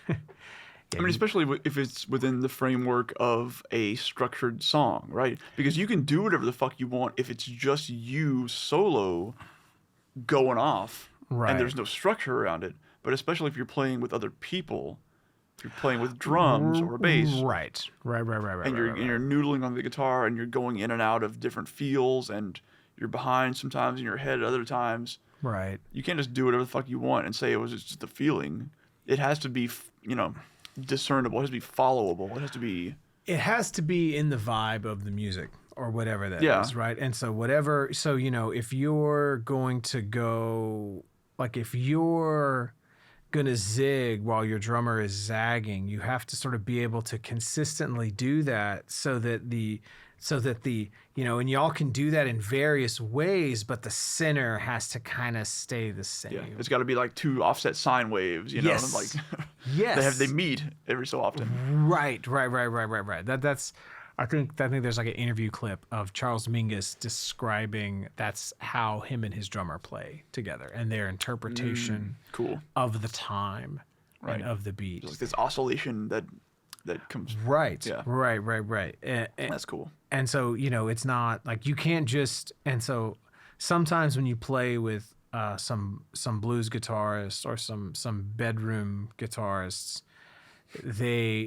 I mean, especially if it's within the framework of a structured song, right? Because you can do whatever the fuck you want if it's just you solo going off, Right. and there's no structure around it. But especially if you're playing with other people, if you're playing with drums or a bass, Right. and you're noodling on the guitar, and you're going in and out of different feels, and you're behind sometimes, and you're ahead at other times. Right. You can't just do whatever the fuck you want and say it was just a feeling. It has to be, discernible. It has to be followable. It has to be. It has to be in the vibe of the music or whatever that is, right? And so if you're going to go, like if you're going to zig while your drummer is zagging, you have to sort of be able to consistently do that so that and y'all can do that in various ways, but the center has to kind of stay the same. Yeah, it's got to be like two offset sine waves, Yes. like Yes. they meet every so often. Right. That's I think there's like an interview clip of Charles Mingus describing that's how him and his drummer play together and their interpretation Cool. of the time and of the beat. There's like this oscillation that comes. Right. Yeah. Right. That's cool. And so, it's not like you can't just. And so sometimes when you play with some blues guitarists or some bedroom guitarists,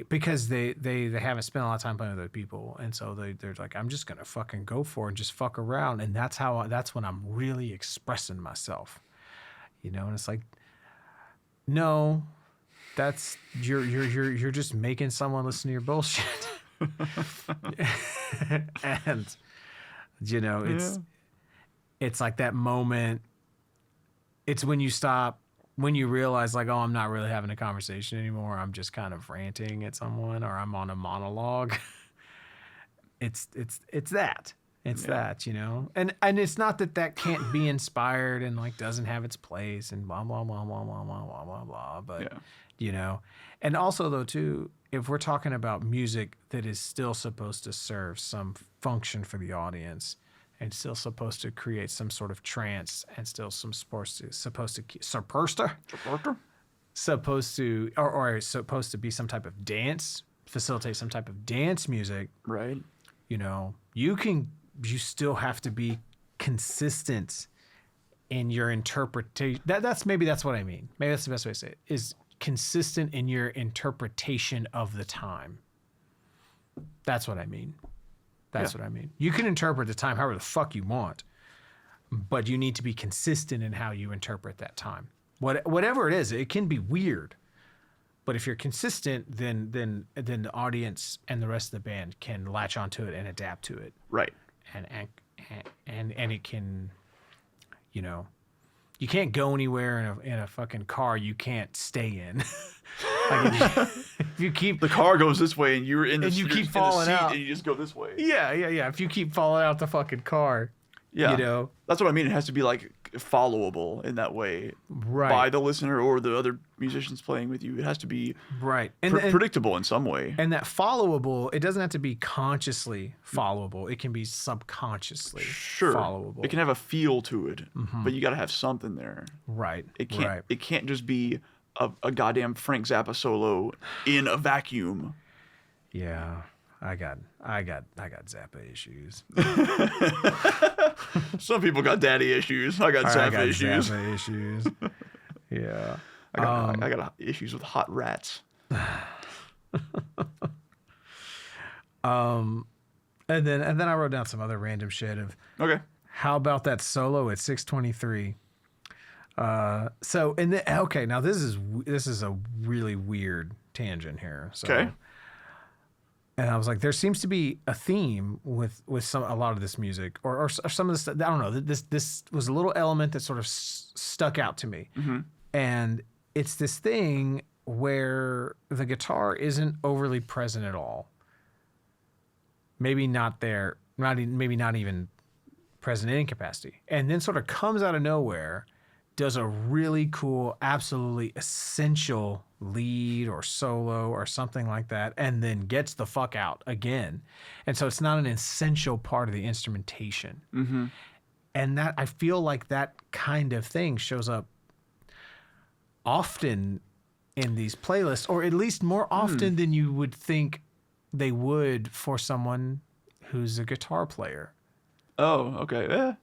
because they haven't spent a lot of time playing with other people, and so they're like, I'm just gonna fucking go for it and just fuck around, and that's when I'm really expressing myself, and it's like, no, that's you're just making someone listen to your bullshit. And it's like that moment. It's when you realize like, oh, I'm not really having a conversation anymore. I'm just kind of ranting at someone, or I'm on a monologue. It's that. It's that, and it's not that can't be inspired and like doesn't have its place and blah blah blah blah blah blah blah blah blah. But and also though too, if we're talking about music that is still supposed to serve some function for the audience and still supposed to create some sort of trance and still supposed to be some type of dance, facilitate some type of dance music, right? You still have to be consistent in your interpretation. That's what I mean. Maybe that's the best way to say it, is consistent in your interpretation of the time. That's what I mean. That's what I mean. You can interpret the time however the fuck you want, but you need to be consistent in how you interpret that time. Whatever it is, it can be weird, but if you're consistent, then the audience and the rest of the band can latch onto it and adapt to it. Right. And it can, you can't go anywhere in a fucking car you can't stay in. Like if you keep the car goes this way and you're in the and you you're keep in falling the seat out and you just go this way. Yeah. If you keep falling out the fucking car, that's what I mean. It has to be like followable in that way, right, by the listener or the other musicians playing with you. It has to be right and predictable in some way. And that followable, it doesn't have to be consciously followable. It can be subconsciously followable. It can have a feel to it, but you got to have something there. Right. It can't just be a goddamn Frank Zappa solo in a vacuum. Yeah. I got Zappa issues. Some people got daddy issues. I got Zappa issues. Zappa issues. Yeah. I got issues with hot rats. And then I wrote down some other random shit of how about that solo at 6:23? Now this is a really weird tangent here. So, and I was like, there seems to be a theme with a lot of this music, or some of this. I don't know. This was a little element that sort of stuck out to me, and it's this thing where the guitar isn't overly present at all. Maybe not there. Maybe not even present in any capacity, and then sort of comes out of nowhere, does a really cool, absolutely essential lead or solo or something like that, and then gets the fuck out again. And so it's not an essential part of the instrumentation. And that, I feel like that kind of thing shows up often in these playlists, or at least more often than you would think they would for someone who's a guitar player. Oh, okay. Yeah.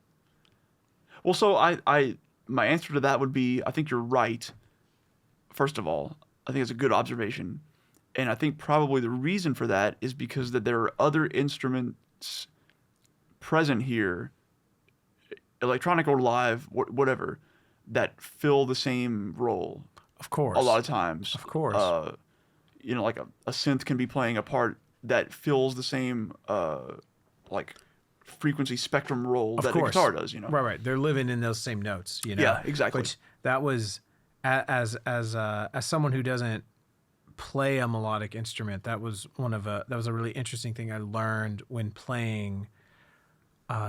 Well, so my answer to that would be, I think you're right. First of all, I think it's a good observation. And I think probably the reason for that is because that there are other instruments present here, electronic or live, whatever, that fill the same role. Of course. A lot of times. Of course. Like a synth can be playing a part that fills the same like frequency spectrum role that a guitar does, Right. They're living in those same notes, Yeah, exactly. Which that was as someone who doesn't play a melodic instrument, that was a really interesting thing I learned when playing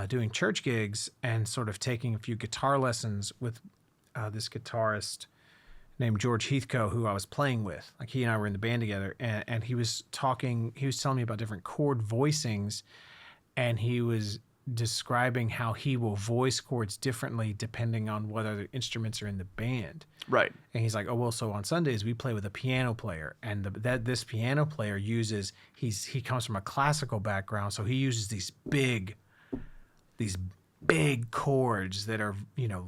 doing church gigs and sort of taking a few guitar lessons with this guitarist named George Heathcote, who I was playing with. Like, he and I were in the band together, and he was telling me about different chord voicings, and he was describing how he will voice chords differently depending on what other instruments are in the band. Right. And he's like, oh, well, so on Sundays we play with a piano player, and this piano player uses, he comes from a classical background, so he uses these big chords that are,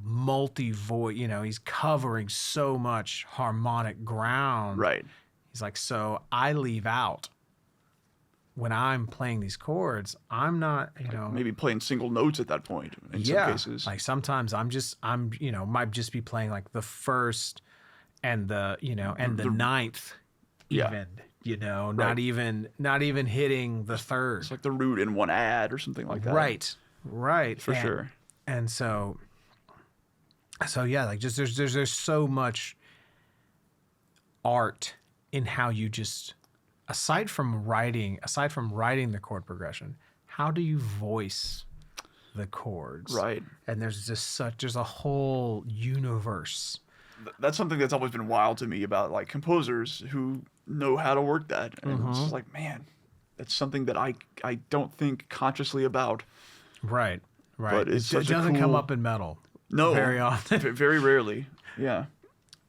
multi-voice, he's covering so much harmonic ground. Right. He's like, so I leave out, when I'm playing these chords, I'm not, maybe playing single notes at that point in some cases. Like sometimes I'm might just be playing like the first and the, and the ninth even, not even hitting the third. It's like the root in one ad or something like that. Right. For sure. And so yeah, like just there's so much art in how you just, aside from writing the chord progression, how do you voice the chords? Right. And there's a whole universe. That's something that's always been wild to me about like composers who know how to work that. And it's just like, man, that's something that I don't think consciously about. Right. But it doesn't come up in metal. No. Very often. Very rarely. Yeah.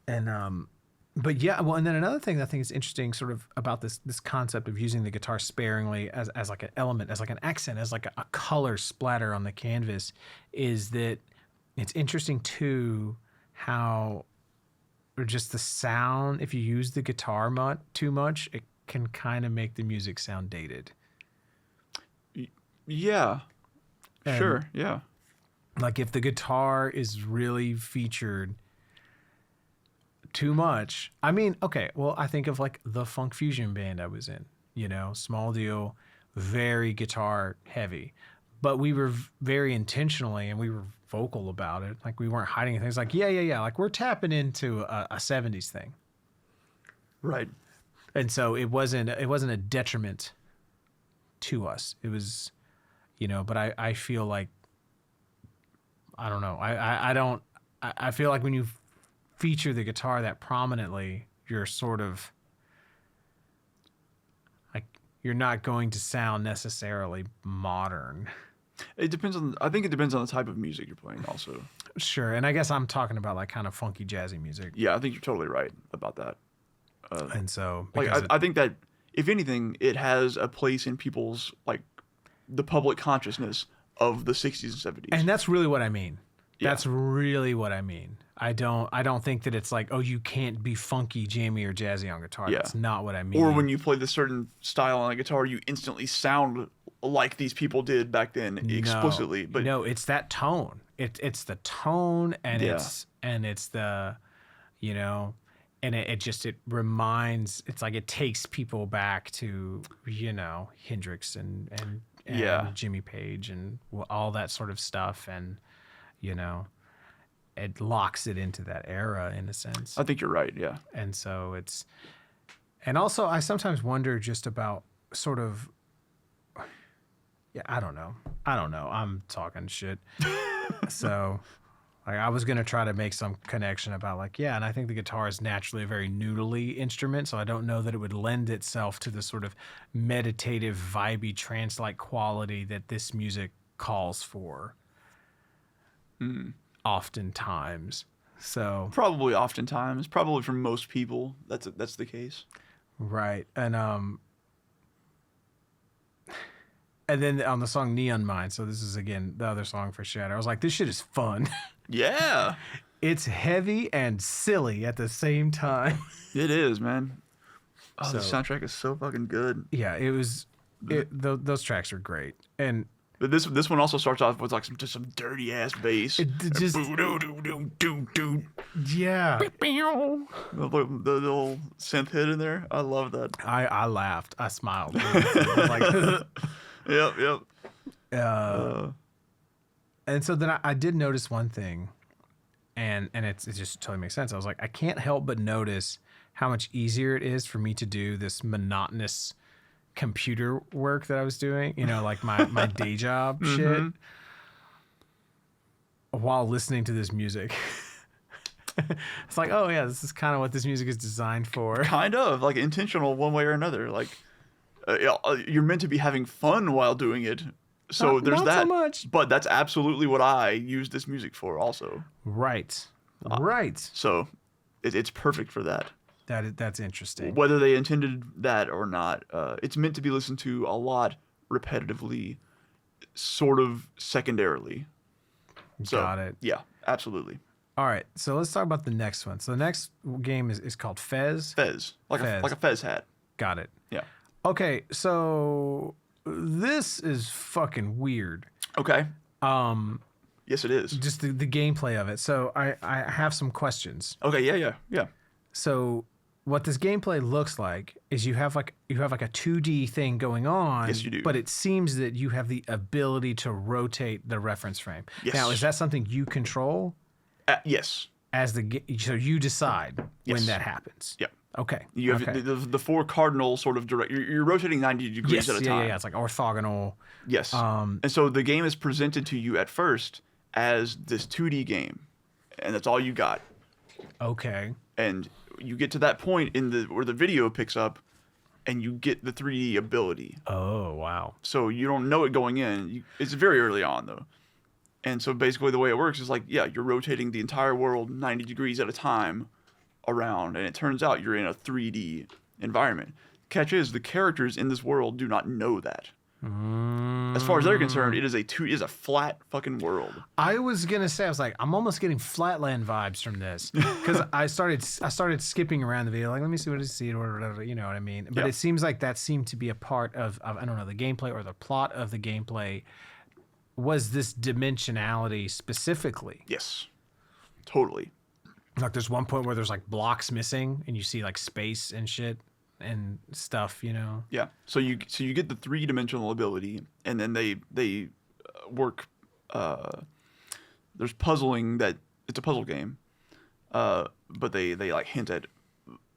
And but yeah, well, and then another thing that I think is interesting sort of about this concept of using the guitar sparingly as like an element, as like an accent, as like a color splatter on the canvas, is that it's interesting too how, or just the sound, if you use the guitar too much, it can kind of make the music sound dated. Yeah. And sure. Yeah. Like if the guitar is really featured too much. I mean, okay, well, I think of like the funk fusion band I was in, small deal, very guitar heavy, but we were very intentionally, and we were vocal about it. Like we weren't hiding things. Like, yeah. Like we're tapping into a 70s thing. Right. And so it wasn't a detriment to us. It was, but I feel like, I don't know. I feel like when you feature the guitar that prominently, you're sort of like, you're not going to sound necessarily modern. I think it depends on the type of music you're playing also. Sure. And I guess I'm talking about like kind of funky jazzy music. Yeah, I think you're totally right about that. And so like I think that if anything, it has a place in people's, like, the public consciousness of the 60s and 70s. And that's really what I mean. Yeah. That's really what I mean. I don't think that it's like, oh, you can't be funky, jammy, or jazzy on guitar. Yeah. That's not what I mean. Or when you play this certain style on a guitar, you instantly sound like these people did back then explicitly. But no, it's that tone. It's the tone, and it's the, and it reminds, it's like it takes people back to, Hendrix and Jimmy Page and all that sort of stuff, and it locks it into that era in a sense. I think you're right, yeah. And so and also I sometimes wonder just about sort of, I don't know. I'm talking shit. So like, I was going to try to make some connection about like, and I think the guitar is naturally a very noodly instrument, so I don't know that it would lend itself to the sort of meditative, vibey, trance-like quality that this music calls for. oftentimes. So Probably oftentimes, probably for most people, that's the case. right, and then on the song Neon Mine, so this is again the other song for Shatter. I was like, this shit is fun. Yeah, It's heavy and silly at the same time. it is, man. Oh, the So- soundtrack is so fucking good. Yeah, it was. Those tracks are great, and But this one also starts off with like some dirty ass bass. just yeah. The little synth hit in there. I love that. I laughed. I smiled. I was like, Yep. and so then I did notice one thing, and it just totally makes sense. I was like, I can't help but notice how much easier it is for me to do this monotonous computer work that I was doing, you know, like my day job shit, while listening to this music. It's like, oh yeah, this is kind of what this music is designed for. Kind of like intentional one way or another. Like you're meant to be having fun while doing it. So Not- there's not that. so much. But that's absolutely what I use this music for also. Right. Right. So it's perfect for that. That's interesting. Whether they intended that or not, it's meant to be listened to a lot repetitively, sort of secondarily. So, Got it. Yeah, absolutely. All right, so let's talk about the next one. So the next game is called Fez. Fez, like a Fez hat. Got it. Yeah. Okay, so this is fucking weird. Okay. Yes, it is. Just the gameplay of it. So I have some questions. Okay. Yeah. So what this gameplay looks like is you have like a 2D thing going on. Yes, you do. But it seems that you have the ability to rotate the reference frame. Yes. Now, is that something you control Yes. as so you decide when Yes. that happens? Yep. Okay. You have okay. the four cardinal sort of direct. You're rotating 90 degrees at a time. Yeah. It's like orthogonal. Yes. And so the game is presented to you at first as this 2D game, and that's all you got. Okay. And you get to that point where the video picks up, and you get the 3D ability. Oh, wow. So you don't know it going in. It's very early on though. And so basically the way it works is like, yeah, you're rotating the entire world 90 degrees at a time around, and it turns out you're in a 3D environment. Catch is the characters in this world do not know that. As far as they're concerned, it is a flat fucking world. I was gonna say, I was like, I'm almost getting Flatland vibes from this because I started skipping around the video, like, let me see what I see or whatever, you know what I mean. But Yeah. it seems like that seemed to be a part of I don't know, the gameplay or the plot of the gameplay. Was this dimensionality specifically? Yes, totally. Like, there's one point where there's like blocks missing, and you see like space and shit and stuff, you know. Yeah. So you get the 3-dimensional ability, and then they work. There's puzzling that it's a puzzle game, but they like hint at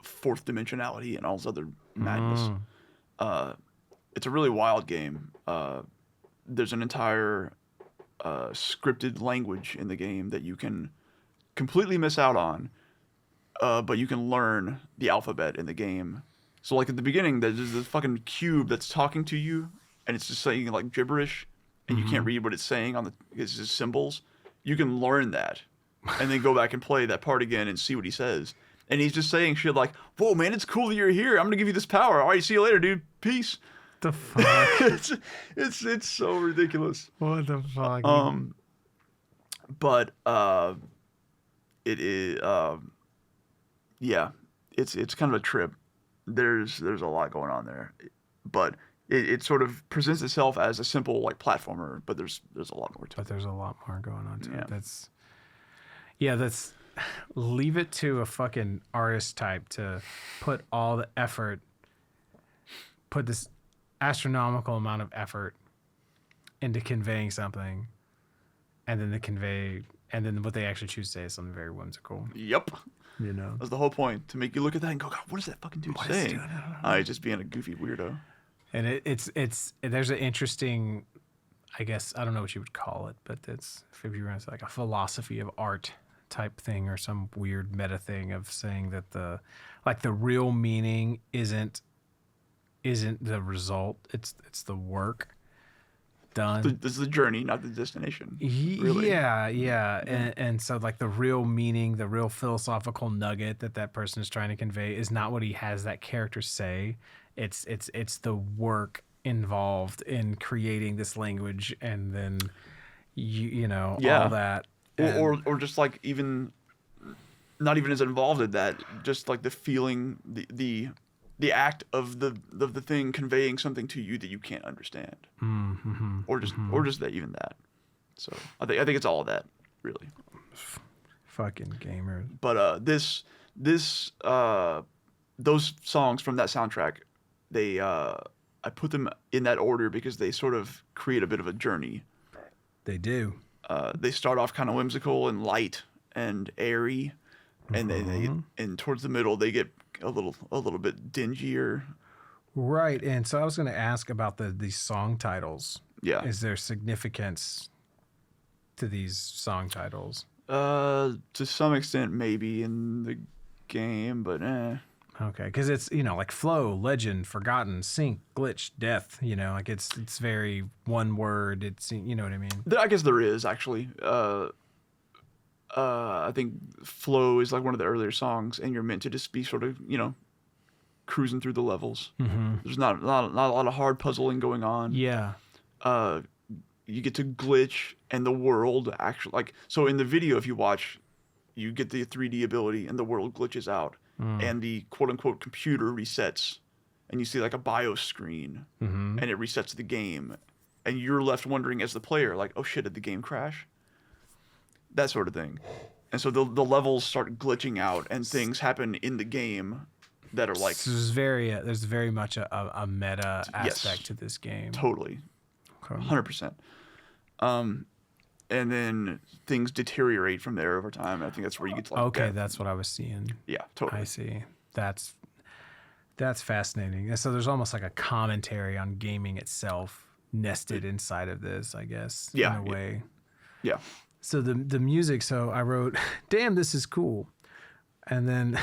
4th dimensionality and all this other madness. It's a really wild game. There's an entire scripted language in the game that you can completely miss out on, but you can learn the alphabet in the game. So like at the beginning, there's this fucking cube that's talking to you, and it's just saying like gibberish, and you can't read what it's saying it's just symbols. You can learn that, and then go back and play that part again and see what he says. And he's just saying shit like, "Whoa, man, it's cool that you're here. I'm gonna give you this power. All right, see you later, dude. Peace." The fuck? it's so ridiculous. What the fuck? But it is yeah, it's kind of a trip. There's a lot going on there, but it sort of presents itself as a simple like platformer, but there's a lot more to it. But there's a lot more going on to Yeah. it. That's leave it to a fucking artist type to put all the effort, put this astronomical amount of effort into conveying something, and then what they actually choose to say is something very whimsical. Yep. You know. That's the whole point, to make you look at that and go, God, what is that fucking dude What is he saying? doing? I don't He's just being a goofy weirdo. And it's there's an interesting, I guess, I don't know what you would call it, but it's, if you were gonna say, like a philosophy of art type thing, or some weird meta thing of saying that the real meaning isn't the result, it's the work. done. This is the journey, not the destination. Really. Yeah. And so like the real meaning, the real philosophical nugget that person is trying to convey is not what he has that character say. It's the work involved in creating this language, and then all that. Or just like even not even as involved in that, just like the feeling, the act of the thing conveying something to you that you can't understand, or just that, even that. So I think it's all of that, really. Fucking gamer. But those songs from that soundtrack, they I put them in that order because they sort of create a bit of a journey. They do. They start off kind of whimsical and light and airy, and and towards the middle they get a little bit dingier. Right, and so I was going to ask about these song titles. Yeah. Is there significance to these song titles? To some extent, maybe in the game, but Okay, because it's like flow, legend, forgotten, sync, glitch, death. Like it's very one word. It's what I mean. I guess there is actually. I think flow is like one of the earlier songs, and you're meant to just be sort of cruising through the levels. There's not a lot of hard puzzling going on. Yeah. You get to glitch, and the world actually so in the video, if you watch, you get the 3D ability, and the world glitches out, and the quote unquote computer resets, and you see like a BIOS screen, and it resets the game, and you're left wondering as the player, like, oh shit, did the game crash? That sort of thing. And so the levels start glitching out, and things happen in the game that are like. So there's very much a meta aspect to this game. Totally. Okay. 100%. And then things deteriorate from there over time. I think that's where you get to Okay, death. that's what I was seeing. Yeah, totally. I see. That's fascinating. And so there's almost like a commentary on gaming itself nested inside of this, I guess, in a way. Yeah. So the music, so I wrote, damn, this is cool. And then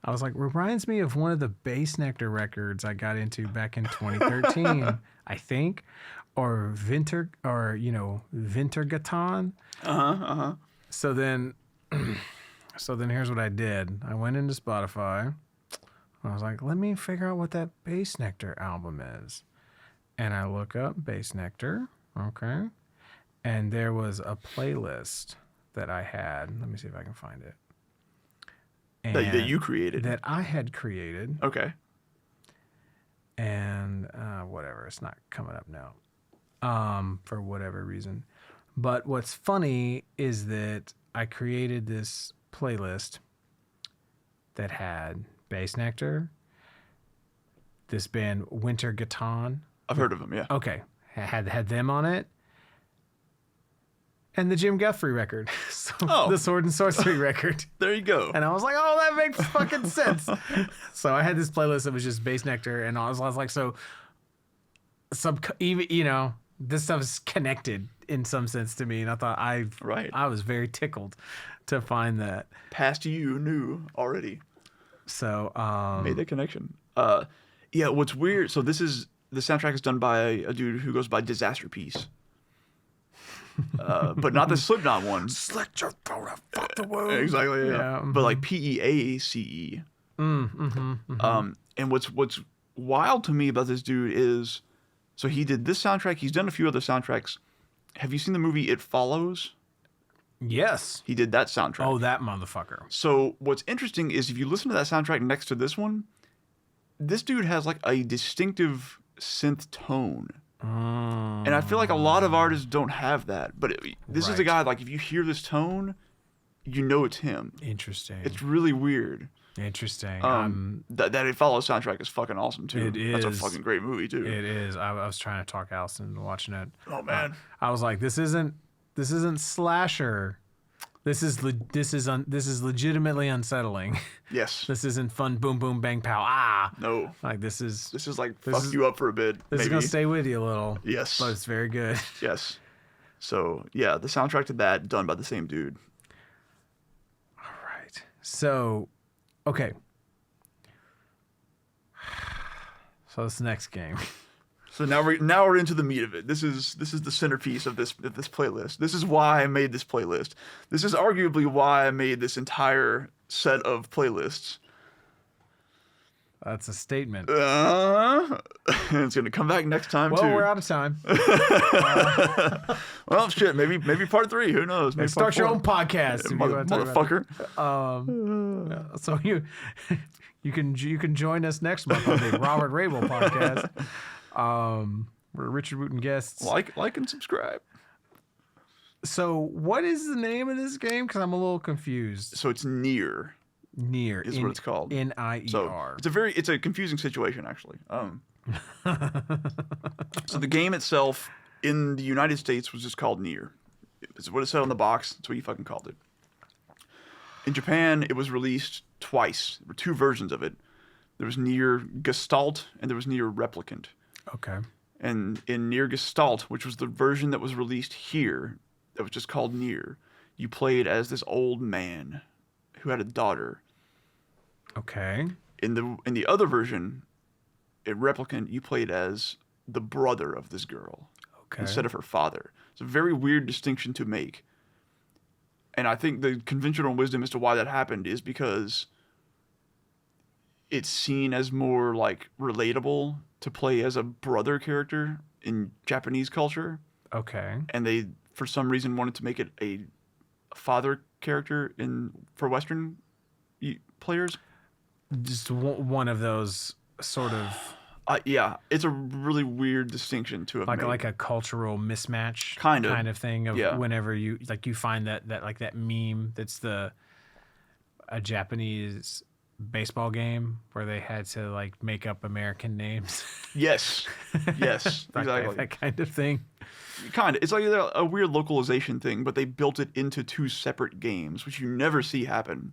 I was like, reminds me of one of the Bass Nectar records I got into back in 2013, I think, or Wintergatan. So then here's what I did. I went into Spotify. I was like, let me figure out what that Bass Nectar album is. And I look up Bass Nectar. Okay. And there was a playlist that I had. Let me see if I can find it. That you created. That I had created. Okay. And whatever, it's not coming up now. For whatever reason. But what's funny is that I created this playlist that had Bass Nectar, this band Wintergatan. I've heard of them, yeah. Okay. Had them on it. And the Jim Guthrie record. The Sword and Sworcery record. There you go. And I was like, oh, that makes fucking sense. So I had this playlist that was just Bass Nectar, and I was like, even this stuff is connected in some sense to me, and I thought I was very tickled to find that. Past you knew already. So made that connection. Yeah, what's weird, so the soundtrack is done by a dude who goes by Disaster Piece. But not the Slipknot one. Slit your throat and fuck the world. Exactly, yeah. But like Peace. And what's wild to me about this dude is, so he did this soundtrack. He's done a few other soundtracks. Have you seen the movie It Follows? Yes. He did that soundtrack. Oh, that motherfucker. So what's interesting is if you listen to that soundtrack next to this one, this dude has like a distinctive synth tone. And I feel like a lot of artists don't have that. But this is a guy, like, if you hear this tone, you know it's him. Interesting. It's really weird. Interesting. That It Follows soundtrack is fucking awesome, too. It is. That's a fucking great movie, too. It is. I was trying to talk Allison into watching it. Oh, man. I was like, this isn't slasher. This is legitimately unsettling. Yes. This isn't fun boom boom bang pow. Ah. No. Like this is like fuck you up for a bit. This is gonna stay with you a little. Yes. But it's very good. Yes. So yeah, the soundtrack to that done by the same dude. All right. So, okay. So this next game. So now we're into the meat of it. This is the centerpiece of this playlist. This is why I made this playlist. This is arguably why I made this entire set of playlists. That's a statement. It's gonna come back next time too. Well, we're out of time. Well, shit. Maybe part 3. Who knows? Maybe Start your part own podcast, if you wanna talk about motherfucker. So you can join us next month on the Robert Rabel podcast. We're Richard Wooten guests. Like and subscribe. So what is the name of this game? Because I'm a little confused. So it's Nier. Nier is what it's called. Nier. So it's a confusing situation actually. So the game itself in the United States was just called Nier. It's what it said on the box. That's what you fucking called it. In Japan, it was released twice. There were 2 versions of it. There was Nier Gestalt and there was Nier Replicant. Okay. And in Nier Gestalt, which was the version that was released here, that was just called Nier, you played as this old man who had a daughter. Okay. In the other version, in Replicant, you played as the brother of this girl instead of her father. It's a very weird distinction to make. And I think the conventional wisdom as to why that happened is because it's seen as more like relatable to play as a brother character in Japanese culture. Okay. And they, for some reason, wanted to make it a father character for Western players. Just one of those sort of yeah, it's a really weird distinction to have made. Like a cultural mismatch kind of thing of whenever you find that meme that's a Japanese baseball game where they had to like make up American names. Yes, exactly. that kind of thing. Kind of. It's like a weird localization thing, but they built it into 2 separate games, which you never see happen.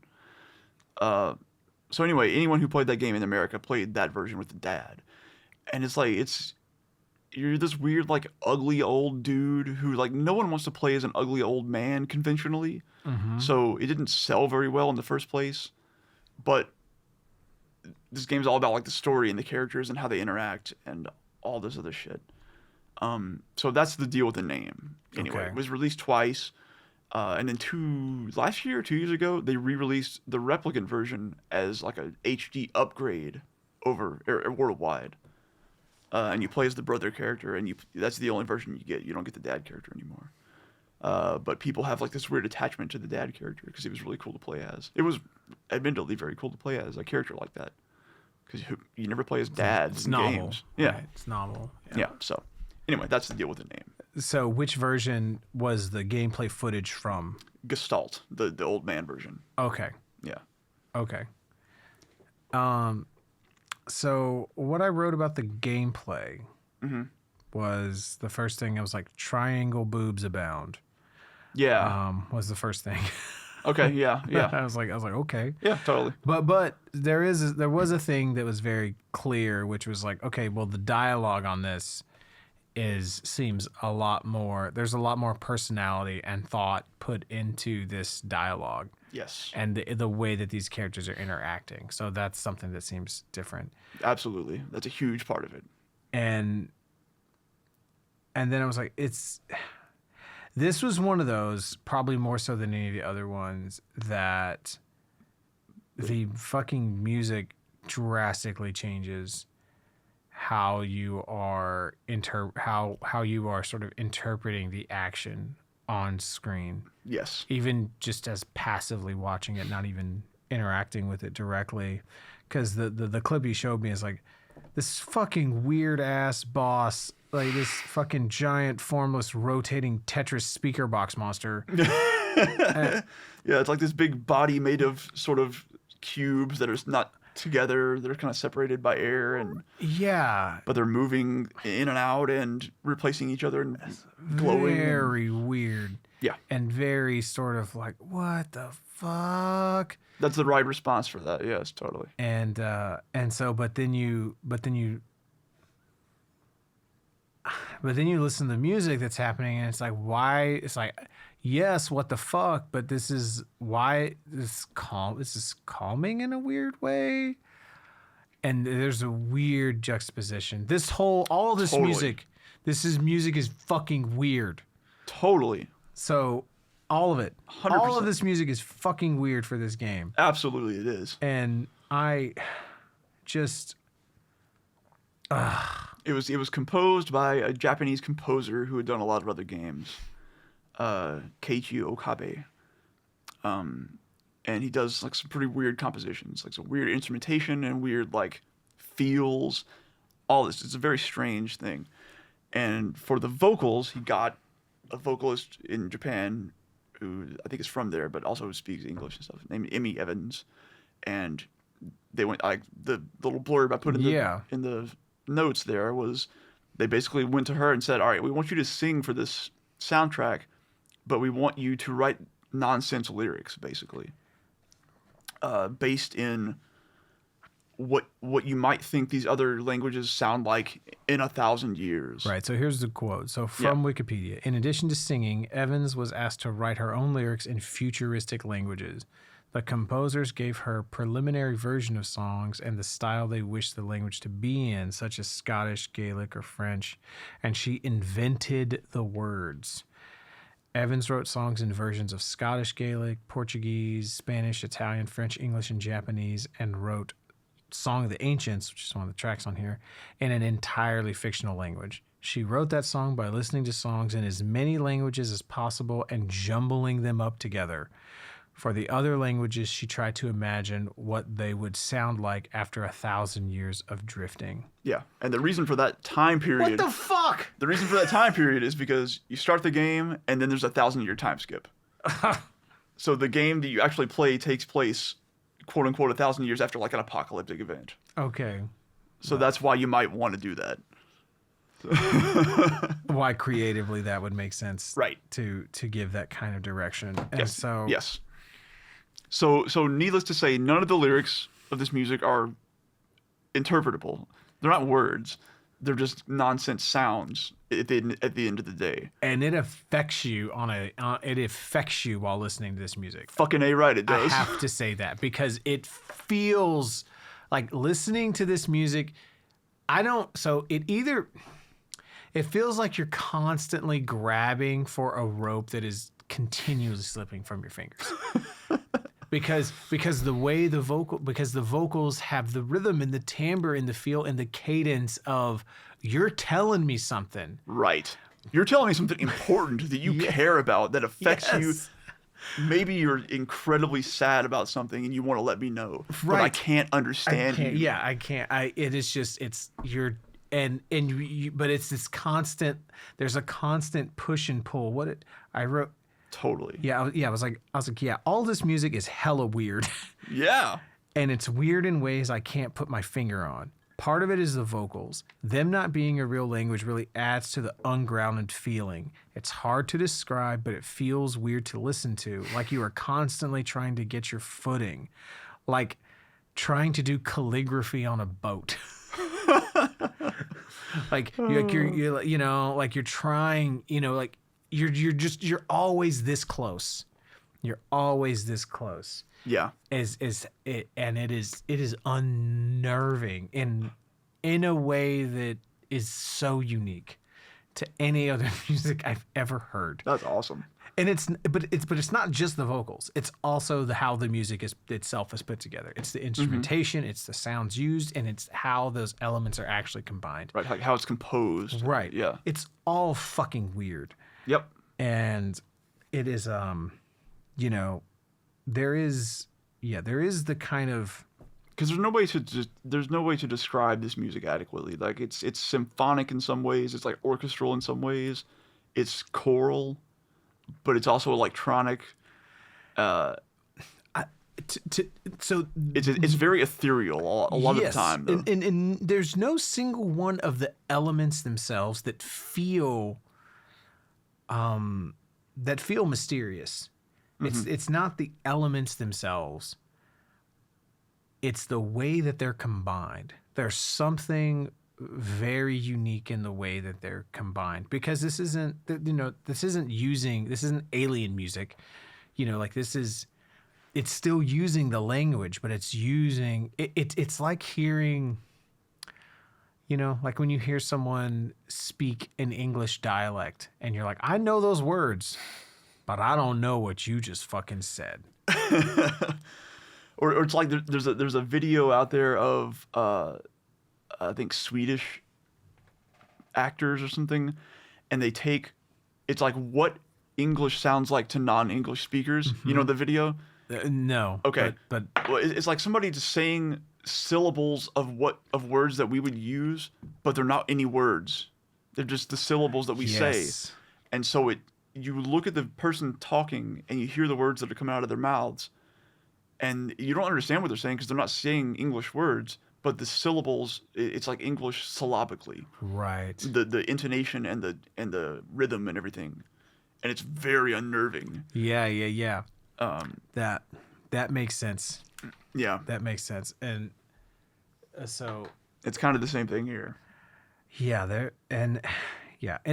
So anyway, anyone who played that game in America played that version with the dad. And it's like, you're this weird, like, ugly old dude who, like, no one wants to play as an ugly old man conventionally. Mm-hmm. So it didn't sell very well in the first place. But this game's all about, like, the story and the characters and how they interact and all this other shit. So that's the deal with the name. Anyway, It was released twice. And then last year or 2 years ago, they re-released the Replicant version as like a HD upgrade worldwide. And you play as the brother character, and that's the only version you get. You don't get the dad character anymore. But people have like this weird attachment to the dad character because he was really cool to play as. It was admittedly very cool to play as a character like that because you never play as dads in games. Yeah, right. It's novel. Yeah. So anyway, that's the deal with the name. So which version was the gameplay footage from? Gestalt, the old man version. Okay. Yeah. Okay. So what I wrote about the gameplay was the first thing. I was like, triangle boobs abound. Yeah. Was the first thing. Okay. Yeah. Yeah. I was like, okay. Yeah. Totally. But there was a thing that was very clear, which was like, okay, well, the dialogue on this seems a lot more. There's a lot more personality and thought put into this dialogue. Yes. And the way that these characters are interacting. So that's something that seems different. Absolutely. That's a huge part of it. And then I was like, this was one of those, probably more so than any of the other ones, that the fucking music drastically changes how you are how you are sort of interpreting the action on screen. Yes. Even just as passively watching it, not even interacting with it directly. Because the clip you showed me is like this fucking weird ass boss, like this fucking giant formless rotating Tetris speaker box monster. Yeah, it's like this big body made of sort of cubes that are not together. They're kind of separated by air, and but they're moving in and out and replacing each other and glowing. Very weird. Yeah, and very sort of like, what the fuck? That's the right response for that. Yes, totally. And so, but then you listen to the music that's happening, and it's like, why? It's like, yes, what the fuck? But this is why this is calming in a weird way. And there's a weird juxtaposition. All this Totally. music is fucking weird. Totally. So all of it, all of 100%. this music is fucking weird for this game. Absolutely, it is. And I just, It was composed by a Japanese composer who had done a lot of other games, Keiichi Okabe. And he does like some pretty weird compositions, like some weird instrumentation and weird like feels. All this. It's a very strange thing. And for the vocals, he got a vocalist in Japan who I think is from there, but also speaks English and stuff, named Emmy Evans. And they went like the little blurb I put in the notes there was they basically went to her and said, all right, we want you to sing for this soundtrack, but we want you to write nonsense lyrics, basically, based in what you might think these other languages sound like in 1,000 years. right. So here's the quote. So from Wikipedia, in addition to singing, Evans was asked to write her own lyrics in futuristic languages. The composers gave her preliminary version of songs and the style they wished the language to be in, such as Scottish, Gaelic, or French, and she invented the words. Evans wrote songs in versions of Scottish Gaelic, Portuguese, Spanish, Italian, French, English, and Japanese, and wrote Song of the Ancients, which is one of the tracks on here, in an entirely fictional language. She wrote that song by listening to songs in as many languages as possible and jumbling them up together. For the other languages, she tried to imagine what they would sound like after 1,000 years of drifting. Yeah, and the reason for that time period... What the fuck? The reason for that time period is because you start the game, and then there's a 1,000-year time skip. So the game that you actually play takes place, quote-unquote, 1,000 years after, like, an apocalyptic event. Okay. So that's why you might want to do that. Why creatively that would make sense. Right. To give that kind of direction. And Yes. so... Yes. So needless to say, none of the lyrics of this music are interpretable. They're not words. They're just nonsense sounds at the end of the day. And it affects you it affects you while listening to this music. Fucking A right, it does. I have to say that because it feels like listening to this music. It feels like you're constantly grabbing for a rope that is continuously slipping from your fingers. Because the vocals have the rhythm and the timbre and the feel and the cadence of you're telling me something. Right. You're telling me something important that you care about that affects you. Maybe you're incredibly sad about something and you want to let me know. Right. But I can't understand you. Yeah, I can't. But it's this constant, there's a constant push and pull. I wrote. Totally. Yeah, I was like, yeah, all this music is hella weird. Yeah. And it's weird in ways I can't put my finger on. Part of it is the vocals. Them not being a real language really adds to the ungrounded feeling. It's hard to describe, but it feels weird to listen to, like you are constantly trying to get your footing, like trying to do calligraphy on a boat. like you're trying, like you're always this close. You're always this close. Yeah. It is unnerving in a way that is so unique to any other music I've ever heard. That's awesome. And it's not just the vocals. It's also how the music itself is put together. It's the instrumentation, it's the sounds used, and it's how those elements are actually combined. Right, like how it's composed. Right. Yeah. It's all fucking weird. Yep. And it is there is the kind of, because there's no way to describe this music adequately. Like it's symphonic in some ways, it's like orchestral in some ways, it's choral, but it's also electronic. so it's very ethereal a lot of the time, though. And there's no single one of the elements themselves that feel mysterious. It's not the elements themselves. It's the way that they're combined. There's something very unique in the way that they're combined, because this isn't alien music. Like it's it's still using the language, but it's using it's like hearing, like when you hear someone speak an English dialect and you're like, I know those words, but I don't know what you just fucking said. Or it's like there's a video out there of I think Swedish actors or something, and they take, it's like what English sounds like to non-English speakers. You know the video? No. Okay. But Well, it's like somebody just saying syllables of words that we would use, but they're not any words. They're just the syllables that we say. And so you look at the person talking and you hear the words that are coming out of their mouths, and you don't understand what they're saying because they're not saying English words, but the syllables, it's like English syllabically. Right. The intonation and the rhythm and everything. And it's very unnerving. Yeah. That makes sense. Yeah. That makes sense. And so It's kind of the same thing here. yeah, and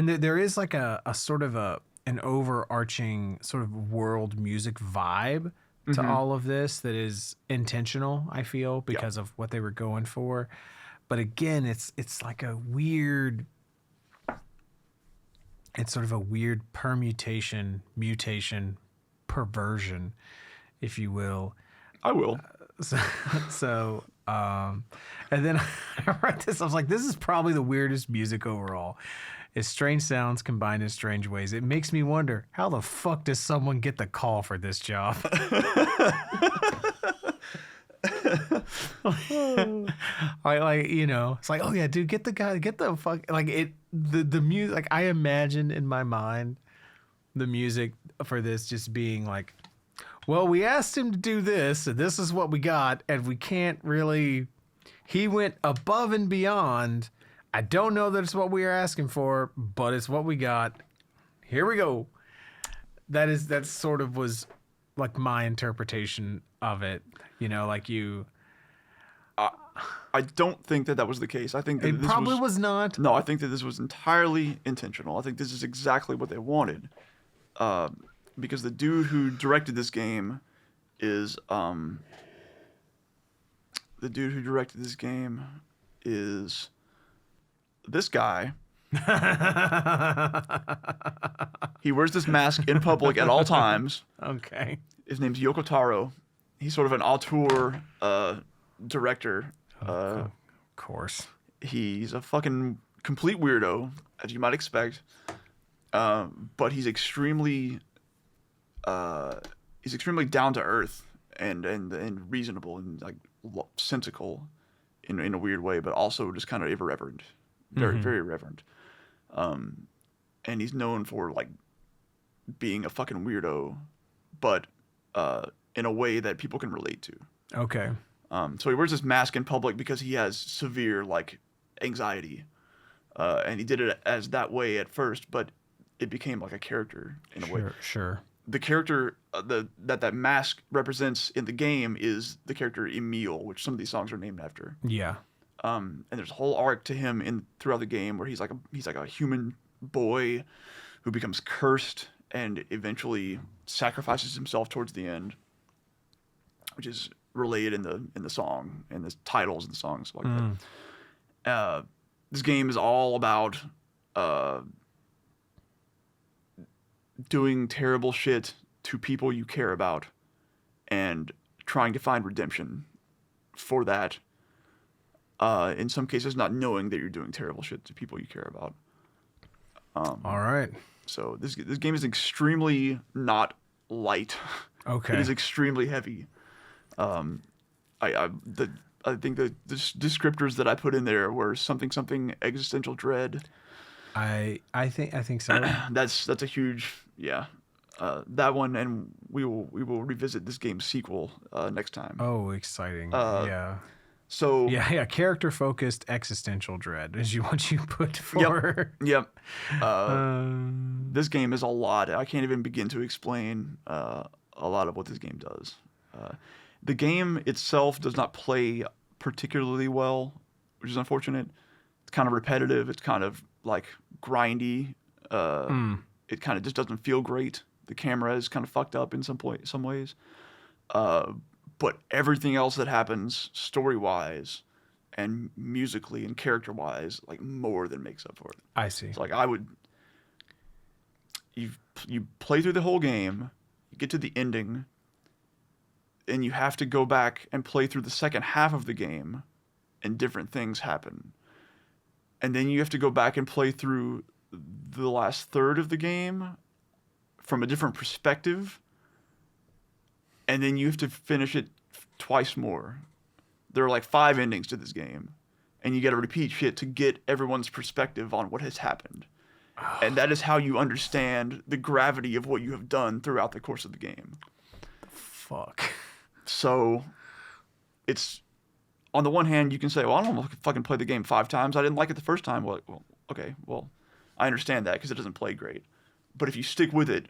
there is like a sort of an overarching sort of world music vibe to all of this that is intentional, I feel, because of what they were going for. But again, it's like a weird, it's sort of a weird permutation, mutation, perversion, if you will. I will. And then I read this, I was like, this is probably the weirdest music overall. It's strange sounds combined in strange ways. It makes me wonder, how the fuck does someone get the call for this job? It's like, oh yeah, dude, get the fuck, like the music, like I imagine in my mind the music for this just being like, well, we asked him to do this, and this is what we got, and we can't really, he went above and beyond. I don't know that it's what we are asking for, but it's what we got. Here we go. That sort of was like my interpretation of it. Like you. I don't think that was the case. I think that It probably was not. No, I think that this was entirely intentional. I think this is exactly what they wanted. Because the dude who directed this game is this guy. He wears this mask in public at all times. Okay. His name's Yoko Taro. He's sort of an auteur director. Of course. He's a fucking complete weirdo, as you might expect. But he's extremely down to earth and reasonable and like sensical in a weird way, but also just kind of irreverent, very very irreverent. And he's known for like being a fucking weirdo, but in a way that people can relate to. Okay. So he wears this mask in public because he has severe like anxiety, and he did it as that way at first, but it became like a character in a way. Sure. The character that mask represents in the game is the character Emil, which some of these songs are named after. Yeah. And there's a whole arc to him throughout the game where he's like a human boy who becomes cursed and eventually sacrifices himself towards the end, which is relayed in the song and the titles of the songs like that. This game is all about doing terrible shit to people you care about and trying to find redemption for that. In some cases, not knowing that you're doing terrible shit to people you care about. All right. So this game is extremely not light. Okay. It is extremely heavy. I think the descriptors that I put in there were something existential dread. I think so. That's a huge that one, and we will revisit this game's sequel next time. Oh, exciting! Yeah. So character focused existential dread is what you put for. Yep. This game is a lot. I can't even begin to explain a lot of what this game does. The game itself does not play particularly well, which is unfortunate. It's kind of repetitive. It's kind of like grindy. It kind of just doesn't feel great. The camera is kind of fucked up in some ways. But everything else that happens story-wise and musically and character-wise, like, more than makes up for it. I see. It's like you play through the whole game, you get to the ending, and you have to go back and play through the second half of the game, and different things happen. And then you have to go back and play through the last third of the game from a different perspective, and then you have to finish it twice more. There are like 5 endings to this game, and you got to repeat shit to get everyone's perspective on what has happened. And that is how you understand the gravity of what you have done throughout the course of the game. Fuck. So, it's, on the one hand, you can say, well, I don't fucking play the game 5 times. I didn't like it the first time. Well, okay, well, I understand that because it doesn't play great. But if you stick with it,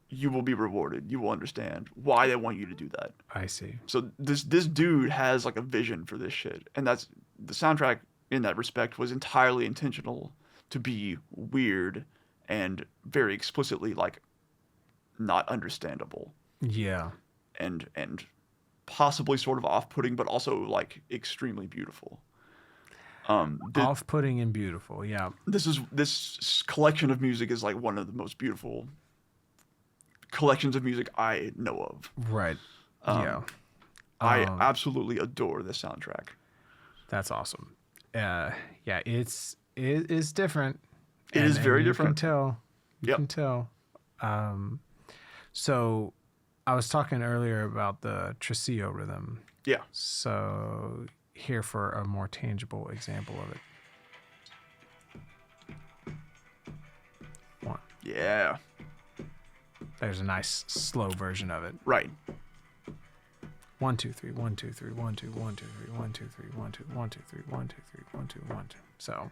you will be rewarded. You will understand why they want you to do that. I see. So this dude has like a vision for this shit. And that's, the soundtrack in that respect was entirely intentional to be weird and very explicitly like not understandable. Yeah. And possibly sort of off-putting, but also like extremely beautiful. Off-putting and beautiful, yeah. This collection of music is like one of the most beautiful collections of music I know of. Right. Yeah. I absolutely adore this soundtrack. That's awesome. Yeah, it is different. It is very different. You can tell. So I was talking earlier about the Tresillo rhythm. Yeah. So here for a more tangible example of it. 1. Yeah. There's a nice slow version of it. Right. 1 2 3 1 2 3 1 2 1 2 3 1 2 3 1 2 1 2 3 1 2 3 1 2 1 2. So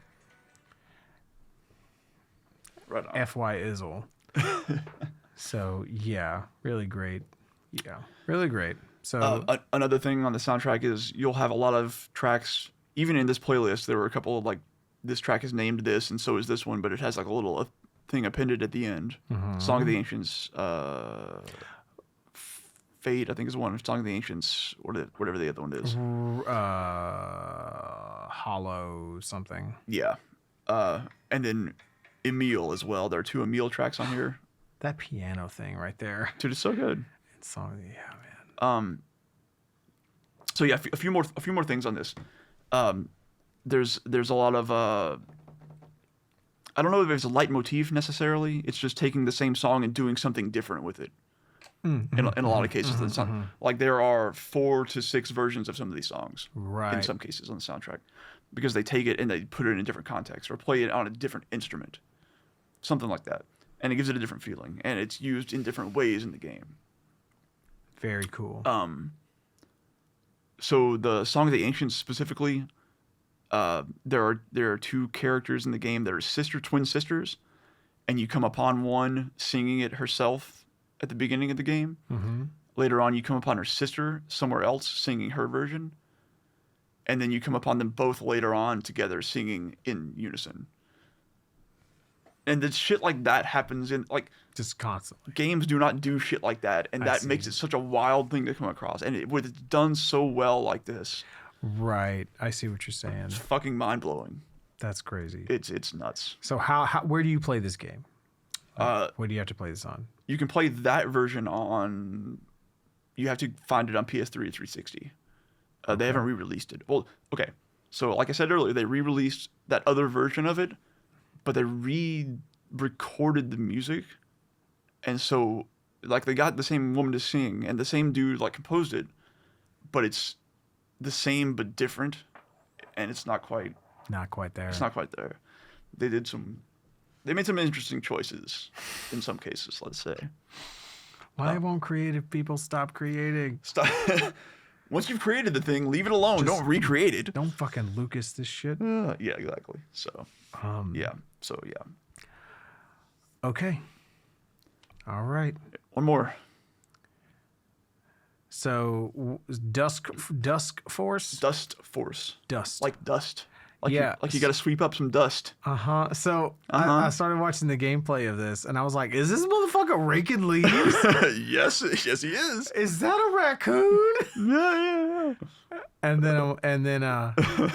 Right on. FY Izzle. So yeah, really great. Yeah, really great. So another thing on the soundtrack is you'll have a lot of tracks. Even in this playlist, there were a couple of like, this track is named this, and so is this one, but it has like a little thing appended at the end. Mm-hmm. Song of the Ancients, Fade, I think is one. Song of the Ancients, or whatever the other one is. Hollow something. Yeah. And then Emile as well. There are 2 Emile tracks on here. That piano thing right there. Dude, it's so good. It's song, yeah, man. So yeah, a few more things on this. There's a lot of I don't know if there's a leitmotif necessarily. It's just taking the same song and doing something different with it. In a lot of cases, like there are 4 to 6 versions of some of these songs. Right. In some cases on the soundtrack, because they take it and they put it in a different context or play it on a different instrument, something like that, and it gives it a different feeling. And it's used in different ways in the game. Very cool. So the Song of the Ancients specifically, there are 2 characters in the game that are twin sisters, and you come upon one singing it herself at the beginning of the game. Mm-hmm. Later on, you come upon her sister somewhere else singing her version, and then you come upon them both later on together singing in unison. And the shit like that happens in like just constantly. Games do not do shit like that, and that makes it such a wild thing to come across. And it's done so well like this. Right, I see what you're saying. It's fucking mind blowing. That's crazy. It's nuts. So where do you play this game? Where do you have to play this on? You can play that version on. You have to find it on PS3 or 360. They haven't re-released it. Well, okay. So like I said earlier, they re-released that other version of it, but they re-recorded the music, and so like they got the same woman to sing and the same dude like composed it, but it's the same but different, and it's not quite there. It's not quite there. They made some interesting choices in some cases, let's say. Why won't creative people stop creating? Stop. Once you've created the thing, leave it alone. Don't recreate it. Don't fucking Lucas this shit. Yeah, exactly. So, yeah. Okay. All right. One more. So, Dustforce? Dustforce. Dust. Like dust. Like Yeah. you got to sweep up some dust. So Uh-huh. I started watching the gameplay of this, and I was like, "Is this motherfucker raking leaves? Yes, he is. Is that a raccoon?" Yeah. And then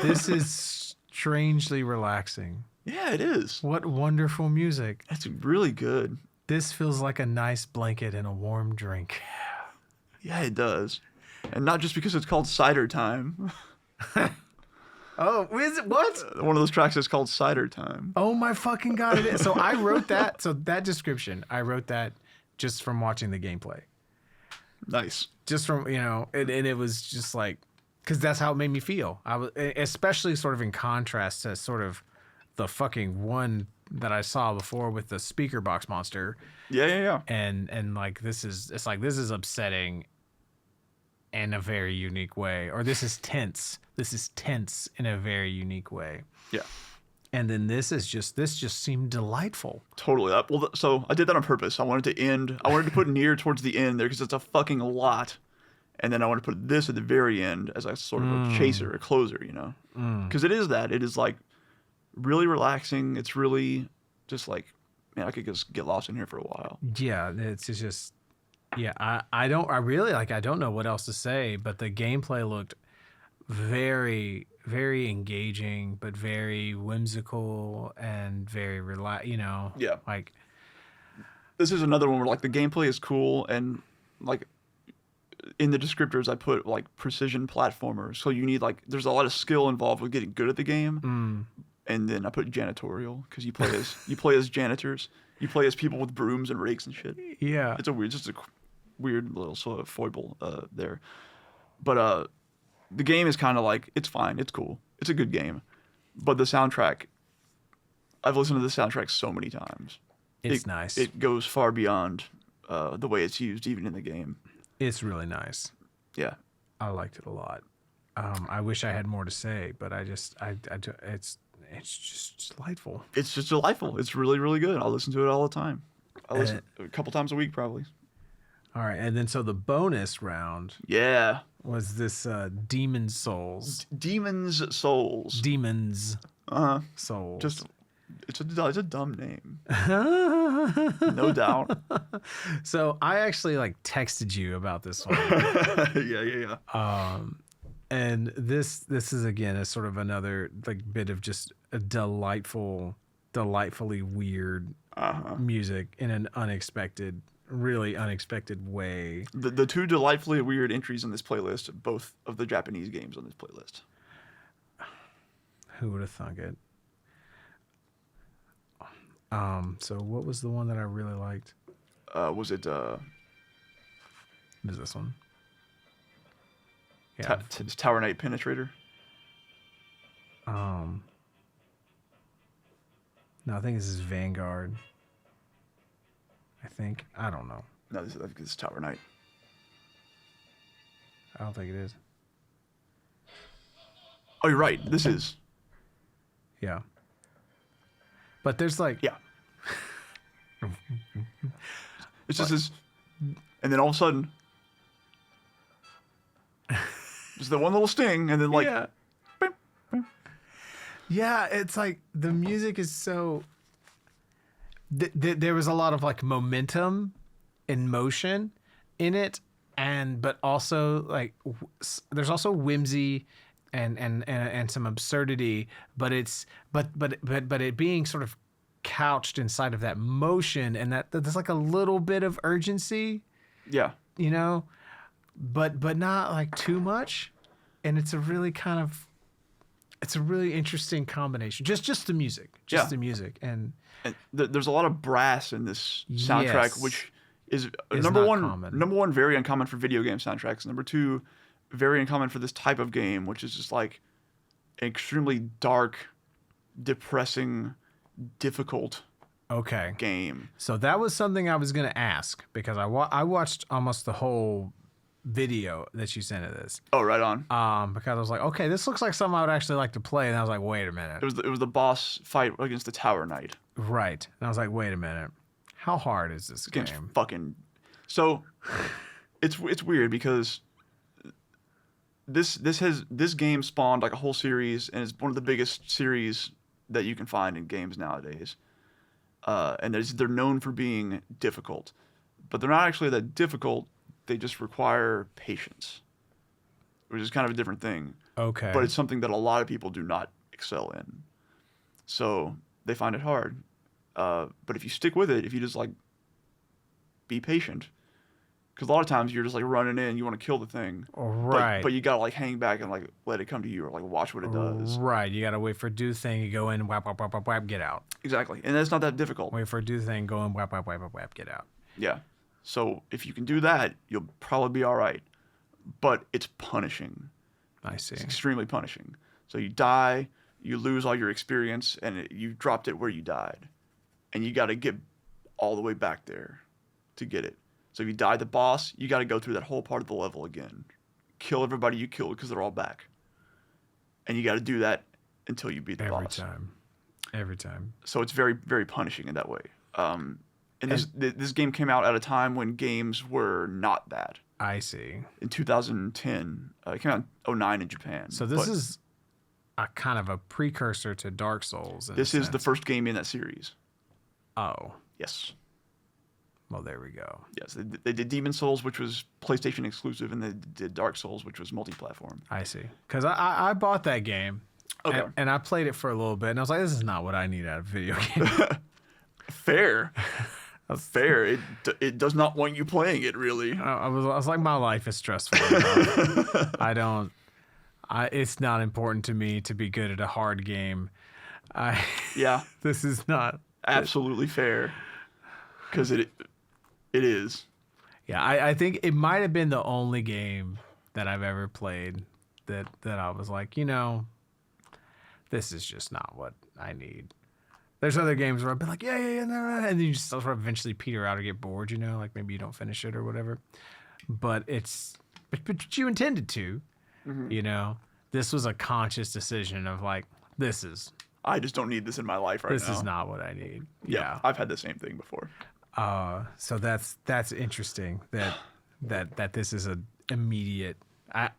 this is strangely relaxing. Yeah, it is. What wonderful music! It's really good. This feels like a nice blanket and a warm drink. Yeah, it does. And not just because it's called Cider Time. Oh, is it what? One of those tracks is called Cider Time. Oh my fucking god! It is. So I wrote that. So that description, I wrote that just from watching the gameplay. Nice. Just from and it was just like, because that's how it made me feel. I was especially sort of in contrast to sort of the fucking one that I saw before with the speaker box monster. Yeah. And like this is upsetting in a very unique way, or this is tense. This is tense in a very unique way. Yeah. And then this just seemed delightful. Totally. Well, so I did that on purpose. I wanted to put Nier towards the end there because it's a fucking lot. And then I want to put this at the very end as a sort of a chaser, a closer, Because it is that. It is like really relaxing. It's really just like, man, I could just get lost in here for a while. Yeah, it's just, yeah, I don't know what else to say, but the gameplay looked very, very engaging, but very whimsical and very Yeah. like. This is another one where like the gameplay is cool and like in the descriptors I put like precision platformer. So you need like there's a lot of skill involved with getting good at the game. And then I put janitorial because you play as janitors. You play as people with brooms and rakes and shit. Yeah. It's just a weird little sort of foible there. But the game is kind of like it's fine, it's cool. It's a good game. But the soundtrack, I've listened to the soundtrack so many times. It's nice. It goes far beyond the way it's used even in the game. It's really nice. Yeah. I liked it a lot. I wish I had more to say, but it's just delightful. It's just delightful. It's really, really good. I'll listen to it all the time. I listen a couple times a week probably. All right, and then so the bonus round Yeah. was this Demon's Souls. Demon's Souls. Demons Uh-huh. Souls. Just it's a dumb name. No doubt. So I actually like texted you about this one. Yeah. And this is again a sort of another like bit of just a delightfully weird music in an really unexpected way. The two delightfully weird entries in this playlist, both of the Japanese games on this playlist. Who would have thunk it? So what was the one that I really liked? Was it Is this one? Yeah. it's Tower Knight Penetrator? No, I think this is Vanguard. I don't know. No, I think it's Tower Knight. I don't think it is. Oh, you're right. This is. Yeah. But there's like... Yeah. It's just this... And then all of a sudden... Just the one little sting, and then like... Yeah. Yeah, it's like the music is so... there was a lot of like momentum and motion in it, but also like there's also whimsy and some absurdity, but it being sort of couched inside of that motion, and that there's like a little bit of urgency, Yeah. but not like too much, and it's a really interesting combination. Just the music, the music, and there's a lot of brass in this soundtrack, Yes. which is Is number not one. common. Number one, very uncommon for video game soundtracks. Number two, very uncommon for this type of game, which is just like extremely dark, depressing, difficult okay. game. So that was something I was going to ask, because I watched almost the whole video that you sent of this. Oh, right on. Because I was like, okay, this looks like something I would actually like to play, and I was like, wait a minute. It was the boss fight against the Tower Knight. Right. And I was like, wait a minute. How hard is this Against game? fucking. So, it's weird because this game spawned like a whole series, and it's one of the biggest series that you can find in games nowadays. And they're known for being difficult, but they're not actually that difficult. They just require patience, which is kind of a different thing. Okay. But it's something that a lot of people do not excel in. So they find it hard. But if you stick with it, if you just like be patient, because a lot of times you're just like running in, you want to kill the thing, Right. But you gotta like hang back and like let it come to you, or like watch what it does. Right. You gotta wait for do thing. You go in, whap, whap, whap, whap, whap, get out. Exactly, and that's not that difficult. Wait for do thing. Go in, whap, whap, whap, whap, whap, get out. Yeah. So if you can do that, you'll probably be all right. But it's punishing. I see. It's extremely punishing. So you die, you lose all your experience, and you dropped it where you died, and you got to get all the way back there to get it. So if you die the boss, you got to go through that whole part of the level again. Kill everybody you killed because they're all back. And you got to do that until you beat the boss. Every time. So it's very, very punishing in that way. And this game came out at a time when games were not that. I see. In 2010. It came out in 2009 in Japan. So this is a kind of a precursor to Dark Souls. This is the first game in that series. Oh. Yes. Well, there we go. Yes, they did Demon Souls, which was PlayStation exclusive, and they did Dark Souls, which was multi-platform. I see. Because I bought that game, Okay. and I played it for a little bit, and I was like, this is not what I need out of a video game. Fair. Fair. It does not want you playing it, really. I was like, my life is stressful enough. It's not important to me to be good at a hard game. Yeah. This is not. Absolutely fair. Because it is. Yeah, I think it might have been the only game that I've ever played that I was like, this is just not what I need. There's other games where I've been like, yeah, and then you just sort of eventually peter out or get bored, like maybe you don't finish it or whatever. But but you intended to, This was a conscious decision of like, I just don't need this in my life right now. This is not what I need. Yeah, I've had the same thing before. So that's interesting that this is an immediate. I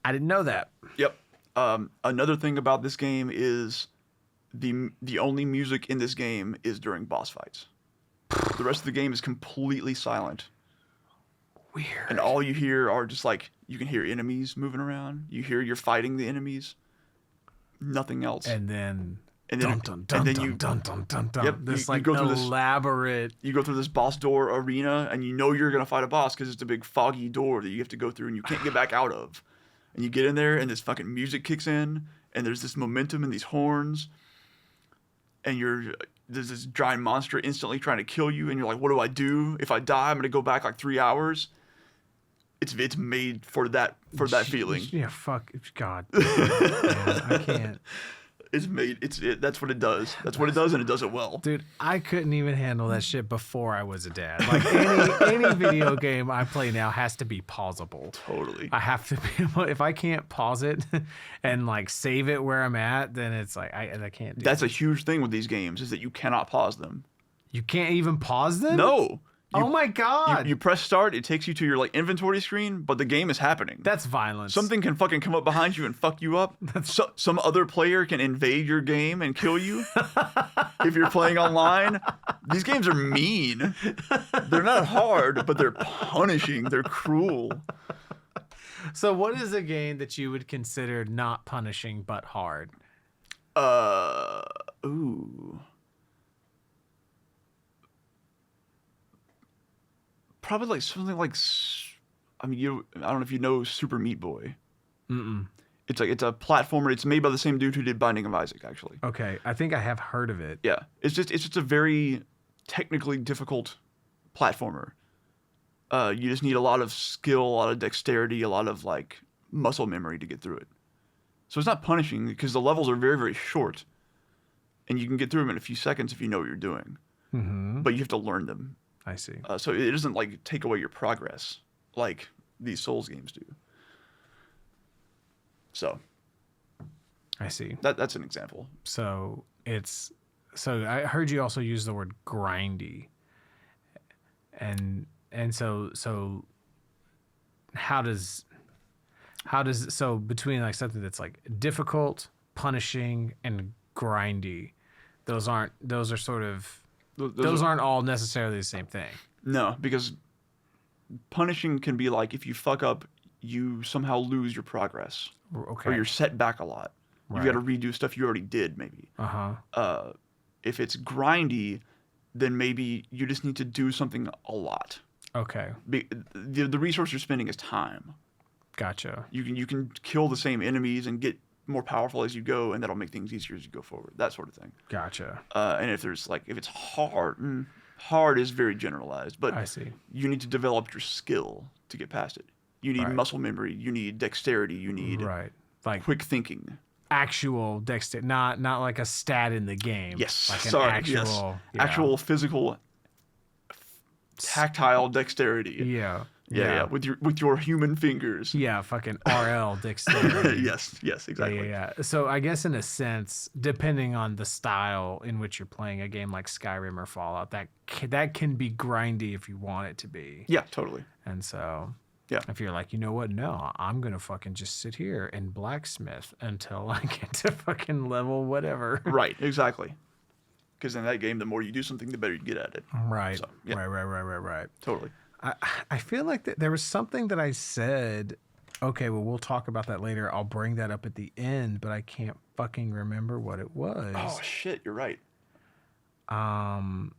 didn't know that. Yep. Another thing about this game is the only music in this game is during boss fights. The rest of the game is completely silent. Weird. And all you hear are just like, you can hear enemies moving around. You hear you're fighting the enemies. Nothing else. And then you go through elaborate. You go through this boss door arena, and you know you're gonna fight a boss because it's a big foggy door that you have to go through and you can't get back out of. And you get in there, and this fucking music kicks in, and there's this momentum and these horns, and there's this giant monster instantly trying to kill you, and you're like, what do I do? If I die, I'm gonna go back like 3 hours. It's made for that feeling. Yeah, fuck God. Man, I can't. It's made. That's what it does. That's what it does, and it does it well. Dude, I couldn't even handle that shit before I was a dad. Like any video game I play now has to be pausable. Totally. I have to be. If I can't pause it and like save it where I'm at, then it's like I can't do. That's a huge thing with these games, is that you cannot pause them. You can't even pause them? No. Oh my God. You press start, it takes you to your like inventory screen, but the game is happening. That's violence. Something can fucking come up behind you and fuck you up. Some other player can invade your game and kill you if you're playing online. These games are mean. They're not hard, but they're punishing. They're cruel. So what is a game that you would consider not punishing but hard? Ooh. Probably like something like, I don't know if you know Super Meat Boy. Mm-mm. It's a platformer. It's made by the same dude who did Binding of Isaac, actually. Okay, I think I have heard of it. Yeah, it's just a very technically difficult platformer. You just need a lot of skill, a lot of dexterity, a lot of like muscle memory to get through it. So it's not punishing because the levels are very, very short, and you can get through them in a few seconds if you know what you're doing. Mm-hmm. But you have to learn them. I see. So it doesn't like take away your progress like these Souls games do. So I see. That's an example. So I heard you also use the word grindy, and so how does How does so between like something that's like difficult, punishing, and grindy, those are sort of those aren't all necessarily the same thing. No, because punishing can be like if you fuck up, you somehow lose your progress, Okay. or you're set back a lot. Right. You got to redo stuff you already did, maybe. If it's grindy, then maybe you just need to do something a lot. Okay. The resource you're spending is time. Gotcha. You can kill the same enemies and get more powerful as you go, and that'll make things easier as you go forward. That sort of thing. Gotcha. And if it's hard, hard is very generalized, but I see. you need to develop your skill to get past it. You need muscle memory. You need dexterity. You need like quick thinking. Actual dexterity, not like a stat in the game. Yes. Like Sorry. actual, Actual physical, tactile dexterity. Yeah. Yeah. With your human fingers. Yeah, fucking RL dexterity. Yes, exactly. Yeah. So I guess in a sense, depending on the style in which you're playing a game like Skyrim or Fallout, that can be grindy if you want it to be. Yeah, totally. And so yeah, if you're like, you know what, no, I'm gonna fucking just sit here and blacksmith until I get to fucking level whatever. Right, exactly. Because in that game, the more you do something, the better you get at it. Right. So, yeah. Right. Totally. I feel like there was something that I said. Okay, well, we'll talk about that later. I'll bring that up at the end, but I can't fucking remember what it was. Oh shit, you're right. Oh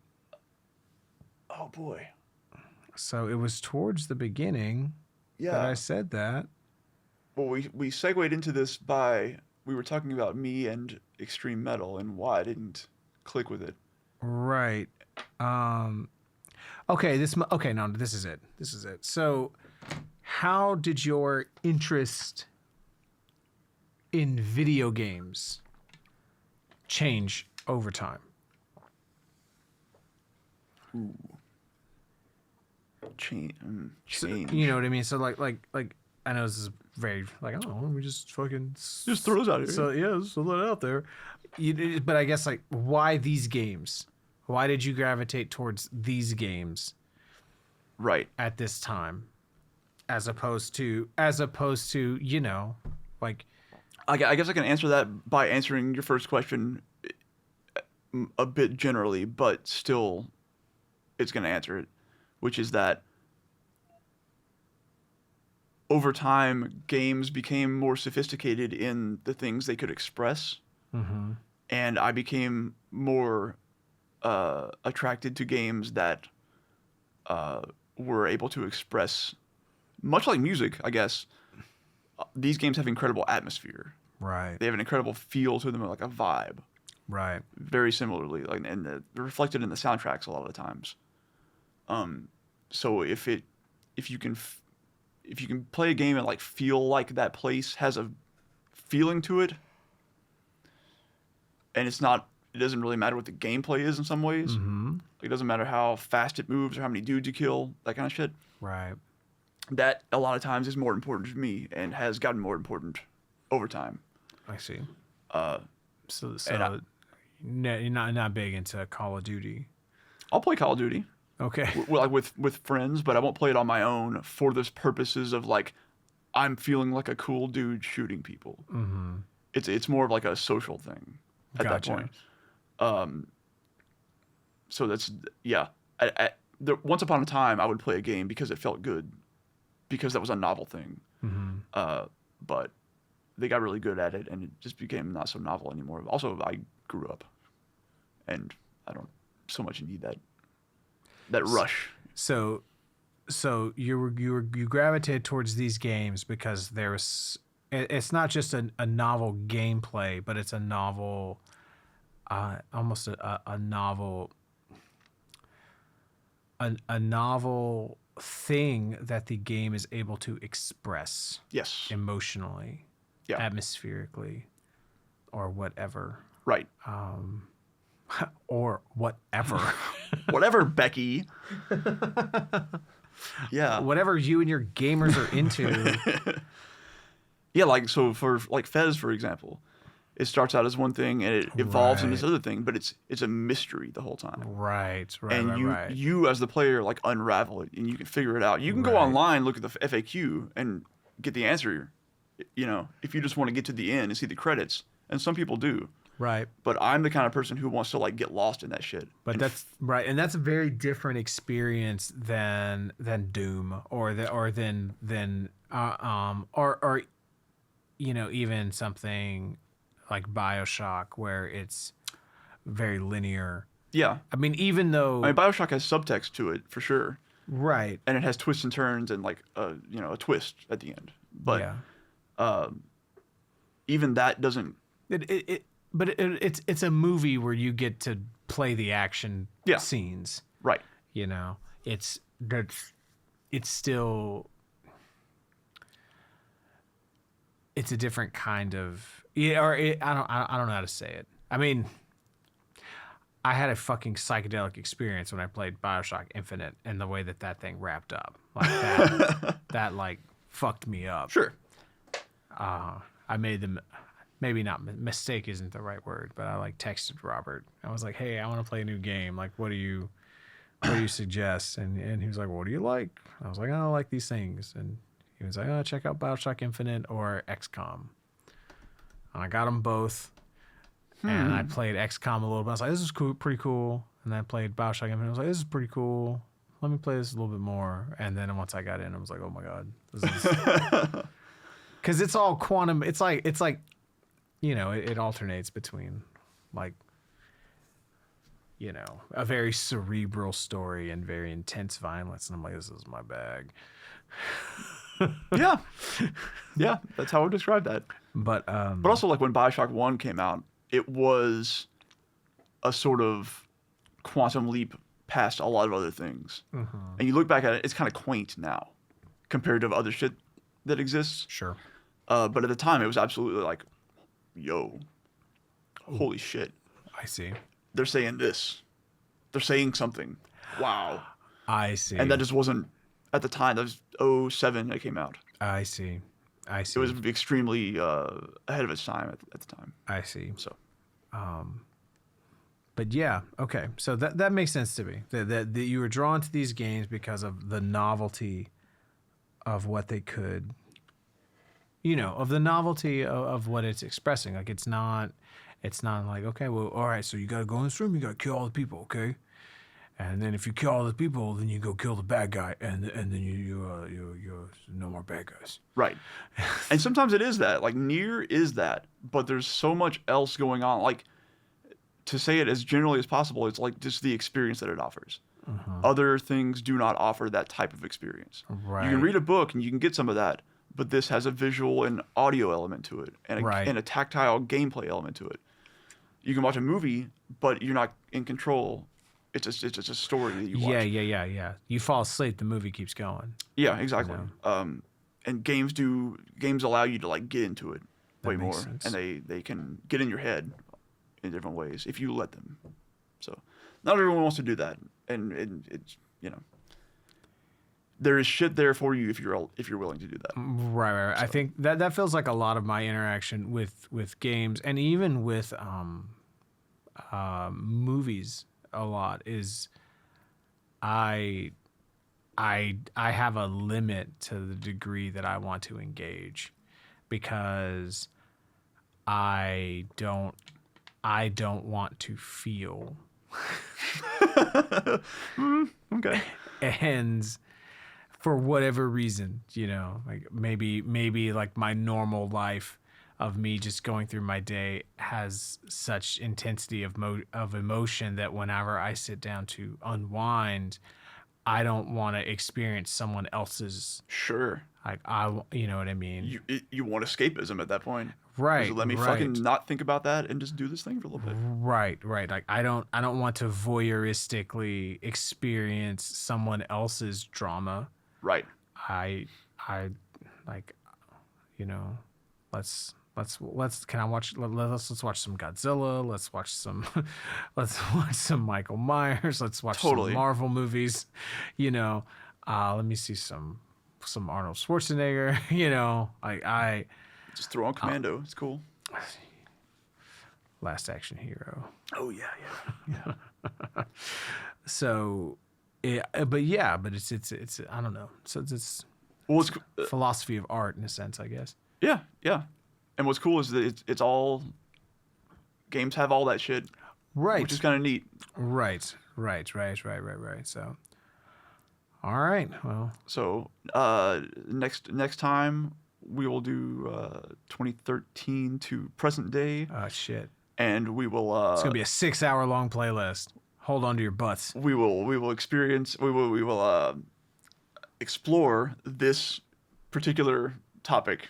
boy. So it was towards the beginning that I said that. Well, we segued into this we were talking about me and extreme metal and why I didn't click with it. Right. Okay, no, this is it. So, how did your interest in video games change over time? Ooh. Change. So, you know what I mean? So, like, I know this is very, like, oh, we just fucking... Just throw those out here. So, yeah, just throw that out there. But I guess, like, why these games? Why did you gravitate towards these games? Right. At this time, as opposed to, you know, like... I guess I can answer that by answering your first question a bit generally, but still it's going to answer it, which is that over time, games became more sophisticated in the things they could express, and I became more attracted to games that were able to express, much like music, I guess, these games have incredible atmosphere. Right. They have an incredible feel to them, like a vibe. Right. Very similarly, like, and they're reflected in the soundtracks a lot of the times. So if you can play a game and like feel like that place has a feeling to it, and it doesn't really matter what the gameplay is in some ways. Like, it doesn't matter how fast it moves or how many dudes you kill, that kind of shit. Right. That a lot of times is more important to me and has gotten more important over time. I see. So you're not big into Call of Duty. I'll play Call of Duty. Okay. Like with friends, but I won't play it on my own for the purposes of like, I'm feeling like a cool dude shooting people. It's more of like a social thing at that point. So that's, yeah. Once upon a time, I would play a game because it felt good, because that was a novel thing. But they got really good at it, and it just became not so novel anymore. Also, I grew up, and I don't so much need that rush. So you gravitated towards these games because it's not just a novel gameplay, but it's a novel, almost a novel, a novel thing that the game is able to express. Yes. Emotionally, atmospherically, or whatever. Right. Or whatever. Whatever, Becky. Yeah. Whatever you and your gamers are into. Yeah, like, so for like Fez, for example, it starts out as one thing and it evolves into this other thing, but it's a mystery the whole time. Right. And you as the player like unravel it and you can figure it out. You can go online, look at the FAQ and get the answer you know, if you just want to get to the end and see the credits, and some people do. Right. But I'm the kind of person who wants to like get lost in that shit. But that's right, and that's a very different experience than Doom or you know, even something like BioShock where it's very linear. Yeah. I mean, even though BioShock has subtext to it for sure. Right. And it has twists and turns and like you know, a twist at the end. But even that doesn't it's a movie where you get to play the action scenes. Right. You know, it's still it's a different kind of I don't know how to say it. I mean, I had a fucking psychedelic experience when I played BioShock Infinite, and the way that thing wrapped up like that that like fucked me up. Sure. I made them. Maybe not mistake isn't the right word, but I like texted Robert. I was like, "Hey, I want to play a new game. Like, what do you suggest?" And he was like, "What do you like?" I was like, "I like these things." And he was like, "Oh, check out BioShock Infinite or XCOM." And I got them both. And I played XCOM a little bit. I was like, "This is cool, pretty cool." And then I played BioShock Infinite. I was like, "This is pretty cool. Let me play this a little bit more." And then once I got in, I was like, "Oh my god, this is." Because it's all quantum. It's like, you know, it alternates between, like, you know, a very cerebral story and very intense violence. And I'm like, this is my bag. Yeah. Yeah, that's how I would describe that. But also, like, when BioShock 1 came out, it was a sort of quantum leap past a lot of other things. Mm-hmm. And you look back at it, it's kind of quaint now compared to other shit that exists. Sure. But at the time, it was absolutely like, yo, holy shit. I see. They're saying this. They're saying something. Wow. I see. And that just wasn't, at the time, that was 2007 it came out. I see. It was extremely ahead of its time at the time. I see. So. But yeah, okay. So that makes sense to me. That you were drawn to these games because of the novelty of what they could, you know, of the novelty of what it's expressing. Like it's not like, okay, well, all right, so you got to go in this room, you got to kill all the people, okay? And then if you kill all the people, then you go kill the bad guy, and then you no more bad guys. Right. And sometimes it is that. Like Nier is that, but there's so much else going on. Like, to say it as generally as possible, it's like just the experience that it offers. Other things do not offer that type of experience. Right. You can read a book and you can get some of that, but this has a visual and audio element to it, and a tactile gameplay element to it. You can watch a movie, but you're not in control. It's just a story that you watch. Yeah. You fall asleep, the movie keeps going. Yeah, exactly. You know? And games allow you to like get into it way more, sense. and they can get in your head in different ways if you let them. So not everyone wants to do that, and it's, you know, there is shit there for you if you're willing to do that. Right. So. I think that feels like a lot of my interaction with games, and even with movies. A lot is I have a limit to the degree that I want to engage, because I don't want to feel. Okay. And for whatever reason, you know, like maybe like my normal life of me just going through my day has such intensity of emotion that whenever I sit down to unwind, I don't want to experience someone else's. Sure. Like you know what I mean? You want escapism at that point. Right. So let me fucking not think about that and just do this thing for a little bit. Right. Like I don't want to voyeuristically experience someone else's drama. Right. I like, you know, let's watch some Godzilla, let's watch some Michael Myers, let's watch some Marvel movies, you know, let me see some Arnold Schwarzenegger, you know, I just throw on Commando, it's cool. Last Action Hero. Oh yeah. So but it's I don't know, so it's philosophy of art in a sense, I guess. Yeah, yeah. And what's cool is that it's all games have all that shit, Right. which is kind of neat. Right. So, all right. Well, So next time we will do 2013 to present day, shit. and we will. It's gonna be a 6-hour long playlist. Hold on to your butts. We will experience. We will explore this particular topic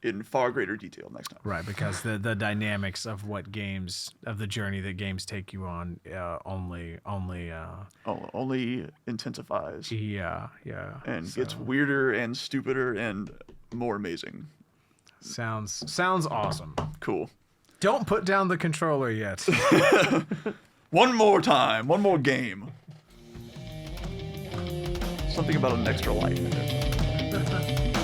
in far greater detail next time. Right, because the dynamics of what games of the journey that games take you on only Only intensifies yeah and so, gets weirder and stupider and more amazing. sounds awesome. Cool. Don't put down the controller yet. One more time. One more game. Something about an extra life in it.